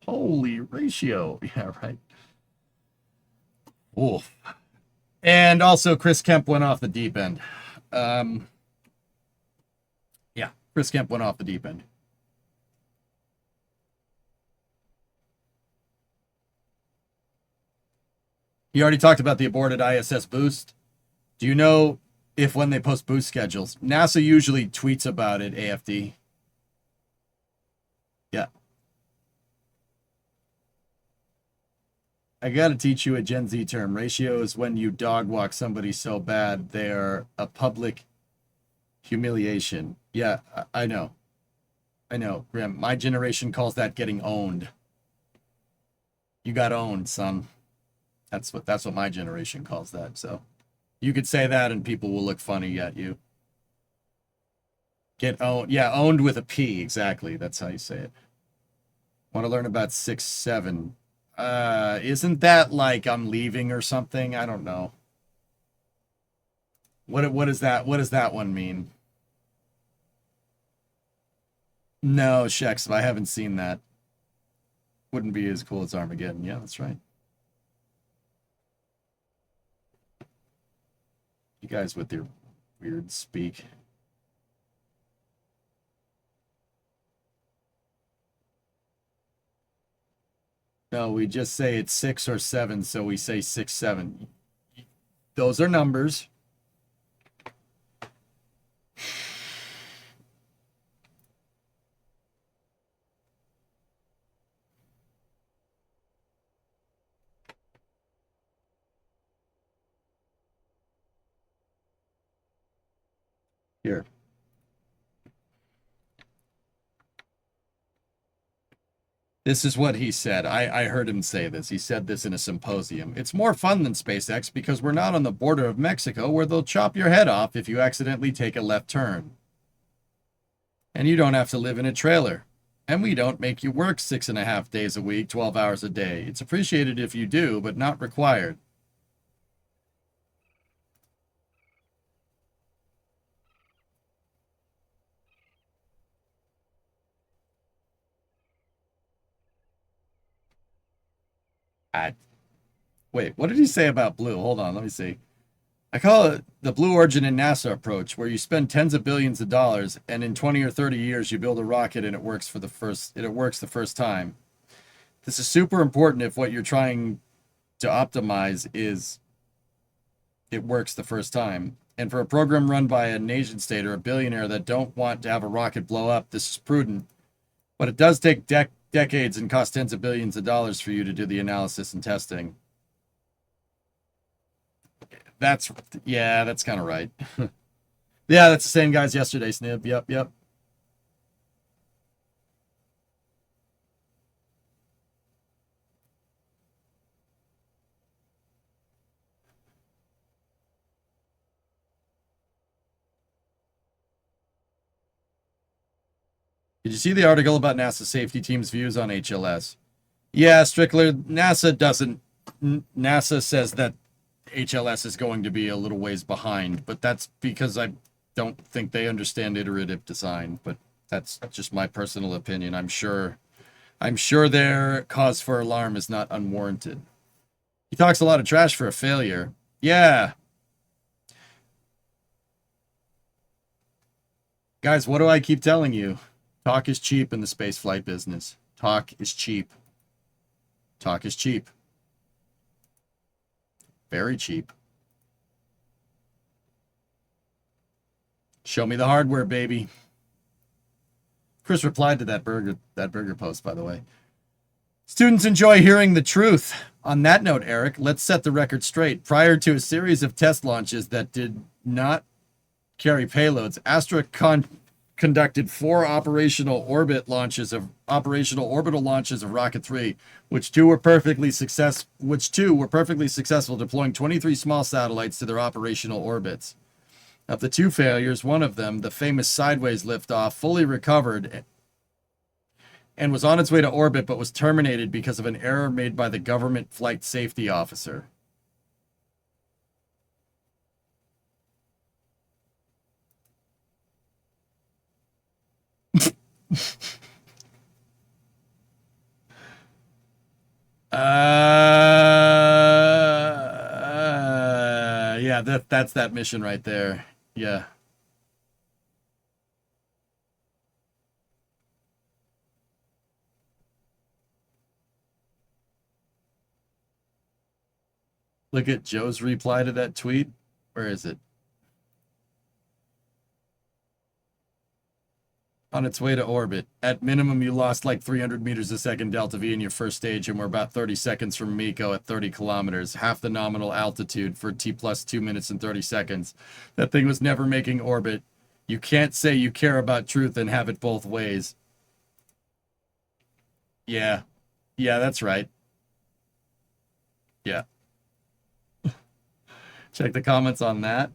Holy ratio. Yeah, right. Oof. And also, Chris Kemp went off the deep end. Yeah, Chris Kemp went off the deep end. You already talked about the aborted ISS boost. Do you know if when they post boost schedules, NASA usually tweets about it, AFD? Yeah. I got to teach you a Gen Z term. Ratio is when you dog walk somebody so bad they're a public humiliation. Yeah, I know. I know, Grim. My generation calls that getting owned. You got owned, son. That's what my generation calls that. So you could say that and people will look funny at you. Get owned. Yeah, owned with a P. Exactly. That's how you say it. Want to learn about 6-7. Isn't that like I'm leaving or something? I don't know. What is that? What does that one mean? No, Shex, I haven't seen that. Wouldn't be as cool as Armageddon. Yeah, that's right. You guys with your weird speak. No, we just say it's 6 or 7, so we say 6-7. Those are numbers. Here. This is what he said. I heard him say this. He said this in a symposium. It's more fun than SpaceX because we're not on the border of Mexico where they'll chop your head off if you accidentally take a left turn. And you don't have to live in a trailer. And we don't make you work 6.5 days a week, 12 hours a day. It's appreciated if you do, but not required. Wait, what did he say about blue? Hold on, let me see. I call it the Blue Origin and NASA approach, where you spend tens of billions of dollars, and in 20 or 30 years, you build a rocket and it works the first time. This is super important if what you're trying to optimize is it works the first time. And for a program run by a nation state or a billionaire that don't want to have a rocket blow up, this is prudent. But it does take decades and cost tens of billions of dollars for you to do the analysis and testing. That's kind of right. Yeah, that's the same guys yesterday, Snib. Yep. Did you see the article about NASA safety team's views on HLS? Yeah, Strickler, NASA says that HLS is going to be a little ways behind, but that's because I don't think they understand iterative design, but that's just my personal opinion. I'm sure I'm sure their cause for alarm is not unwarranted. He talks a lot of trash for a failure. Yeah. Guys, what do I keep telling you? Talk is cheap in the spaceflight business. Talk is cheap. Talk is cheap. Very cheap. Show me the hardware, baby. Chris replied to that burger post, by the way. Students enjoy hearing the truth. On that note, Eric, let's set the record straight. Prior to a series of test launches that did not carry payloads, Astra conducted 4 operational orbital launches of Rocket 3, which two were perfectly successful, deploying 23 small satellites to their operational orbits. Of the 2 failures, one of them, the famous sideways liftoff, fully recovered and was on its way to orbit, but was terminated because of an error made by the government flight safety officer. Yeah, that's that mission right there. Yeah. Look at Joe's reply to that tweet. Where is it? On its way to orbit. At minimum, you lost like 300 meters a second delta V in your first stage, and we're about 30 seconds from MECO at 30 kilometers, half the nominal altitude for T plus 2 minutes and 30 seconds. That thing was never making orbit. You can't say you care about truth and have it both ways. Yeah. Yeah, that's right. Yeah. Check the comments on that.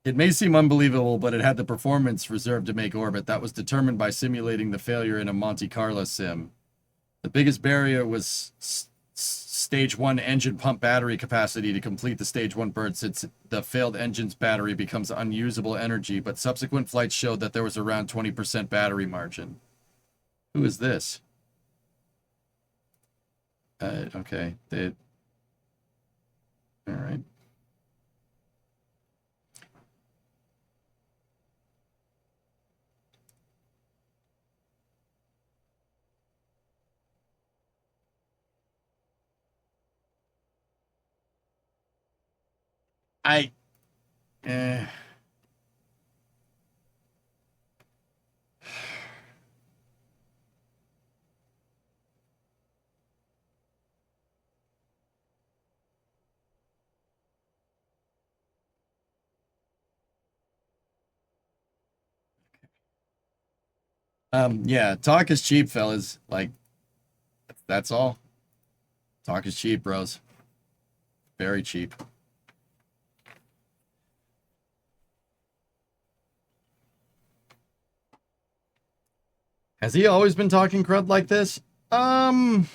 It may seem unbelievable, but it had the performance reserved to make orbit. That was determined by simulating the failure in a Monte Carlo sim. The biggest barrier was stage 1 engine pump battery capacity to complete the stage 1 burn, since the failed engine's battery becomes unusable energy, but subsequent flights showed that there was around 20% battery margin. Who is this? Okay. All right. Eh. Yeah, talk is cheap, fellas. Like, that's all. Talk is cheap, bros. Very cheap. Has he always been talking crud like this? I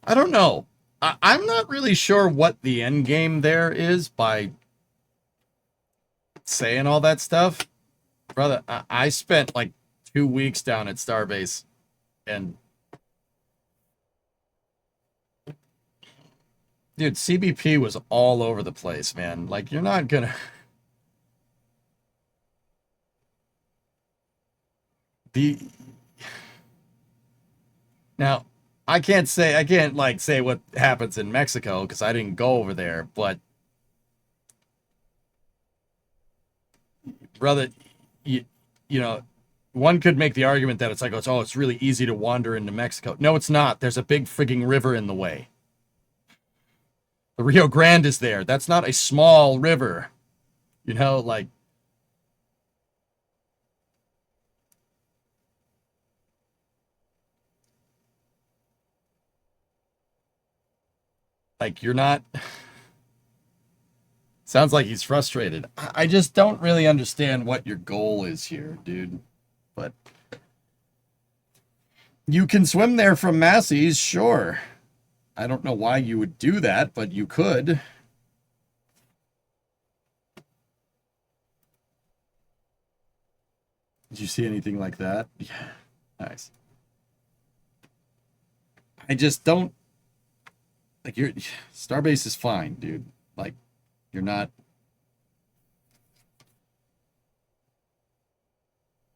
don't know. I'm not really sure what the end game there is by saying all that stuff. Brother, I spent like 2 weeks down at Starbase, and dude, CBP was all over the place, man. Like, you're not gonna the now I can't like say what happens in Mexico because I didn't go over there, but brother, you know, one could make the argument that it's like, it's really easy to wander into Mexico. No, it's not. There's a big frigging river in the way. The Rio Grande is there. That's not a small river. You know, like, you're not. Sounds like he's frustrated. I just don't really understand what your goal is here, dude. But you can swim there from Massey's, sure. I don't know why you would do that, but you could. Did you see anything like that? Yeah. Nice. I just don't like your Starbase is fine, dude. Like you're not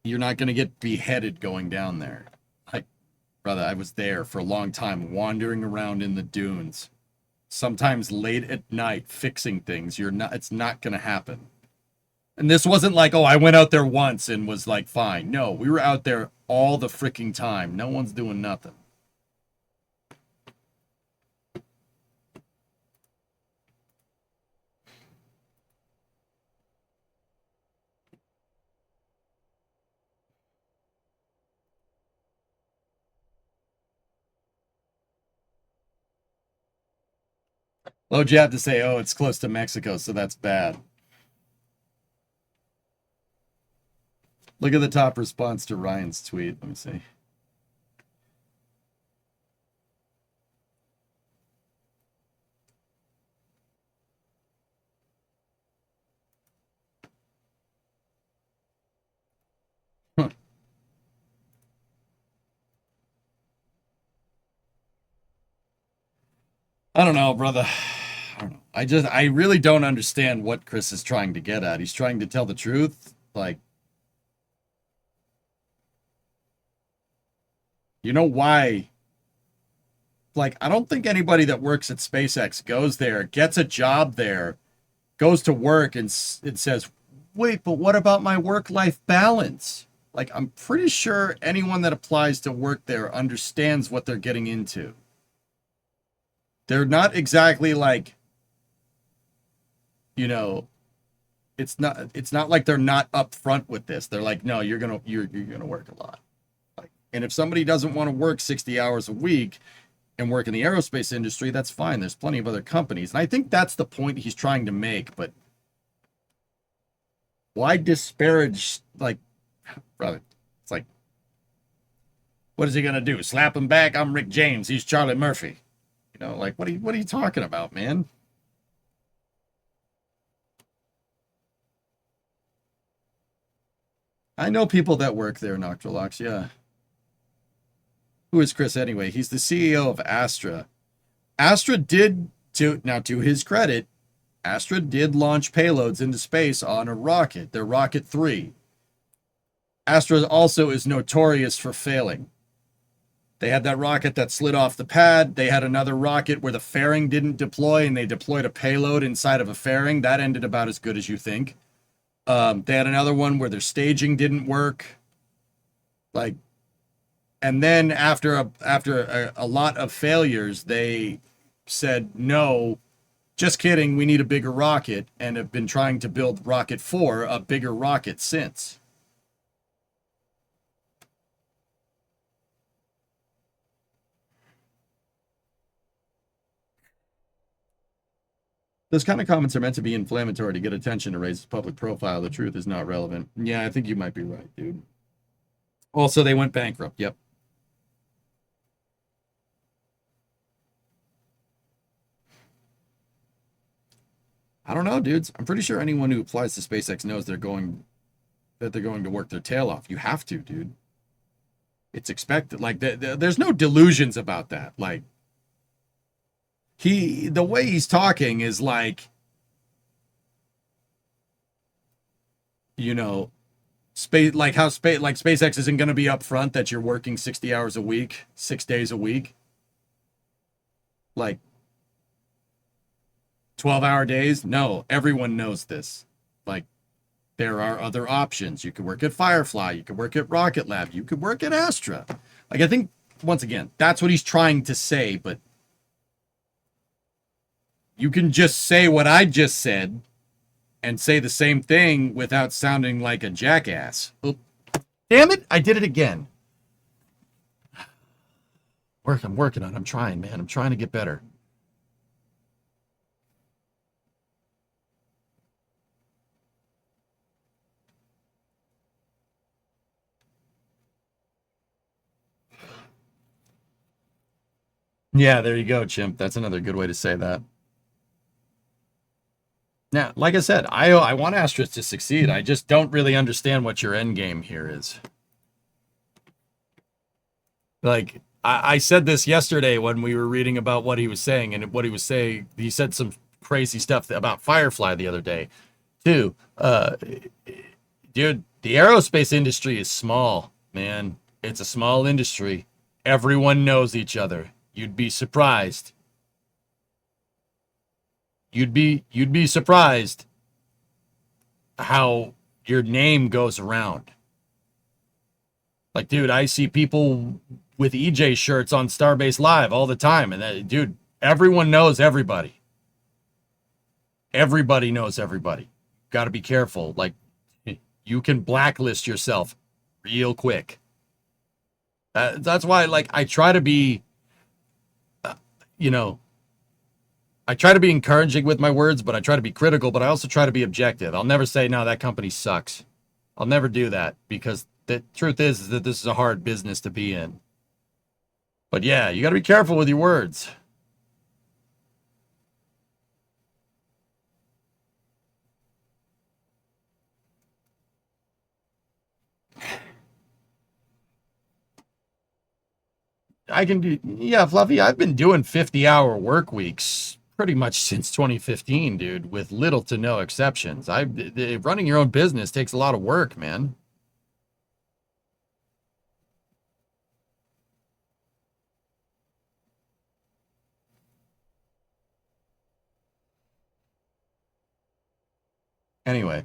gonna get beheaded going down there. Like, brother, I was there for a long time, wandering around in the dunes, sometimes late at night, fixing things. It's not gonna happen. And this wasn't like, oh, I went out there once and was like, fine. No, we were out there all the freaking time. No one's doing nothing. Low jab to say, oh, it's close to Mexico, so that's bad. Look at the top response to Ryan's tweet. Let me see. Huh. I don't know, brother. I don't know. I really don't understand what Chris is trying to get at. He's trying to tell the truth. Like, you know why? Like, I don't think anybody that works at SpaceX goes there, gets a job there, goes to work and it says, wait, but what about my work-life balance? Like, I'm pretty sure anyone that applies to work there understands what they're getting into. They're not exactly like, you know, it's not like they're not upfront with this. They're like, no, you're gonna work a lot. Like, and if somebody doesn't want to work 60 hours a week and work in the aerospace industry, that's fine. There's plenty of other companies. And I think that's the point he's trying to make, but why disparage, like, brother, it's like, what is he gonna do? Slap him back? I'm Rick James. He's Charlie Murphy. You know, like, what are you talking about, man? I know people that work there, Noctilox, yeah. Who is Chris anyway? He's the CEO of Astra. Astra did, to his credit, Astra did launch payloads into space on a rocket, their Rocket 3. Astra also is notorious for failing. They had that rocket that slid off the pad. They had another rocket where the fairing didn't deploy, and they deployed a payload inside of a fairing. That ended about as good as you think. They had another one where their staging didn't work. Like, and then after a lot of failures, they said, no, just kidding, we need a bigger rocket, and have been trying to build Rocket 4, a bigger rocket, since. Those kind of comments are meant to be inflammatory to get attention to raise his public profile. The truth is not relevant. Yeah, I think you might be right, dude. Also, they went bankrupt. Yep. I don't know, dudes. I'm pretty sure anyone who applies to SpaceX knows they're going to work their tail off. You have to, dude. It's expected. Like, there's no delusions about that. Like, the way he's talking is like, you know, like SpaceX isn't going to be upfront that you're working 60 hours a week, 6 days a week, like 12-hour days. No, everyone knows this. Like, there are other options. You could work at Firefly, you could work at Rocket Lab, you could work at Astra. Like, I think, once again, that's what he's trying to say, but you can just say what I just said and say the same thing without sounding like a jackass. Oh, damn it, I did it again. I'm working on it. I'm trying, man. I'm trying to get better. Yeah, there you go, Chimp. That's another good way to say that. Now, like I said, I want Astra to succeed. I just don't really understand what your end game here is. Like I said this yesterday when we were reading about what he was saying, and what he was saying, he said some crazy stuff about Firefly the other day, too. Dude, the aerospace industry is small, man. It's a small industry. Everyone knows each other. You'd be surprised. You'd be surprised how your name goes around. Like, dude, I see people with EJ shirts on Starbase Live all the time, and dude, everyone knows everybody. Everybody knows everybody. Got to be careful. Like, you can blacklist yourself real quick. That's why, like, I try to be, you know, I try to be encouraging with my words, but I try to be critical, but I also try to be objective. I'll never say, no, that company sucks. I'll never do that, because the truth is that this is a hard business to be in. But yeah, you got to be careful with your words. I can do, yeah, Fluffy, I've been doing 50-hour work weeks pretty much since 2015, dude, with little to no exceptions. Running your own business takes a lot of work, man. Anyway,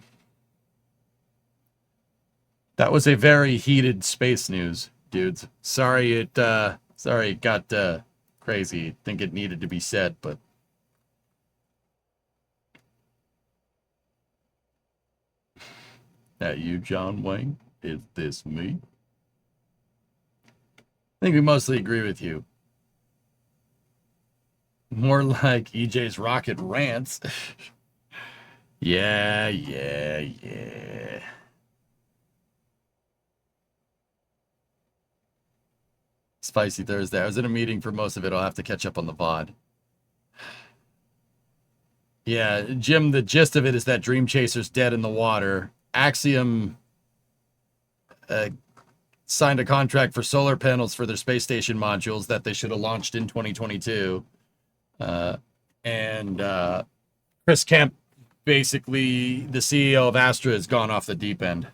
that was a very heated space news, dudes. Sorry it got crazy. I think it needed to be said, but that you, John Wayne? Is this me? I think we mostly agree with you. More like EJ's rocket rants. Yeah. Spicy Thursday. I was in a meeting for most of it. I'll have to catch up on the VOD. Yeah, Jim, the gist of it is that Dream Chaser's dead in the water. Axiom signed a contract for solar panels for their space station modules that they should have launched in 2022. And Chris Kemp, basically the CEO of Astra, has gone off the deep end.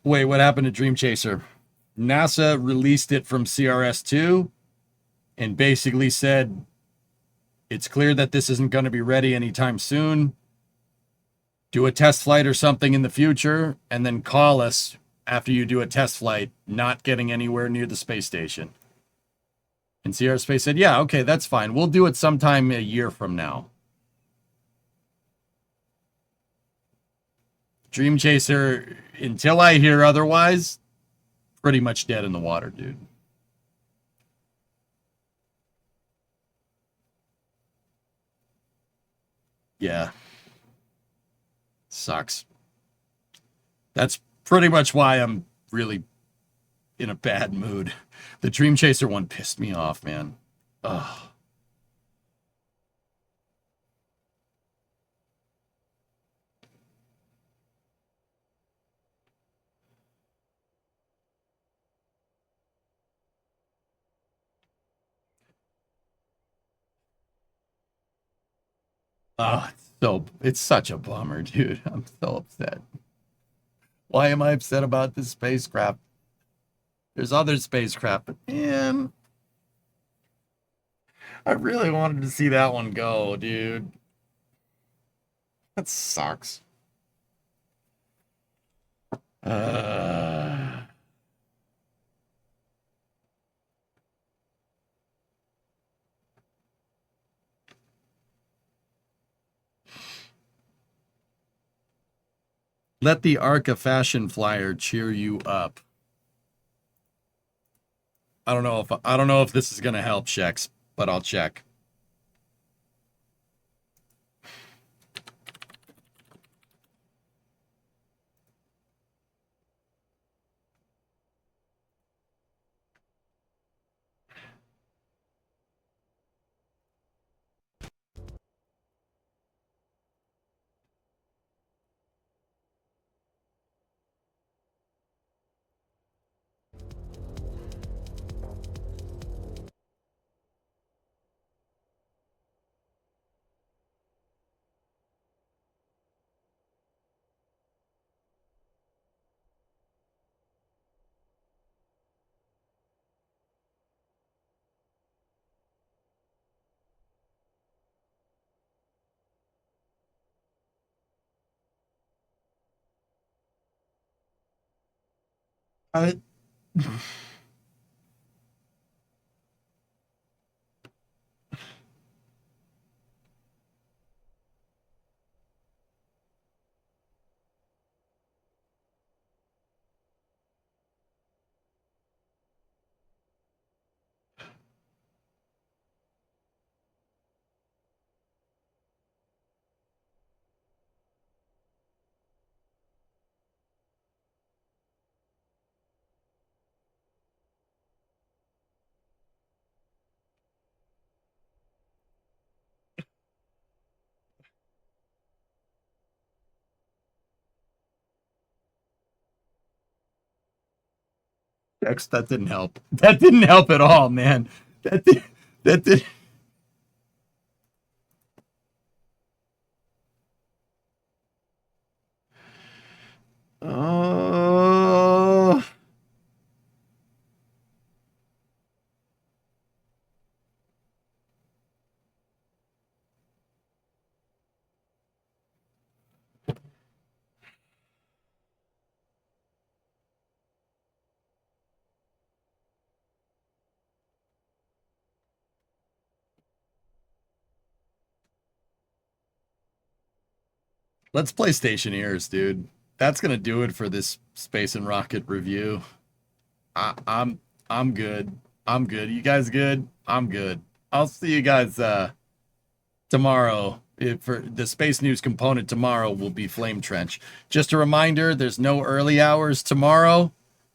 Wait, what happened to Dream Chaser? NASA released it from CRS-2 and basically said, it's clear that this isn't going to be ready anytime soon. Do a test flight or something in the future, and then call us after you do a test flight, not getting anywhere near the space station. And Sierra Space said, yeah, okay, that's fine. We'll do it sometime a year from now. Dream Chaser, until I hear otherwise, pretty much dead in the water, dude. Yeah. Sucks. That's pretty much why I'm really in a bad mood. The Dream Chaser one pissed me off, man. Ugh. Oh, it's such a bummer, dude. I'm so upset. Why am I upset about this spacecraft? There's other spacecraft, but man, I really wanted to see that one go, dude. That sucks. Uh, Let the Arca Fashion Flyer cheer you up. I don't know if this is gonna help, Shex, but I'll check. I, that didn't help. That didn't help at all, man. That did. Oh. Let's play Stationeers, dude. That's gonna do it for this Space and Rocket review. I, I'm I'm good. I'm good. You guys good? I'm good. I'll see you guys tomorrow. For the space news component tomorrow will be Flame Trench. Just a reminder, there's no early hours tomorrow.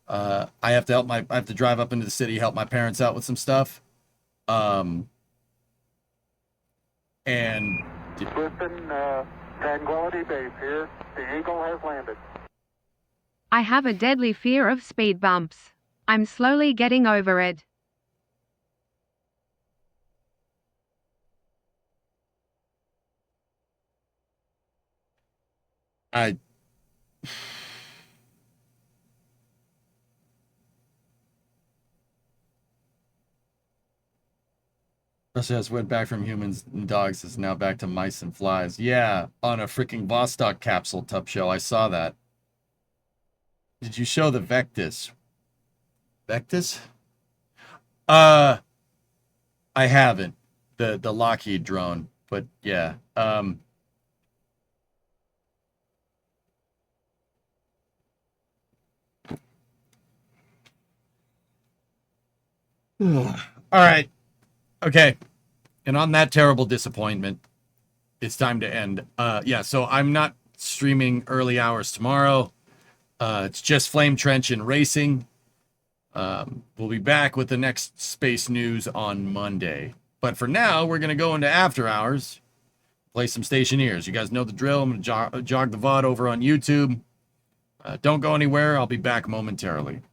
I have to drive up into the city, help my parents out with some stuff. And Listen, Tranquility Base here. The Eagle has landed. I have a deadly fear of speed bumps. I'm slowly getting over it. I Process went back from humans and dogs is now back to mice and flies. Yeah, on a freaking Vostok capsule tub show. I saw that. Did you show the Vectis? Vectis? I haven't. The Lockheed drone, but yeah. All right. Okay. And on that terrible disappointment, it's time to end. Yeah, so I'm not streaming early hours tomorrow. It's just Flame Trench and racing. We'll be back with the next space news on Monday. But for now, we're going to go into after hours, play some Stationeers. You guys know the drill. I'm going to jog the VOD over on YouTube. Don't go anywhere. I'll be back momentarily.